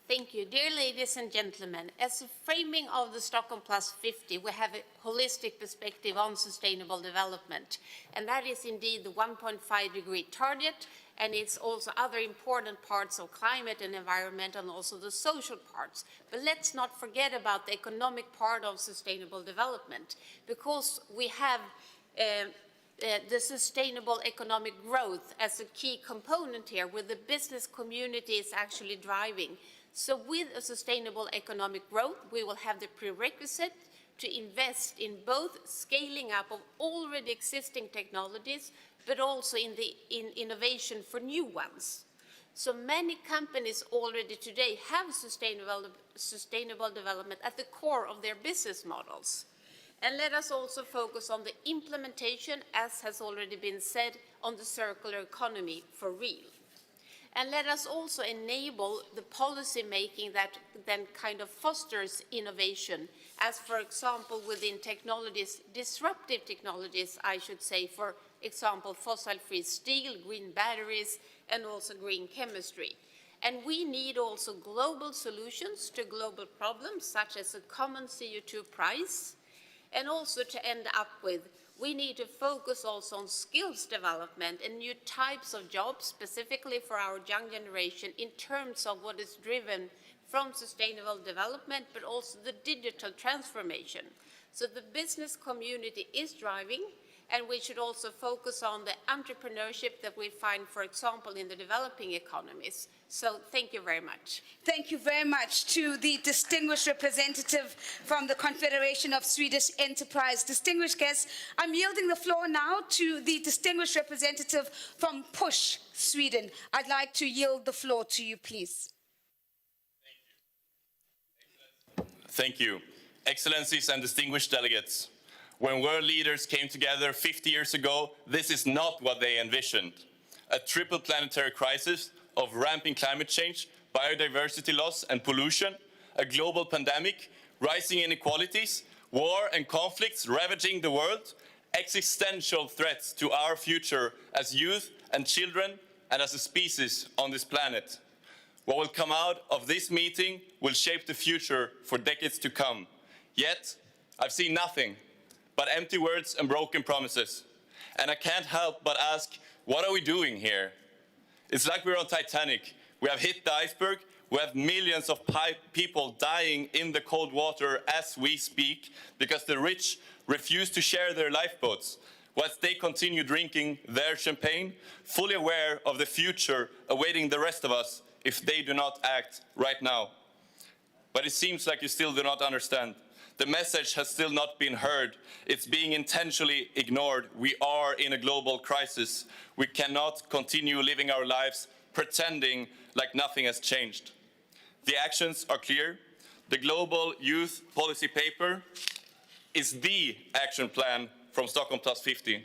Thank you. Dear ladies and gentlemen, as a framing of the Stockholm+50, we have a holistic perspective on sustainable development. And that is indeed the 1.5-degree target, and it's also other important parts of climate and environment and also the social parts. But let's not forget about the economic part of sustainable development, because we have the sustainable economic growth as a key component here, where the business community is actually driving. So with a sustainable economic growth, we will have the prerequisite to invest in both scaling up of already existing technologies, but also in innovation for new ones. So many companies already today have sustainable development at the core of their business models. And let us also focus on the implementation, as has already been said, on the circular economy for real. And let us also enable the policy making that then kind of fosters innovation, as for example within technologies, disruptive technologies, I should say, for example, fossil-free steel, green batteries, and also green chemistry. And we need also global solutions to global problems, such as a common CO2 price, and also to end up with, we need to focus also on skills development and new types of jobs, specifically for our young generation, in terms of what is driven from sustainable development, but also the digital transformation. So the business community is driving, and we should also focus on the entrepreneurship that we find, for example, in the developing economies. So thank you very much. Thank you very much to the distinguished representative from the Confederation of Swedish Enterprise. Distinguished guests, I'm yielding the floor now to the distinguished representative from PUSH, Sweden. I'd like to yield the floor to you, please. Thank you. Excellencies and distinguished delegates. When world leaders came together 50 years ago, this is not what they envisioned. A triple planetary crisis of ramping climate change, biodiversity loss and pollution, a global pandemic, rising inequalities, war and conflicts ravaging the world, existential threats to our future as youth and children and as a species on this planet. What will come out of this meeting will shape the future for decades to come. Yet, I've seen nothing but empty words and broken promises. And I can't help but ask, what are we doing here? It's like we're on Titanic. We have hit the iceberg. We have millions of people dying in the cold water as we speak because the rich refuse to share their lifeboats, whilst they continue drinking their champagne, fully aware of the future awaiting the rest of us if they do not act right now. But it seems like you still do not understand. The message has still not been heard. It's being intentionally ignored. We are in a global crisis. We cannot continue living our lives pretending like nothing has changed. The actions are clear. The Global Youth Policy Paper is the action plan from Stockholm+50.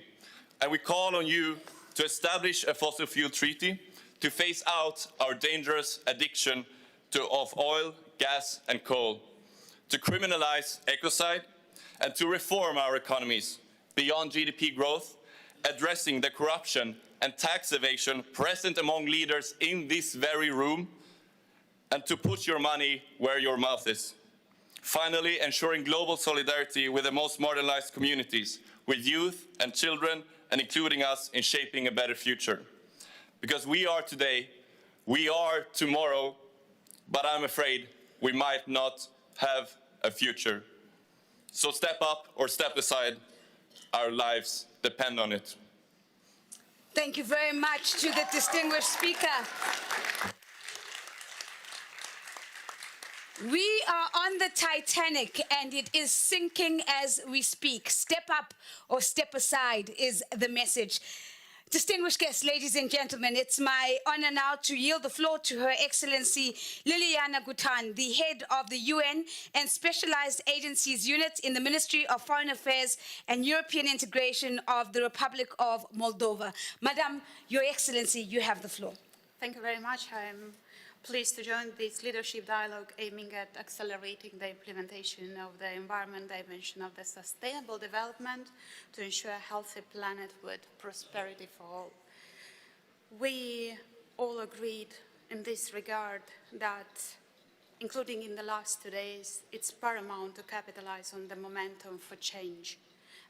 And we call on you to establish a fossil fuel treaty to phase out our dangerous addiction of oil, gas, and coal, to criminalize ecocide, and to reform our economies beyond GDP growth, addressing the corruption and tax evasion present among leaders in this very room, and to put your money where your mouth is. Finally, ensuring global solidarity with the most marginalized communities, with youth and children, and including us in shaping a better future. Because we are today, we are tomorrow, but I'm afraid we might not have a future. So step up or step aside. Our lives depend on it. Thank you very much to the distinguished speaker. We are on the Titanic and it is sinking as we speak. Step up or step aside is the message. Distinguished guests, ladies and gentlemen, it's my honor now to yield the floor to Her Excellency Liliana Gutan, the head of the UN and Specialized Agencies Unit in the Ministry of Foreign Affairs and European Integration of the Republic of Moldova. Madam, Your Excellency, you have the floor. Thank you very much. I'm pleased to join this leadership dialogue aiming at accelerating the implementation of the environment dimension of the sustainable development to ensure a healthy planet with prosperity for all. We all agreed in this regard that, including in the last 2 days, it's paramount to capitalize on the momentum for change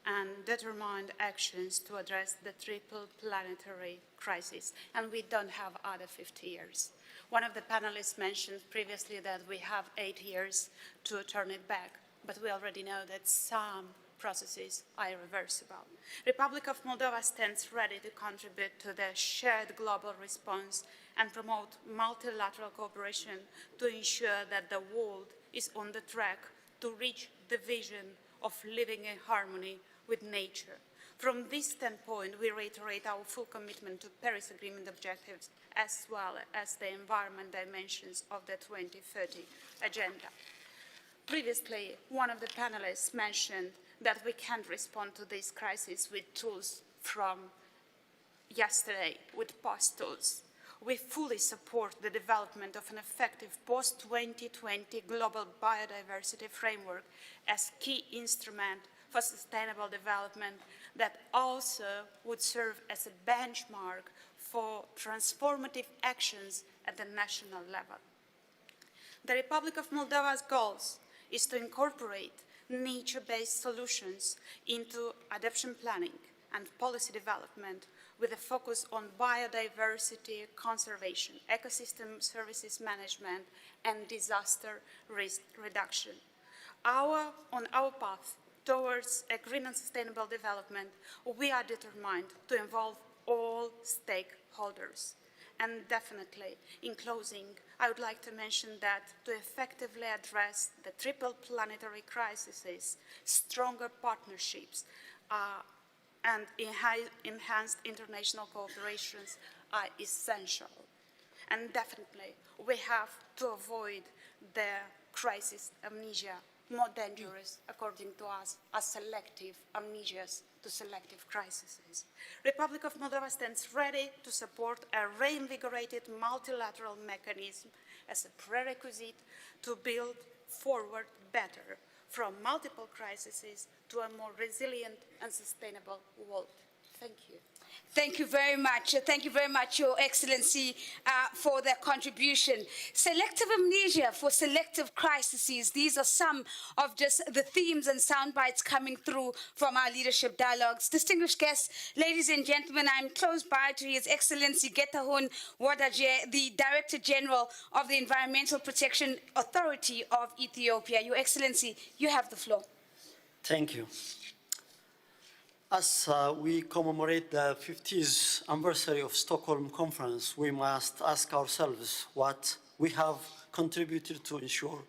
and determined actions to address the triple planetary crisis. And we don't have other 50 years. One of the panelists mentioned previously that we have 8 years to turn it back, but we already know that some processes are irreversible. Republic of Moldova stands ready to contribute to the shared global response and promote multilateral cooperation to ensure that the world is on the track to reach the vision of living in harmony with nature. From this standpoint, we reiterate our full commitment to Paris Agreement objectives as well as the environment dimensions of the 2030 agenda. Previously, one of the panelists mentioned that we can't respond to this crisis with tools from yesterday, with past tools. We fully support the development of an effective post-2020 global biodiversity framework as key instrument for sustainable development that also would serve as a benchmark for transformative actions at the national level. The Republic of Moldova's goals is to incorporate nature-based solutions into adaptation planning and policy development with a focus on biodiversity conservation, ecosystem services management, and disaster risk reduction. On our path towards a green and sustainable development, we are determined to involve all stakeholders. And definitely, in closing, I would like to mention that to effectively address the triple planetary crises, stronger partnerships and enhanced international cooperations are essential. And definitely, we have to avoid the crisis amnesia, more dangerous, according to us, as selective amnesias to selective crises. Republic of Moldova stands ready to support a reinvigorated multilateral mechanism as a prerequisite to build forward better from multiple crises to a more resilient and sustainable world. Thank you. Thank you very much. Thank you very much, Your Excellency, for that contribution. Selective amnesia for selective crises. These are some of just the themes and sound bites coming through from our leadership dialogues. Distinguished guests, ladies and gentlemen, I'm close by to His Excellency Getahun Wadaje, the Director General of the Environmental Protection Authority of Ethiopia. Your Excellency, you have the floor. Thank you. As we commemorate the 50th anniversary of Stockholm Conference, we must ask ourselves what we have contributed to ensure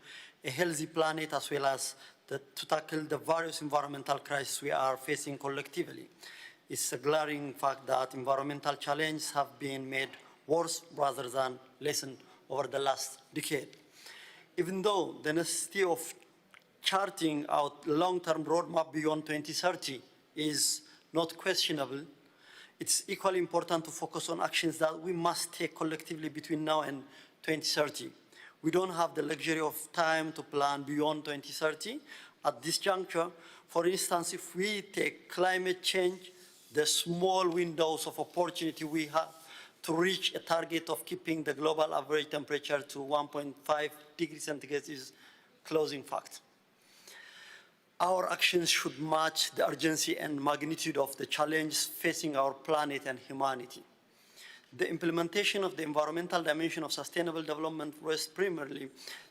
a healthy planet as well as to tackle the various environmental crises we are facing collectively. It's a glaring fact that environmental challenges have been made worse rather than lessened over the last decade. Even though the necessity of charting out a long-term roadmap beyond 2030 is not questionable, it's equally important to focus on actions that we must take collectively between now and 2030. We don't have the luxury of time to plan beyond 2030. At this juncture, for instance, if we take climate change, the small windows of opportunity we have to reach a target of keeping the global average temperature to 1.5 degrees centigrade is closing fact. Our actions should match the urgency and magnitude of the challenges facing our planet and humanity. The implementation of the environmental dimension of sustainable development rests primarily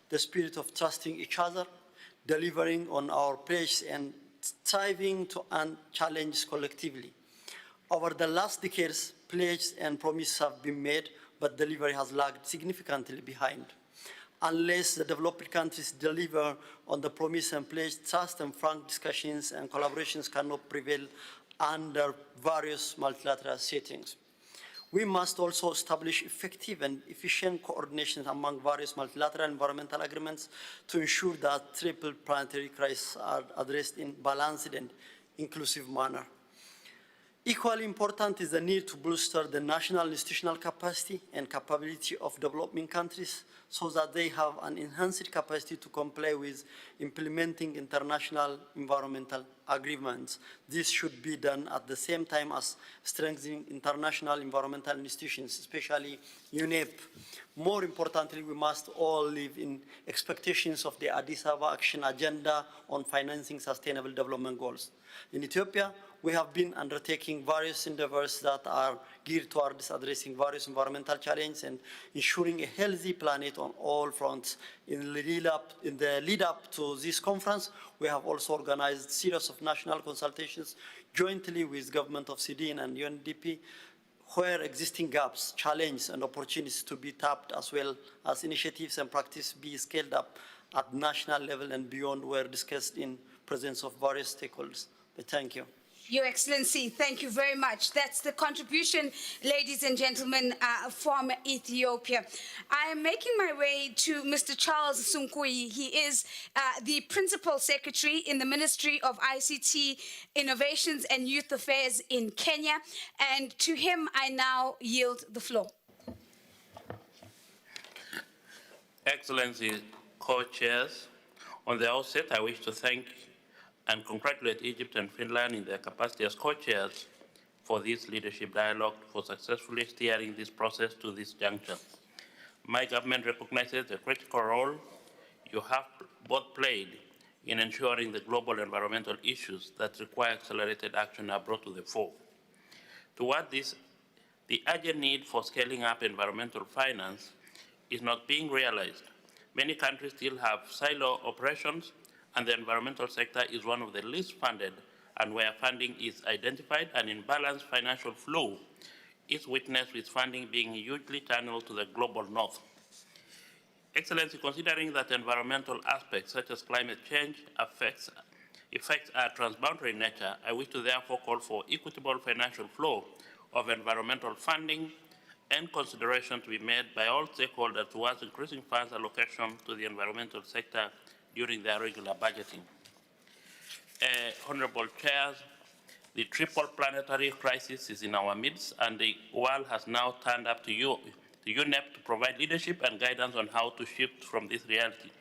the spirit of trusting each other, delivering on our pledges, and striving to end challenges collectively. Over the last decades, pledges and promises have been made, but delivery has lagged significantly behind. Unless the developing countries deliver on the promise and pledge, trust and frank discussions and collaborations cannot prevail under various multilateral settings. We must also establish effective and efficient coordination among various multilateral environmental agreements to ensure that triple planetary crises are addressed in a balanced and inclusive manner. Equally important is the need to bolster the national institutional capacity and capability of developing countries so that they have an enhanced capacity to comply with implementing international environmental agreements. This should be done at the same time as strengthening international environmental institutions, especially UNEP. More importantly, we must all live in expectations of the Addis Ababa Action Agenda on financing sustainable development goals. In Ethiopia, we have been undertaking various endeavors that are geared towards addressing various environmental challenges and ensuring a healthy planet on all fronts. In the lead up to this conference, we have also organized a series of national consultations jointly with government of Sweden and UNDP, where existing gaps, challenges, and opportunities to be tapped, as well as initiatives and practice be scaled up at national level and beyond, were discussed in presence of various stakeholders. But thank you. Your Excellency, thank you very much. That's the contribution, ladies and gentlemen, from Ethiopia. I am making my way to Mr. Charles Sunkui. He is the Principal Secretary in the Ministry of ICT, Innovations and Youth Affairs in Kenya. And to him, I now yield the floor. Excellency, co-chairs, on the outset, I wish to thank and congratulate Egypt and Finland in their capacity as co-chairs for this leadership dialogue for successfully steering this process to this juncture. My government recognizes the critical role you have both played in ensuring the global environmental issues that require accelerated action are brought to the fore. Toward this, the urgent need for scaling up environmental finance is not being realized. Many countries still have silo operations, and the environmental sector is one of the least funded, and where funding is identified, an imbalanced financial flow is witnessed with funding being hugely channeled to the global north. Excellency, considering that environmental aspects such as climate change effects are transboundary in nature, I wish to therefore call for equitable financial flow of environmental funding and consideration to be made by all stakeholders towards increasing funds allocation to the environmental sector during their regular budgeting. Honorable chairs, the triple planetary crisis is in our midst, and the world has now turned up to UNEP to provide leadership and guidance on how to shift from this reality.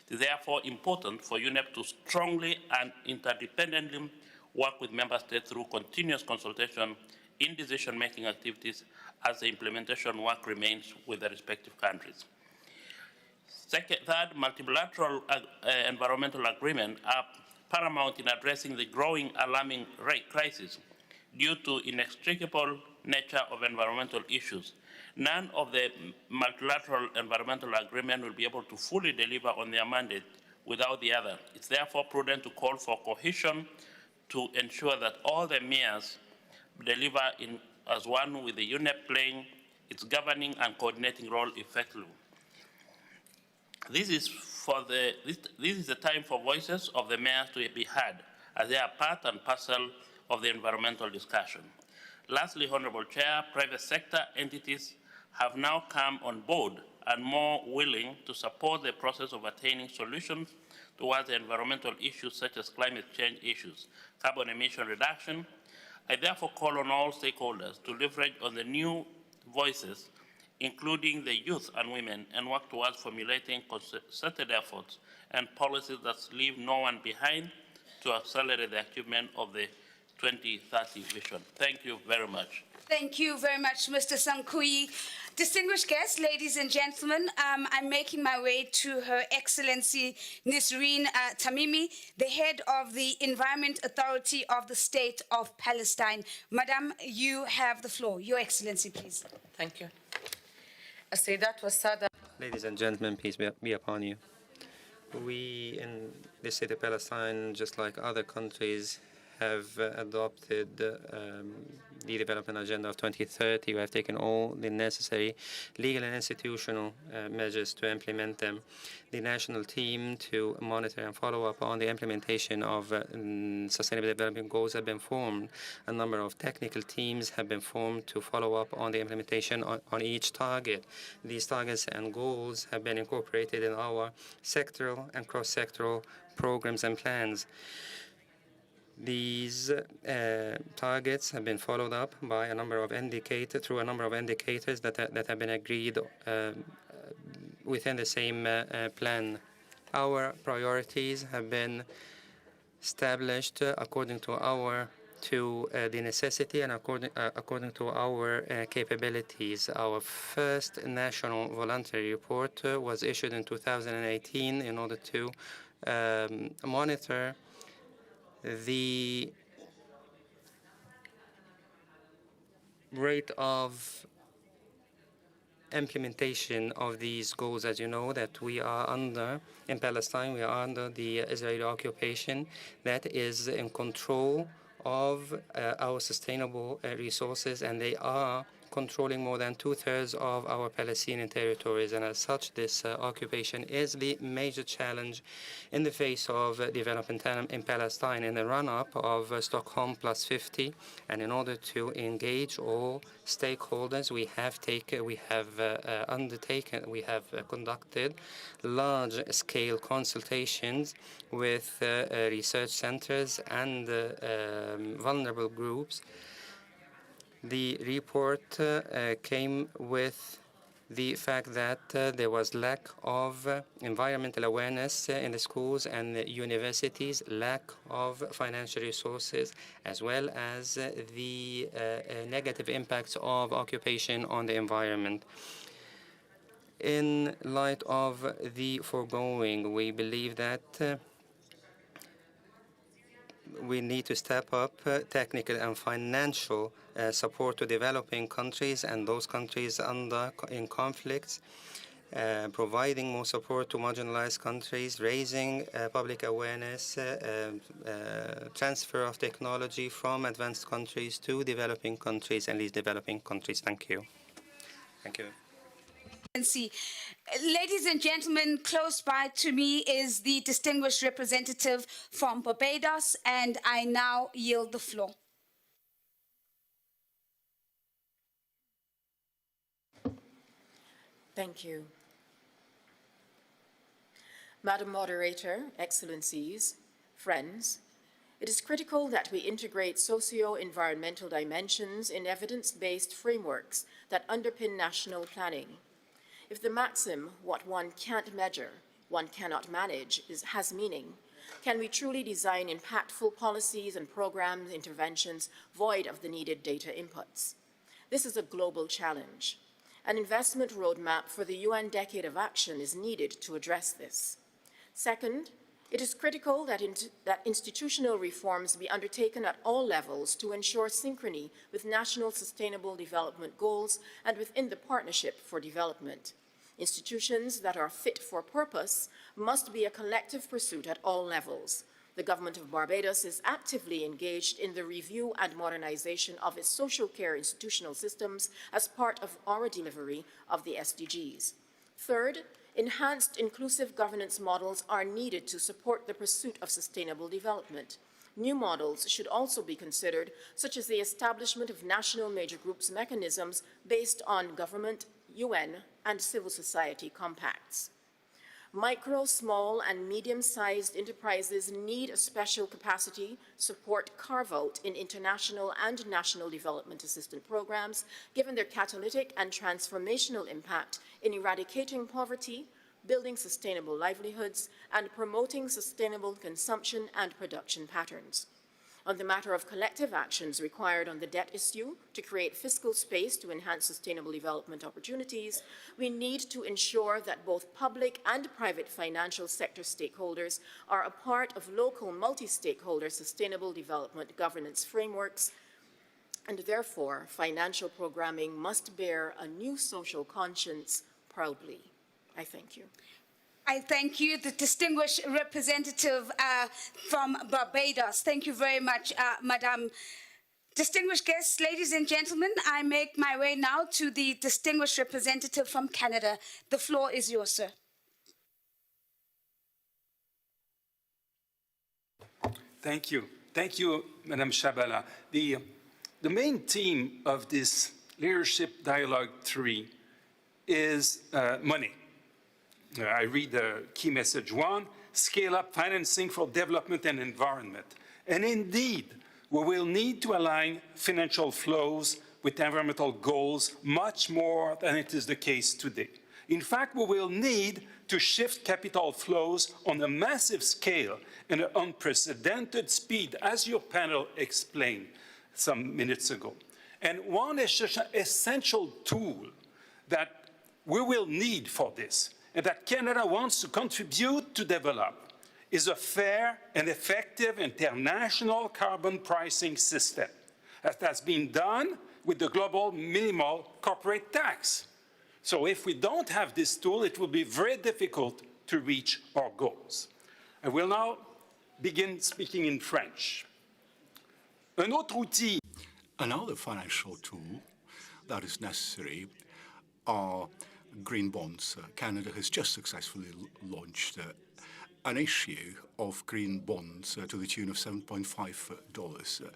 It is therefore important for UNEP to strongly and interdependently work with member states through continuous consultation in decision-making activities as the implementation work remains with the respective countries. Third, multilateral environmental agreements are paramount in addressing the growing alarming crisis due to inextricable nature of environmental issues. None of the multilateral environmental agreements will be able to fully deliver on their mandate without the other. It's therefore prudent to call for cohesion to ensure that all the mayors deliver as one, with the UNEP playing its governing and coordinating role effectively. This is the time for voices of the mayors to be heard, as they are part and parcel of the environmental discussion. Lastly, Honorable Chair, private sector entities have now come on board and more willing to support the process of attaining solutions towards the environmental issues such as climate change issues, carbon emission reduction. I therefore call on all stakeholders to leverage on the new voices, including the youth and women, and work towards formulating concerted efforts and policies that leave no one behind to accelerate the achievement of the 2030 vision. Thank you very much. Thank you very much, Mr. Sankui. Distinguished guests, ladies and gentlemen, I'm making my way to Her Excellency Nisreen Tamimi, the head of the Environment Authority of the State of Palestine. Madam, you have the floor. Your Excellency, please. Thank you. Ladies and gentlemen, peace be upon you. We in the state of Palestine, just like other countries, have adopted the development agenda of 2030. We have taken all the necessary legal and institutional measures to implement them. The national team to monitor and follow up on the implementation of sustainable development goals have been formed. A number of technical teams have been formed to follow up on the implementation on each target. These targets and goals have been incorporated in our sectoral and cross-sectoral programs and plans. These targets have been followed up by a number of indicators that have been agreed within the same plan. Our priorities have been established according to the necessity and according to our capabilities. Our first national voluntary report was issued in 2018 in order to monitor the rate of implementation of these goals. As you know, that we are under, in Palestine, we are under the Israeli occupation that is in control of our sustainable resources, and they are controlling more than 2/3 of our Palestinian territories. And as such, this occupation is the major challenge in the face of development in Palestine. In the run-up of Stockholm+50, and in order to engage all stakeholders, we have conducted large-scale consultations with research centers and vulnerable groups. The report came with the fact that there was lack of environmental awareness in the schools and the universities, lack of financial resources, as well as the negative impacts of occupation on the environment. In light of the foregoing, we believe that we need to step up technical and financial support to developing countries and those countries in conflicts, providing more support to marginalized countries, raising public awareness, transfer of technology from advanced countries to developing countries and least developing countries. Thank you. Thank you. Ladies and gentlemen, close by to me is the distinguished representative from Barbados, and I now yield the floor. Thank you. Madam Moderator, Excellencies, friends, it is critical that we integrate socio-environmental dimensions in evidence-based frameworks that underpin national planning. If the maxim, what one can't measure, one cannot manage, has meaning, can we truly design impactful policies and program interventions void of the needed data inputs? This is a global challenge. An investment roadmap for the UN Decade of Action is needed to address this. Second, it is critical that institutional reforms be undertaken at all levels to ensure synchrony with national sustainable development goals and within the Partnership for Development. Institutions that are fit for purpose must be a collective pursuit at all levels. The government of Barbados is actively engaged in the review and modernization of its social care institutional systems as part of our delivery of the SDGs. Third, enhanced inclusive governance models are needed to support the pursuit of sustainable development. New models should also be considered, such as the establishment of national major groups mechanisms based on government, UN, and civil society compacts. Micro, small, and medium-sized enterprises need a special capacity support carve-out in international and national development assistance programs, given their catalytic and transformational impact in eradicating poverty, building sustainable livelihoods, and promoting sustainable consumption and production patterns. On the matter of collective actions required on the debt issue to create fiscal space to enhance sustainable development opportunities, we need to ensure that both public and private financial sector stakeholders are a part of local multi-stakeholder sustainable development governance frameworks, and therefore financial programming must bear a new social conscience proudly. I thank you. I thank you, the distinguished representative from Barbados. Thank you very much, Madam. Distinguished guests, ladies and gentlemen, I make my way now to the distinguished representative from Canada. The floor is yours, sir. Thank you. Thank you, Madam Shabala. The main theme of this Leadership Dialogue 3 is money. I read the key message 1, scale up financing for development and environment. And indeed, we will need to align financial flows with environmental goals much more than it is the case today. In fact, we will need to shift capital flows on a massive scale in an unprecedented speed, as your panel explained some minutes ago. And one essential tool that we will need for this, and that Canada wants to contribute to develop, is a fair and effective international carbon pricing system, as has been done with the global minimal corporate tax. So if we don't have this tool, it will be very difficult to reach our goals. I will now begin speaking in French. Another financial tool that is necessary are green bonds. Canada has just successfully launched an issue of green bonds to the tune of $7.5.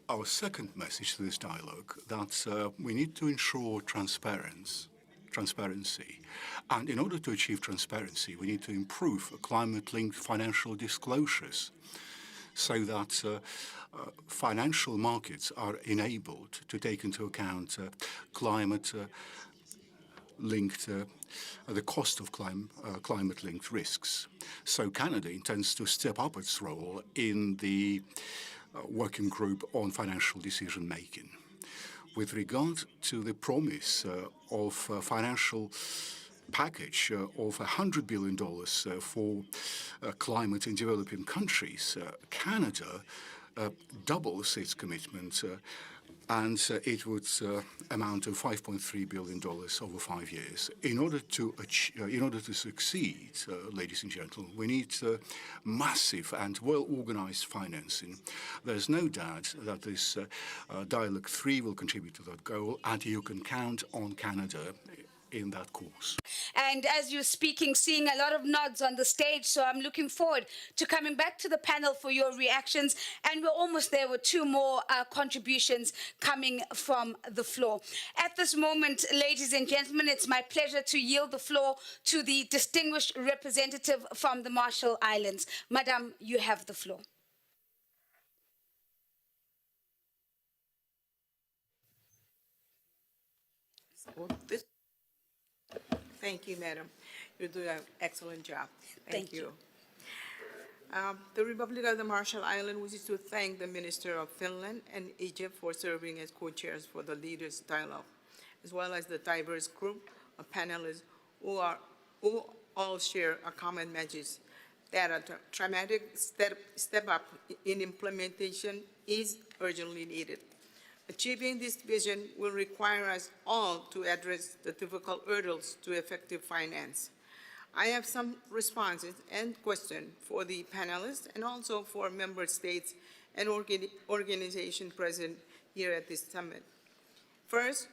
Our second message to this dialogue, that we need to ensure transparency. And in order to achieve transparency, we need to improve climate-linked financial disclosures so that financial markets are enabled to take into account the cost of climate-linked risks. So Canada intends to step up its role in the working group on financial decision-making. With regard to the promise of a financial package of $100 billion for climate in developing countries, Canada doubles its commitment and it would amount to $5.3 billion over 5 years. In order to succeed, ladies and gentlemen, we need massive and well-organized financing. There's no doubt that this Dialogue 3 will contribute to that goal, and you can count on Canada in that course. And as you're speaking, seeing a lot of nods on the stage, so I'm looking forward to coming back to the panel for your reactions. And we're almost there with 2 more contributions coming from the floor. At this moment, ladies and gentlemen, it's my pleasure to yield the floor to the distinguished representative from the Marshall Islands. Madam, you have the floor. Thank you, Madam. You're doing an excellent job. Thank you. The Republic of the Marshall Islands wishes to thank the Minister of Finland and Egypt for serving as co-chairs for the Leaders Dialogue, as well as the diverse group of panelists who all share a common message that a dramatic step up in implementation is urgently needed. Achieving this vision will require us all to address the difficult hurdles to effective finance. I have some responses and questions for the panelists and also for member states and organizations present here at this summit. First,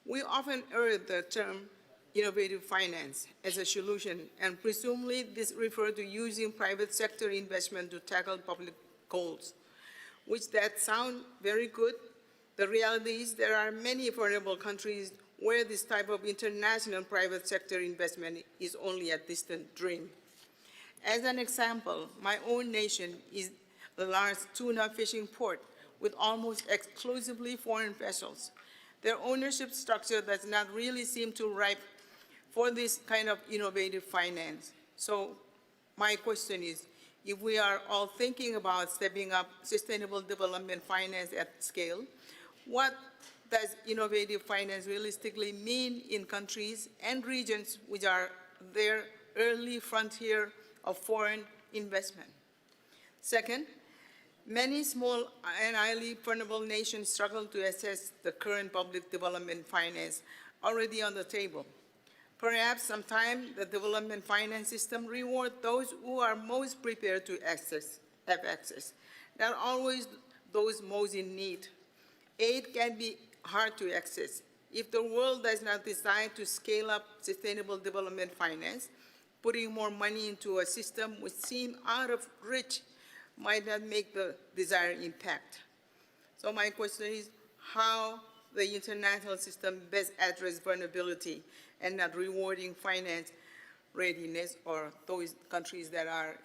we often hear the term innovative finance as a solution, and presumably this refers to using private sector investment to tackle public goals, which that sound very good. The reality is there are many vulnerable countries where this type of international private sector investment is only a distant dream. As an example, my own nation is the large tuna fishing port with almost exclusively foreign vessels. Their ownership structure does not really seem to ripe for this kind of innovative finance. So my question is, if we are all thinking about stepping up sustainable development finance at scale, what does innovative finance realistically mean in countries and regions which are their early frontier of foreign investment? Second, many small and highly vulnerable nations struggle to assess the current public development finance already on the table. Perhaps sometime the development finance system reward those who are most prepared to have access, not always those most in need. Aid can be hard to access. If the world does not decide to scale up sustainable development finance, putting more money into a system which seems out of reach might not make the desired impact. So my question is how the international system best address vulnerability and not rewarding finance readiness or those countries that are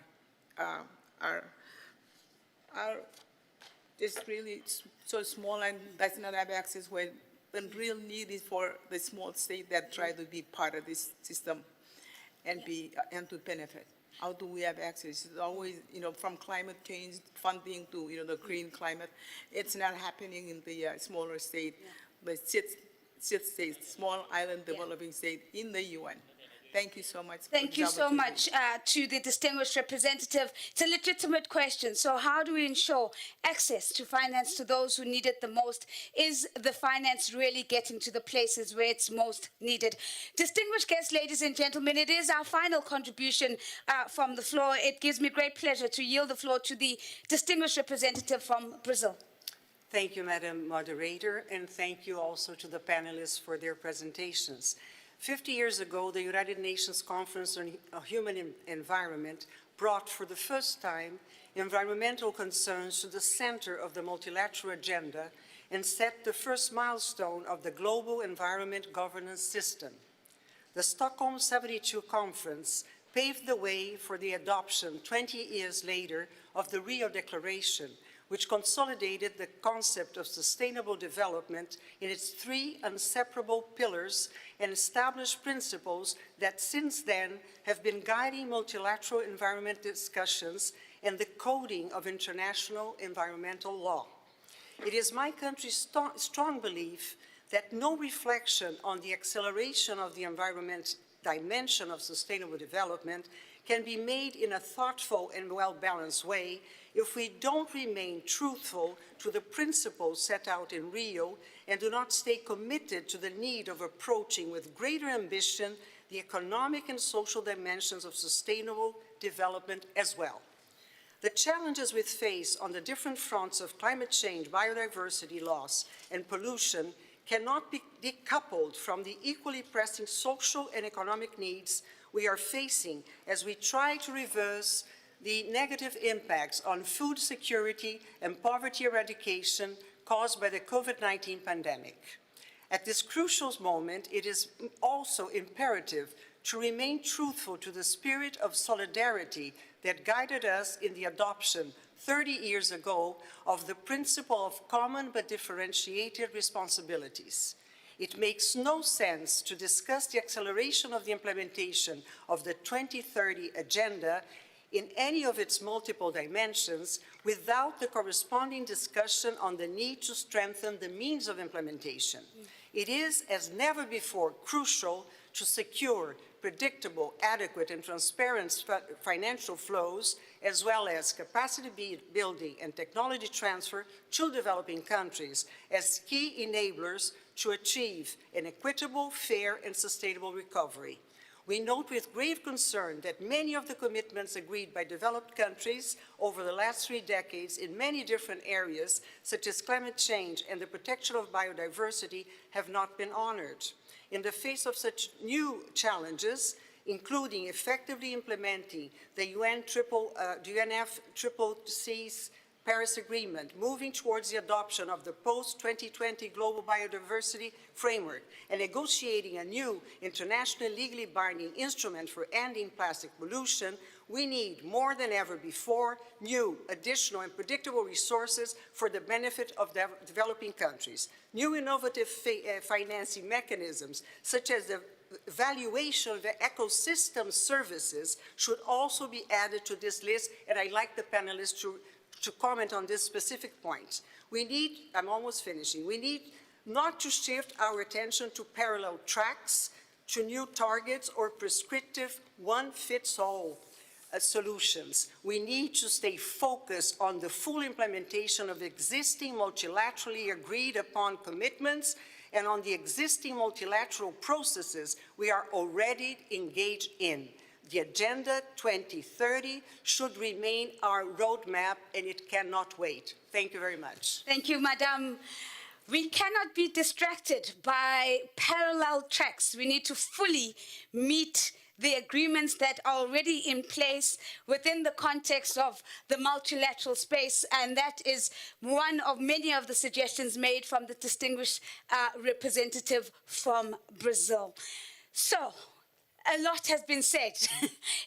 just really so small and does not have access, when the real need is for the small state that try to be part of this system and to benefit. How do we have access? It's always, from climate change funding to, the green climate. It's not happening in the smaller state, the states, small island developing state in the UN. Thank you so much. Thank you so much to the distinguished representative. It's a legitimate question. So how do we ensure access to finance to those who need it the most? Is the finance really getting to the places where it's most needed? Distinguished guests, ladies and gentlemen, it is our final contribution from the floor. It gives me great pleasure to yield the floor to the distinguished representative from Brazil. Thank you, Madam Moderator, and thank you also to the panelists for their presentations. 50 years ago, the United Nations Conference on Human Environment brought for the first time environmental concerns to the center of the multilateral agenda and set the first milestone of the global environment governance system. The Stockholm '72 Conference paved the way for the adoption 20 years later of the Rio Declaration, which consolidated the concept of sustainable development in its three inseparable pillars and established principles that since then have been guiding multilateral environment discussions and the coding of international environmental law. It is my country's strong belief that no reflection on the acceleration of the environment dimension of sustainable development can be made in a thoughtful and well-balanced way if we don't remain truthful to the principles set out in Rio and do not stay committed to the need of approaching with greater ambition the economic and social dimensions of sustainable development as well. The challenges we face on the different fronts of climate change, biodiversity loss, and pollution cannot be decoupled from the equally pressing social and economic needs we are facing as we try to reverse the negative impacts on food security and poverty eradication caused by the COVID-19 pandemic. At this crucial moment, it is also imperative to remain truthful to the spirit of solidarity that guided us in the adoption 30 years ago of the principle of common but differentiated responsibilities. It makes no sense to discuss the acceleration of the implementation of the 2030 Agenda in any of its multiple dimensions without the corresponding discussion on the need to strengthen the means of implementation. It is, as never before, crucial to secure predictable, adequate, and transparent financial flows, as well as capacity building and technology transfer to developing countries as key enablers to achieve an equitable, fair, and sustainable recovery. We note with grave concern that many of the commitments agreed by developed countries over the last 3 decades in many different areas, such as climate change and the protection of biodiversity, have not been honored. In the face of such new challenges, including effectively implementing the UNFCCC's Paris Agreement, moving towards the adoption of the post-2020 Global Biodiversity Framework, and negotiating a new internationally legally binding instrument for ending plastic pollution, we need more than ever before new, additional, and predictable resources for the benefit of developing countries. New innovative financing mechanisms, such as the evaluation of the ecosystem services, should also be added to this list, and I'd like the panelists to comment on this specific point. We need, I'm almost finishing, we need not to shift our attention to parallel tracks, to new targets, or prescriptive one-fits-all solutions. We need to stay focused on the full implementation of existing multilaterally agreed upon commitments and on the existing multilateral processes we are already engaged in. The Agenda 2030 should remain our roadmap, and it cannot wait. Thank you very much. Thank you, Madam. We cannot be distracted by parallel tracks. We need to fully meet the agreements that are already in place within the context of the multilateral space, and that is one of many of the suggestions made from the distinguished representative from Brazil. So, a lot has been said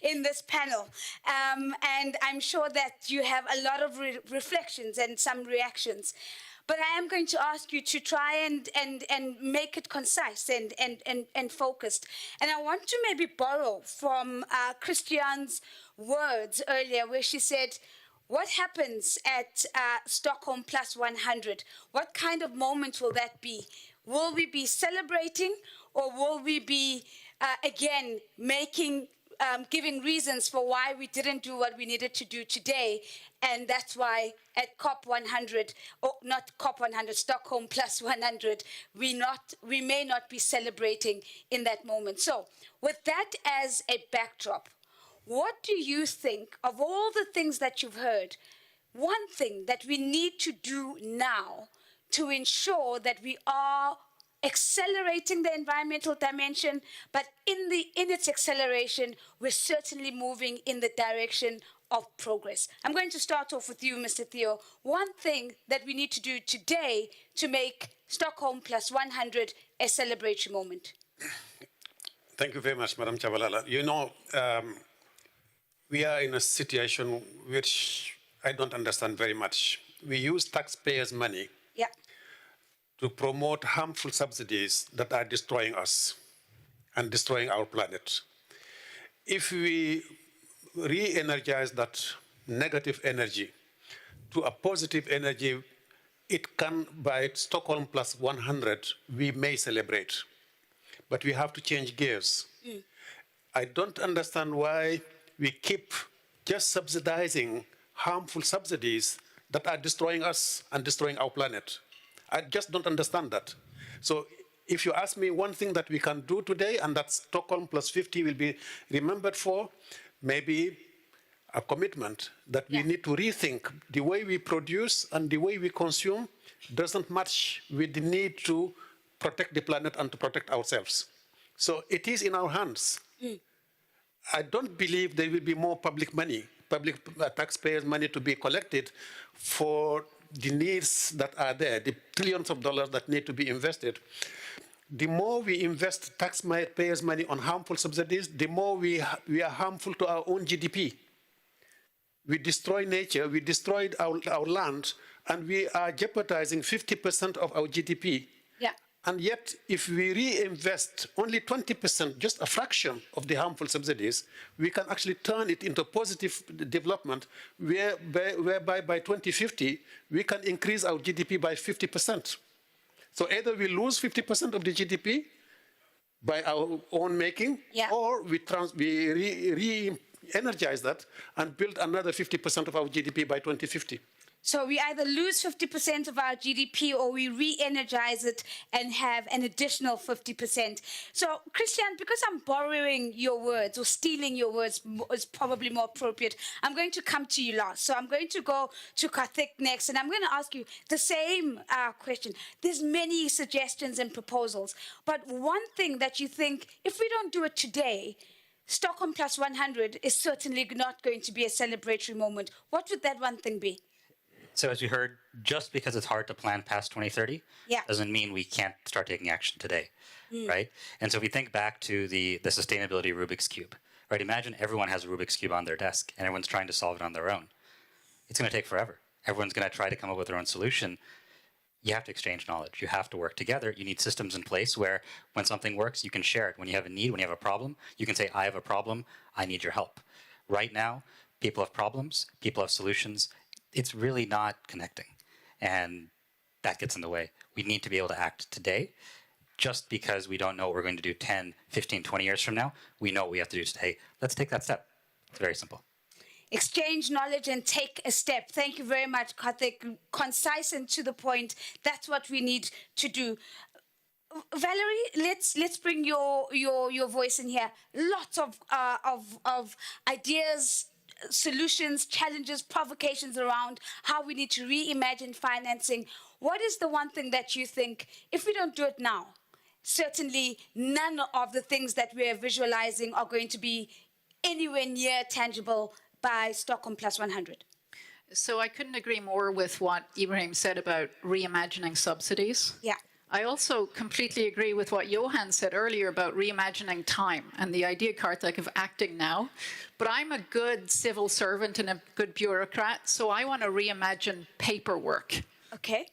in this panel, and I'm sure that you have a lot of reflections and some reactions. But I am going to ask you to try and make it concise and focused. And I want to maybe borrow from Christiane's words earlier, where she said, what happens at Stockholm Plus 100? What kind of moment will that be? Will we be celebrating, or will we be again giving reasons for why we didn't do what we needed to do today? And that's why at COP100, or not COP100, Stockholm Plus 100, we may not be celebrating in that moment. So with that as a backdrop, what do you think of all the things that you've heard? One thing that we need to do now to ensure that we are accelerating the environmental dimension, but in its acceleration, we're certainly moving in the direction of progress. I'm going to start off with you, Mr. Theo. One thing that we need to do today to make Stockholm Plus 100 a celebratory moment. Thank you very much, Madam Chabalala. You know, we are in a situation which I don't understand very much. We use taxpayers' money to promote harmful subsidies that are destroying us and destroying our planet. If we re-energize that negative energy to a positive energy, it can, by Stockholm Plus 100, we may celebrate. But we have to change gears. I don't understand why we keep just subsidizing harmful subsidies that are destroying us and destroying our planet. I just don't understand that. So if you ask me one thing that we can do today, and that Stockholm Plus 50 will be remembered for, maybe a commitment that we need to rethink the way we produce and the way we consume doesn't match with the need to protect the planet and to protect ourselves. So it is in our hands. I don't believe there will be more public money, public taxpayers' money to be collected for the needs that are there, the trillions of dollars that need to be invested. The more we invest taxpayers' money on harmful subsidies, the more we are harmful to our own GDP. We destroy nature, we destroyed our land, and we are jeopardizing 50% of our GDP. And yet, if we reinvest only 20%, just a fraction of the harmful subsidies, we can actually turn it into positive development, whereby by 2050, we can increase our GDP by 50%. So either we lose 50% of the GDP by our own making, or we re-energize that and build another 50% of our GDP by 2050. So we either lose 50% of our GDP, or we re-energize it and have an additional 50%. So, Christiane, because I'm borrowing your words, or stealing your words is probably more appropriate, I'm going to come to you last. So I'm going to go to Karthik next, and I'm going to ask you the same question. There's many suggestions and proposals, but one thing that you think, if we don't do it today, Stockholm Plus 100 is certainly not going to be a celebratory moment. What would that one thing be? So as we heard, just because it's hard to plan past 2030 doesn't mean we can't start taking action today, right? And so if we think back to the sustainability Rubik's Cube, right? Imagine everyone has a Rubik's Cube on their desk and everyone's trying to solve it on their own. It's going to take forever. Everyone's going to try to come up with their own solution. You have to exchange knowledge. You have to work together. You need systems in place where when something works, you can share it. When you have a need, when you have a problem, you can say, I have a problem, I need your help. Right now, people have problems, people have solutions. It's really not connecting, and that gets in the way. We need to be able to act today. Just because we don't know what we're going to do 10, 15, 20 years from now, we know what we have to do today. Let's take that step. It's very simple. Exchange knowledge and take a step. Thank you very much, Karthik. Concise and to the point. That's what we need to do. Valerie, let's bring your voice in here. Lots of ideas, solutions, challenges, provocations around how we need to reimagine financing. What is the one thing that you think, if we don't do it now, certainly none of the things that we are visualizing are going to be anywhere near tangible by Stockholm Plus 100? So I couldn't agree more with what Ibrahim said about reimagining subsidies. Yeah. I also completely agree with what Johan said earlier about reimagining time and the idea, Karthik, of acting now. But I'm a good civil servant and a good bureaucrat, so I want to reimagine paperwork. Okay.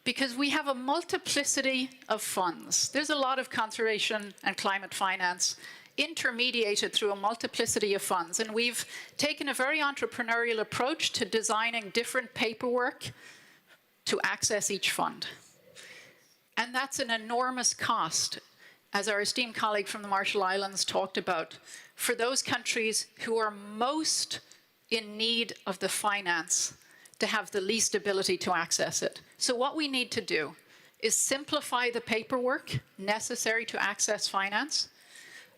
Because we have a multiplicity of funds. There's a lot of conservation and climate finance intermediated through a multiplicity of funds. And we've taken a very entrepreneurial approach to designing different paperwork to access each fund. And that's an enormous cost, as our esteemed colleague from the Marshall Islands talked about, for those countries who are most in need of the finance to have the least ability to access it. So what we need to do is simplify the paperwork necessary to access finance.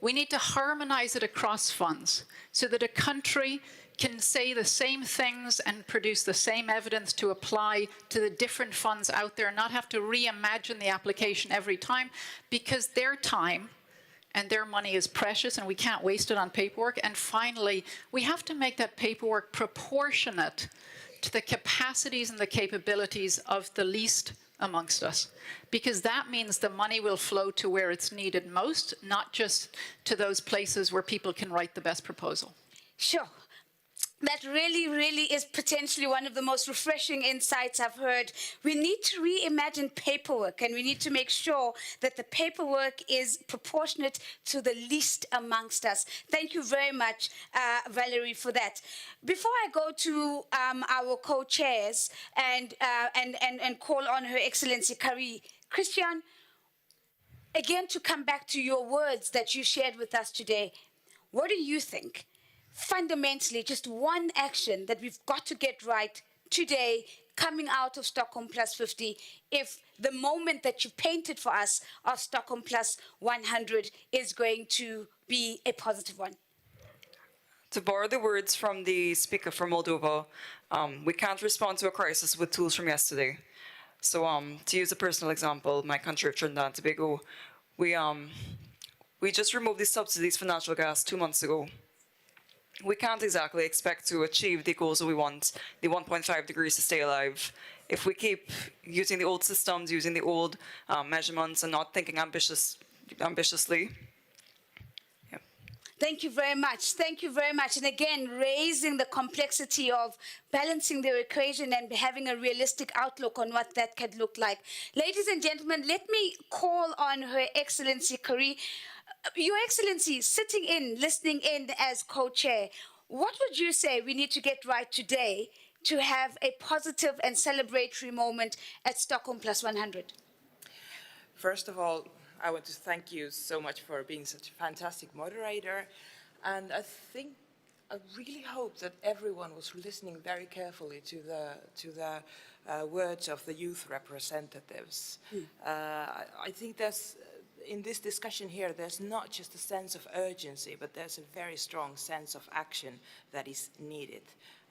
We need to harmonize it across funds so that a country can say the same things and produce the same evidence to apply to the different funds out there and not have to reimagine the application every time, because their time and their money is precious and we can't waste it on paperwork. And finally, we have to make that paperwork proportionate to the capacities and the capabilities of the least amongst us, because that means the money will flow to where it's needed most, not just to those places where people can write the best proposal. Sure. That really is potentially one of the most refreshing insights I've heard. We need to reimagine paperwork, and we need to make sure that the paperwork is proportionate to the least amongst us. Thank you very much, Valerie, for that. Before I go to our co-chairs and call on Her Excellency Kari, Christian, again, to come back to your words that you shared with us today, what do you think? Fundamentally, just one action that we've got to get right today, coming out of Stockholm Plus 50, if the moment that you painted for us of Stockholm Plus 100 is going to be a positive one? To borrow the words from the speaker from Moldova, we can't respond to a crisis with tools from yesterday. So to use a personal example, my country of Trinidad and Tobago, we just removed the subsidies for natural gas 2 months ago. We can't exactly expect to achieve the goals that we want, the 1.5 degrees to stay alive, if we keep using the old systems, using the old measurements and not thinking ambitiously. Yeah. Thank you very much. Thank you very much. And again, raising the complexity of balancing the equation and having a realistic outlook on what that could look like. Ladies and gentlemen, let me call on Her Excellency Kari. Your Excellency, sitting in, listening in as co-chair, what would you say we need to get right today to have a positive and celebratory moment at Stockholm Plus 100? First of all, I want to thank you so much for being such a fantastic moderator. And I really hope that everyone was listening very carefully to the words of the youth representatives. I think there's, in this discussion here, there's not just a sense of urgency, but there's a very strong sense of action that is needed.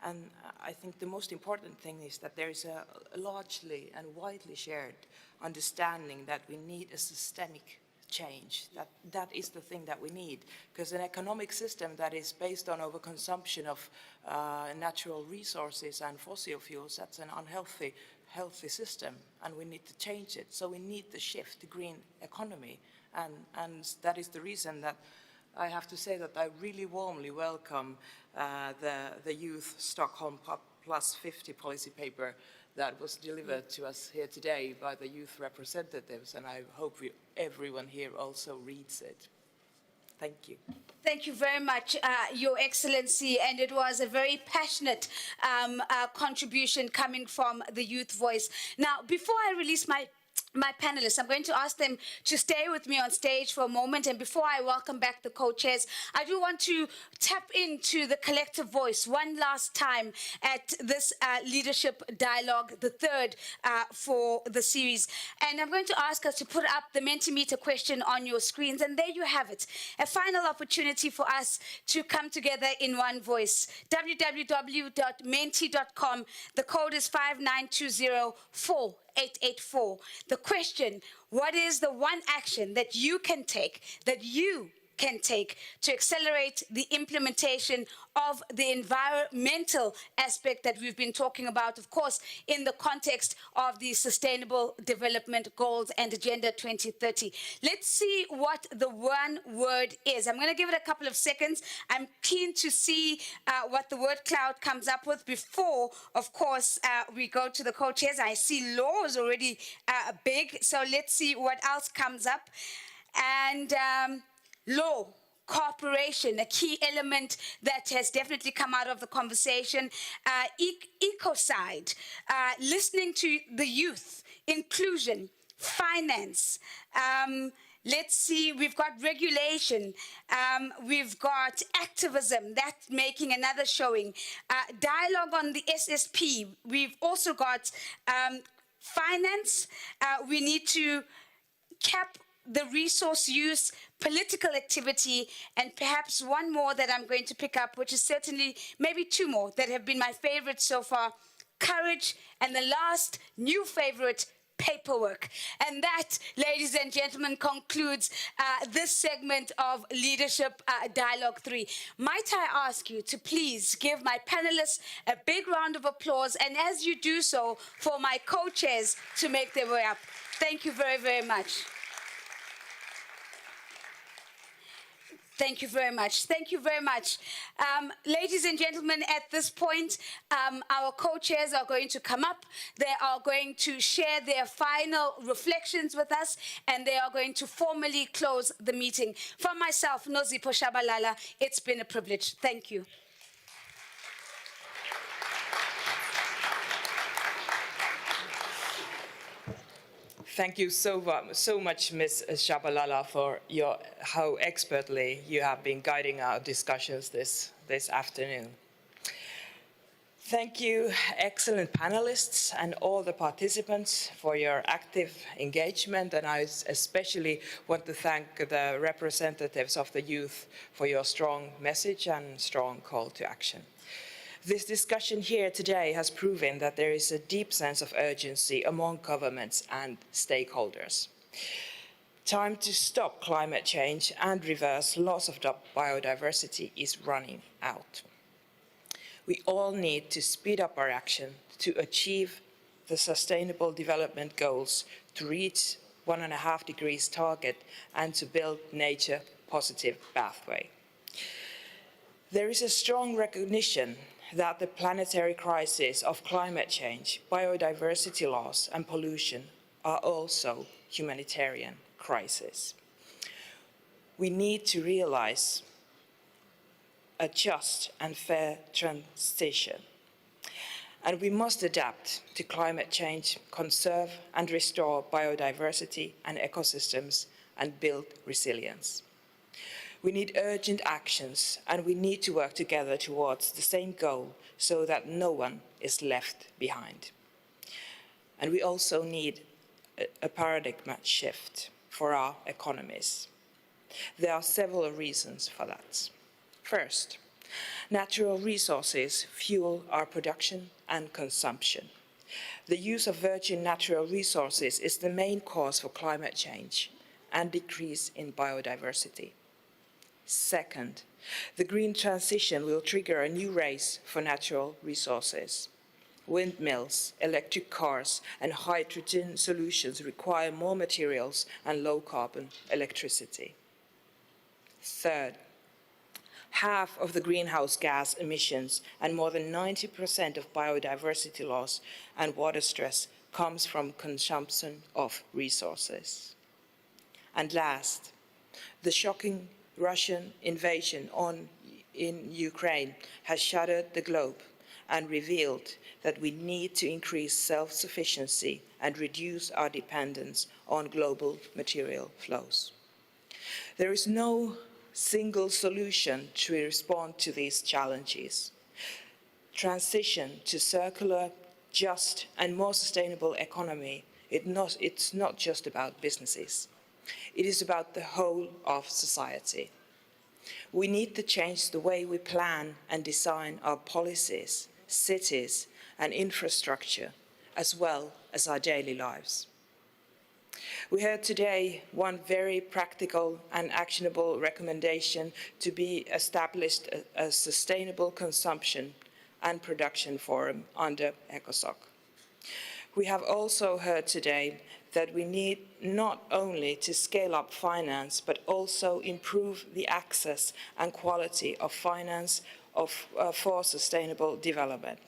And I think the most important thing is that there is a largely and widely shared understanding that we need a systemic change. That is the thing that we need, because an economic system that is based on overconsumption of natural resources and fossil fuels, that's an unhealthy system, and we need to change it. So we need the shift to green economy, and that is the reason that I have to say that I really warmly welcome the Youth Stockholm Plus 50 policy paper that was delivered to us here today by the youth representatives, and I hope everyone here also reads it. Thank you. Thank you very much, Your Excellency, and it was a very passionate contribution coming from the youth voice. Now, before I release my my panelists. I'm going to ask them to stay with me on stage for a moment. And before I welcome back the co-chairs, I do want to tap into the collective voice one last time at this leadership dialogue, the third for the series. And I'm going to ask us to put up the Mentimeter question on your screens. And there you have it, a final opportunity for us to come together in one voice. www.menti.com. The code is 59204. 884. The question, what is the one action that you can take, to accelerate the implementation of the environmental aspect that we've been talking about, of course, in the context of the Sustainable Development Goals and Agenda 2030. Let's see what the one word is. I'm going to give it a couple of seconds. I'm keen to see what the word cloud comes up with before, of course, we go to the co-chairs. I see law is already big, so let's see what else comes up. And law, cooperation, a key element that has definitely come out of the conversation. Ecocide, listening to the youth, inclusion, finance. Let's see, we've got regulation, we've got activism, that's making another showing. Dialogue on the SSP, we've also got finance, we need to cap the resource use, political activity, and perhaps one more that I'm going to pick up, which is certainly maybe two more that have been my favorites so far, courage, and the last new favorite, paperwork. And that, ladies and gentlemen, concludes this segment of Leadership Dialogue 3. Might I ask you to please give my panelists a big round of applause, and as you do so, for my co-chairs to make their way up. Thank you very, very much. Thank you very much. Thank you very much. Ladies and gentlemen, at this point, our co-chairs are going to come up. They are going to share their final reflections with us, and they are going to formally close the meeting. From myself, Nozipho Shabalala, it's been a privilege. Thank you. Thank you so much, Ms. Shabalala, for how expertly you have been guiding our discussions this afternoon. Thank you, excellent panelists and all the participants for your active engagement, and I especially want to thank the representatives of the youth for your strong message and strong call to action. This discussion here today has proven that there is a deep sense of urgency among governments and stakeholders. Time to stop climate change and reverse loss of biodiversity is running out. We all need to speed up our action to achieve the Sustainable Development Goals, to reach 1.5 degrees target, and to build nature-positive pathway. There is a strong recognition that the planetary crisis of climate change, biodiversity loss, and pollution are also humanitarian crises. We need to realize a just and fair transition, and we must adapt to climate change, conserve and restore biodiversity and ecosystems, and build resilience. We need urgent actions, and we need to work together towards the same goal so that no one is left behind. And we also need a paradigm shift for our economies. There are several reasons for that. First, natural resources fuel our production and consumption. The use of virgin natural resources is the main cause for climate change and decrease in biodiversity. Second, the green transition will trigger a new race for natural resources. Windmills, electric cars, and hydrogen solutions require more materials and low-carbon electricity. Third, half of the greenhouse gas emissions and more than 90% of biodiversity loss and water stress comes from consumption of resources. And last, the shocking Russian invasion in Ukraine has shattered the globe and revealed that we need to increase self-sufficiency and reduce our dependence on global material flows. There is no single solution to respond to these challenges. Transition to circular, just and more sustainable economy, it's not just about businesses. It is about the whole of society. We need to change the way we plan and design our policies, cities, and infrastructure, as well as our daily lives. We heard today one very practical and actionable recommendation to be established a sustainable consumption and production forum under ECOSOC. We have also heard today that we need not only to scale up finance, but also improve the access and quality of finance for sustainable development.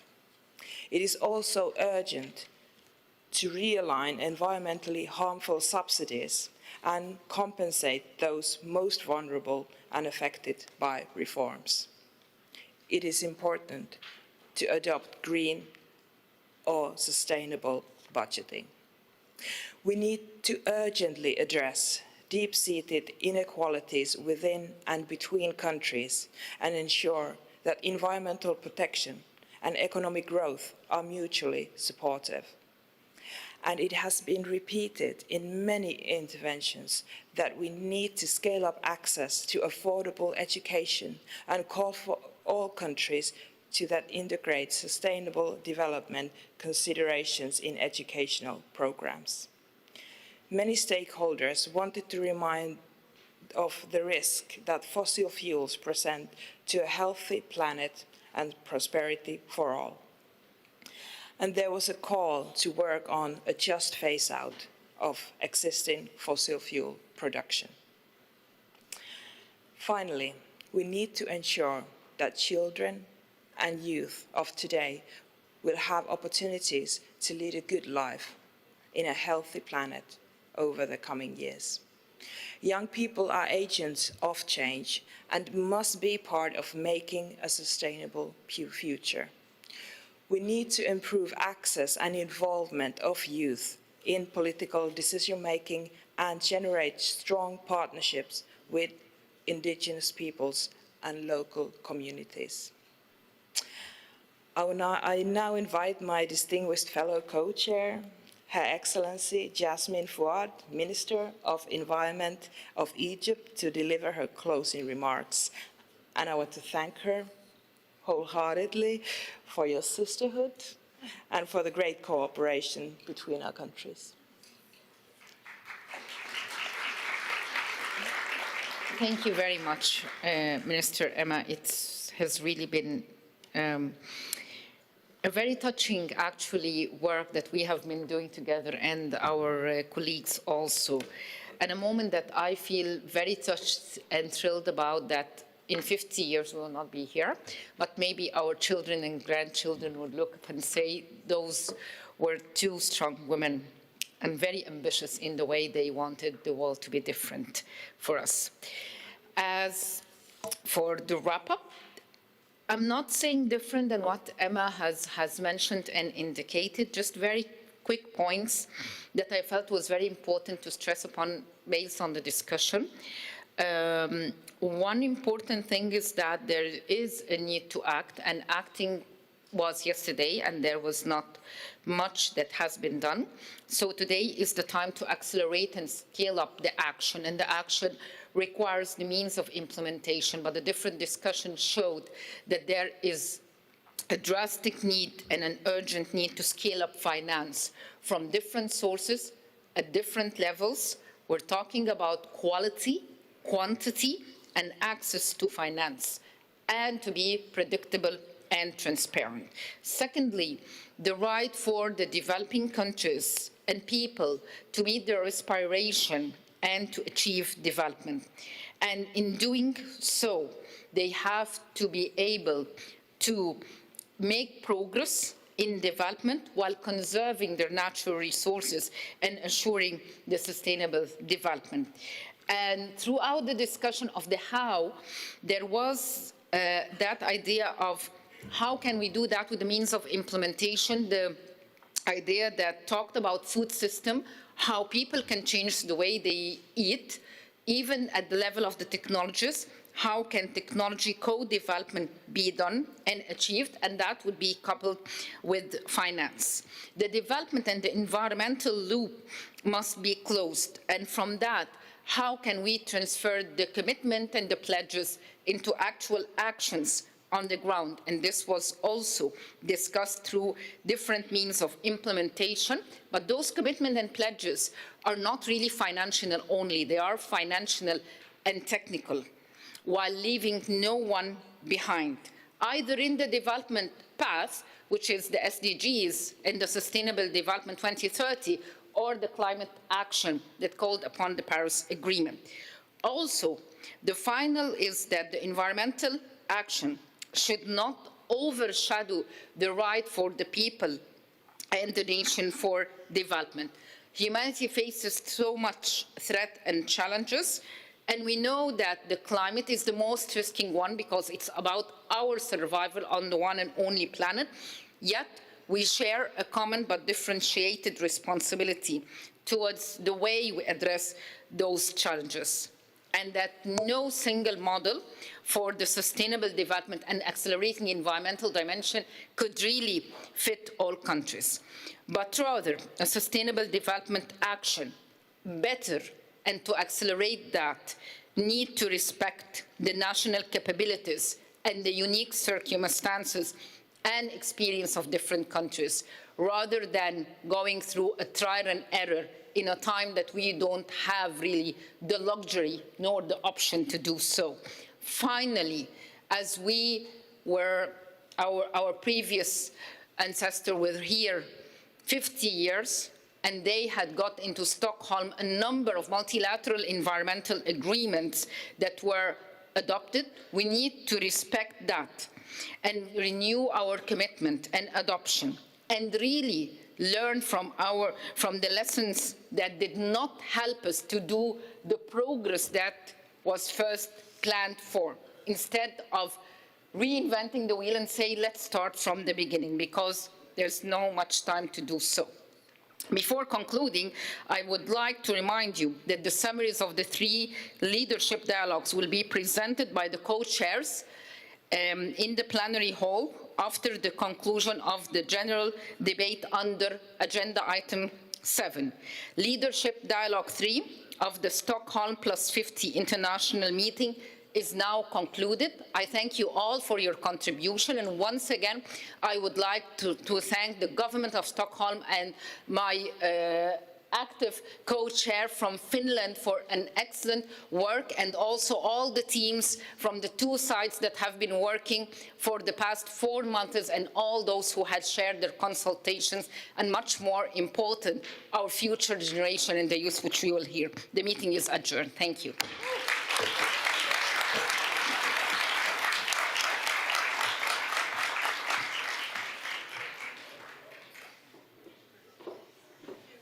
It is also urgent to realign environmentally harmful subsidies and compensate those most vulnerable and affected by reforms. It is important to adopt green or sustainable budgeting. We need to urgently address deep-seated inequalities within and between countries and ensure that environmental protection and economic growth are mutually supportive. And it has been repeated in many interventions that we need to scale up access to affordable education and call for all countries to integrate sustainable development considerations in educational programs. Many stakeholders wanted to remind of the risk that fossil fuels present to a healthy planet and prosperity for all. And there was a call to work on a just phase-out of existing fossil fuel production. Finally, we need to ensure that children and youth of today will have opportunities to lead a good life in a healthy planet over the coming years. Young people are agents of change and must be part of making a sustainable future. We need to improve access and involvement of youth in political decision-making and generate strong partnerships with indigenous peoples and local communities. I now invite my distinguished fellow co-chair, Her Excellency Jasmine Fouad, Minister of Environment of Egypt, to deliver her closing remarks. And I want to thank her wholeheartedly for your sisterhood and for the great cooperation between our countries. Thank you very much, Minister Emma. It has really been a very touching, actually, work that we have been doing together, and our colleagues also. And a moment that I feel very touched and thrilled about, that in 50 years we will not be here, but maybe our children and grandchildren would look up and say those were two strong women and very ambitious in the way they wanted the world to be different for us. As for the wrap-up, I'm not saying different than what Emma has mentioned and indicated, just very quick points that I felt was very important to stress upon based on the discussion. One important thing is that there is a need to act, and acting was yesterday, and there was not much that has been done. So today is the time to accelerate and scale up the action, and the action requires the means of implementation, but the different discussions showed that there is a drastic need and an urgent need to scale up finance from different sources at different levels. We're talking about quality, quantity, and access to finance, and to be predictable and transparent. Secondly, the right for the developing countries and people to meet their aspiration and to achieve development. And in doing so, they have to be able to make progress in development while conserving their natural resources and assuring the sustainable development. And throughout the discussion of the how, there was that idea of How can we do that with the means of implementation? The idea that talked about food system, how people can change the way they eat, even at the level of the technologies. How can technology co-development be done and achieved? And that would be coupled with finance. The development and the environmental loop must be closed. And from that, how can we transfer the commitment and the pledges into actual actions on the ground? And this was also discussed through different means of implementation. But those commitments and pledges are not really financial only. They are financial and technical, while leaving no one behind, either in the development path, which is the SDGs and the Sustainable Development 2030, or the climate action that called upon the Paris Agreement. Also, the final is that the environmental action should not overshadow the right for the people and the nation for development. Humanity faces so much threat and challenges, and we know that the climate is the most risking one because it's about our survival on the one and only planet. Yet we share a common but differentiated responsibility towards the way we address those challenges, and that no single model for the sustainable development and accelerating environmental dimension could really fit all countries, but rather a sustainable development action, better and to accelerate that, need to respect the national capabilities and the unique circumstances and experience of different countries, rather than going through a trial and error in a time that we don't have really the luxury nor the option to do so. Finally, as we were, our previous ancestors were here 50 years, and they had got into Stockholm a number of multilateral environmental agreements that were adopted. We need to respect that and renew our commitment and adoption, and really learn from the lessons that did not help us to do the progress that was first planned for, instead of reinventing the wheel and say, let's start from the beginning, because there's no much time to do so. Before concluding, I would like to remind you that the summaries of the 3 leadership dialogues will be presented by the co-chairs in the plenary hall after the conclusion of the general debate under agenda item 7. Leadership Dialogue 3 of the Stockholm+50 international meeting is now concluded. I thank you all for your contribution, and once again I would like to thank the government of Stockholm and my active co-chair from Finland for an excellent work, and also all the teams from the 2 sides that have been working for the past 4 months, and all those who had shared their consultations, and much more important, our future generation and the youth which we will hear. The meeting is adjourned. Thank you.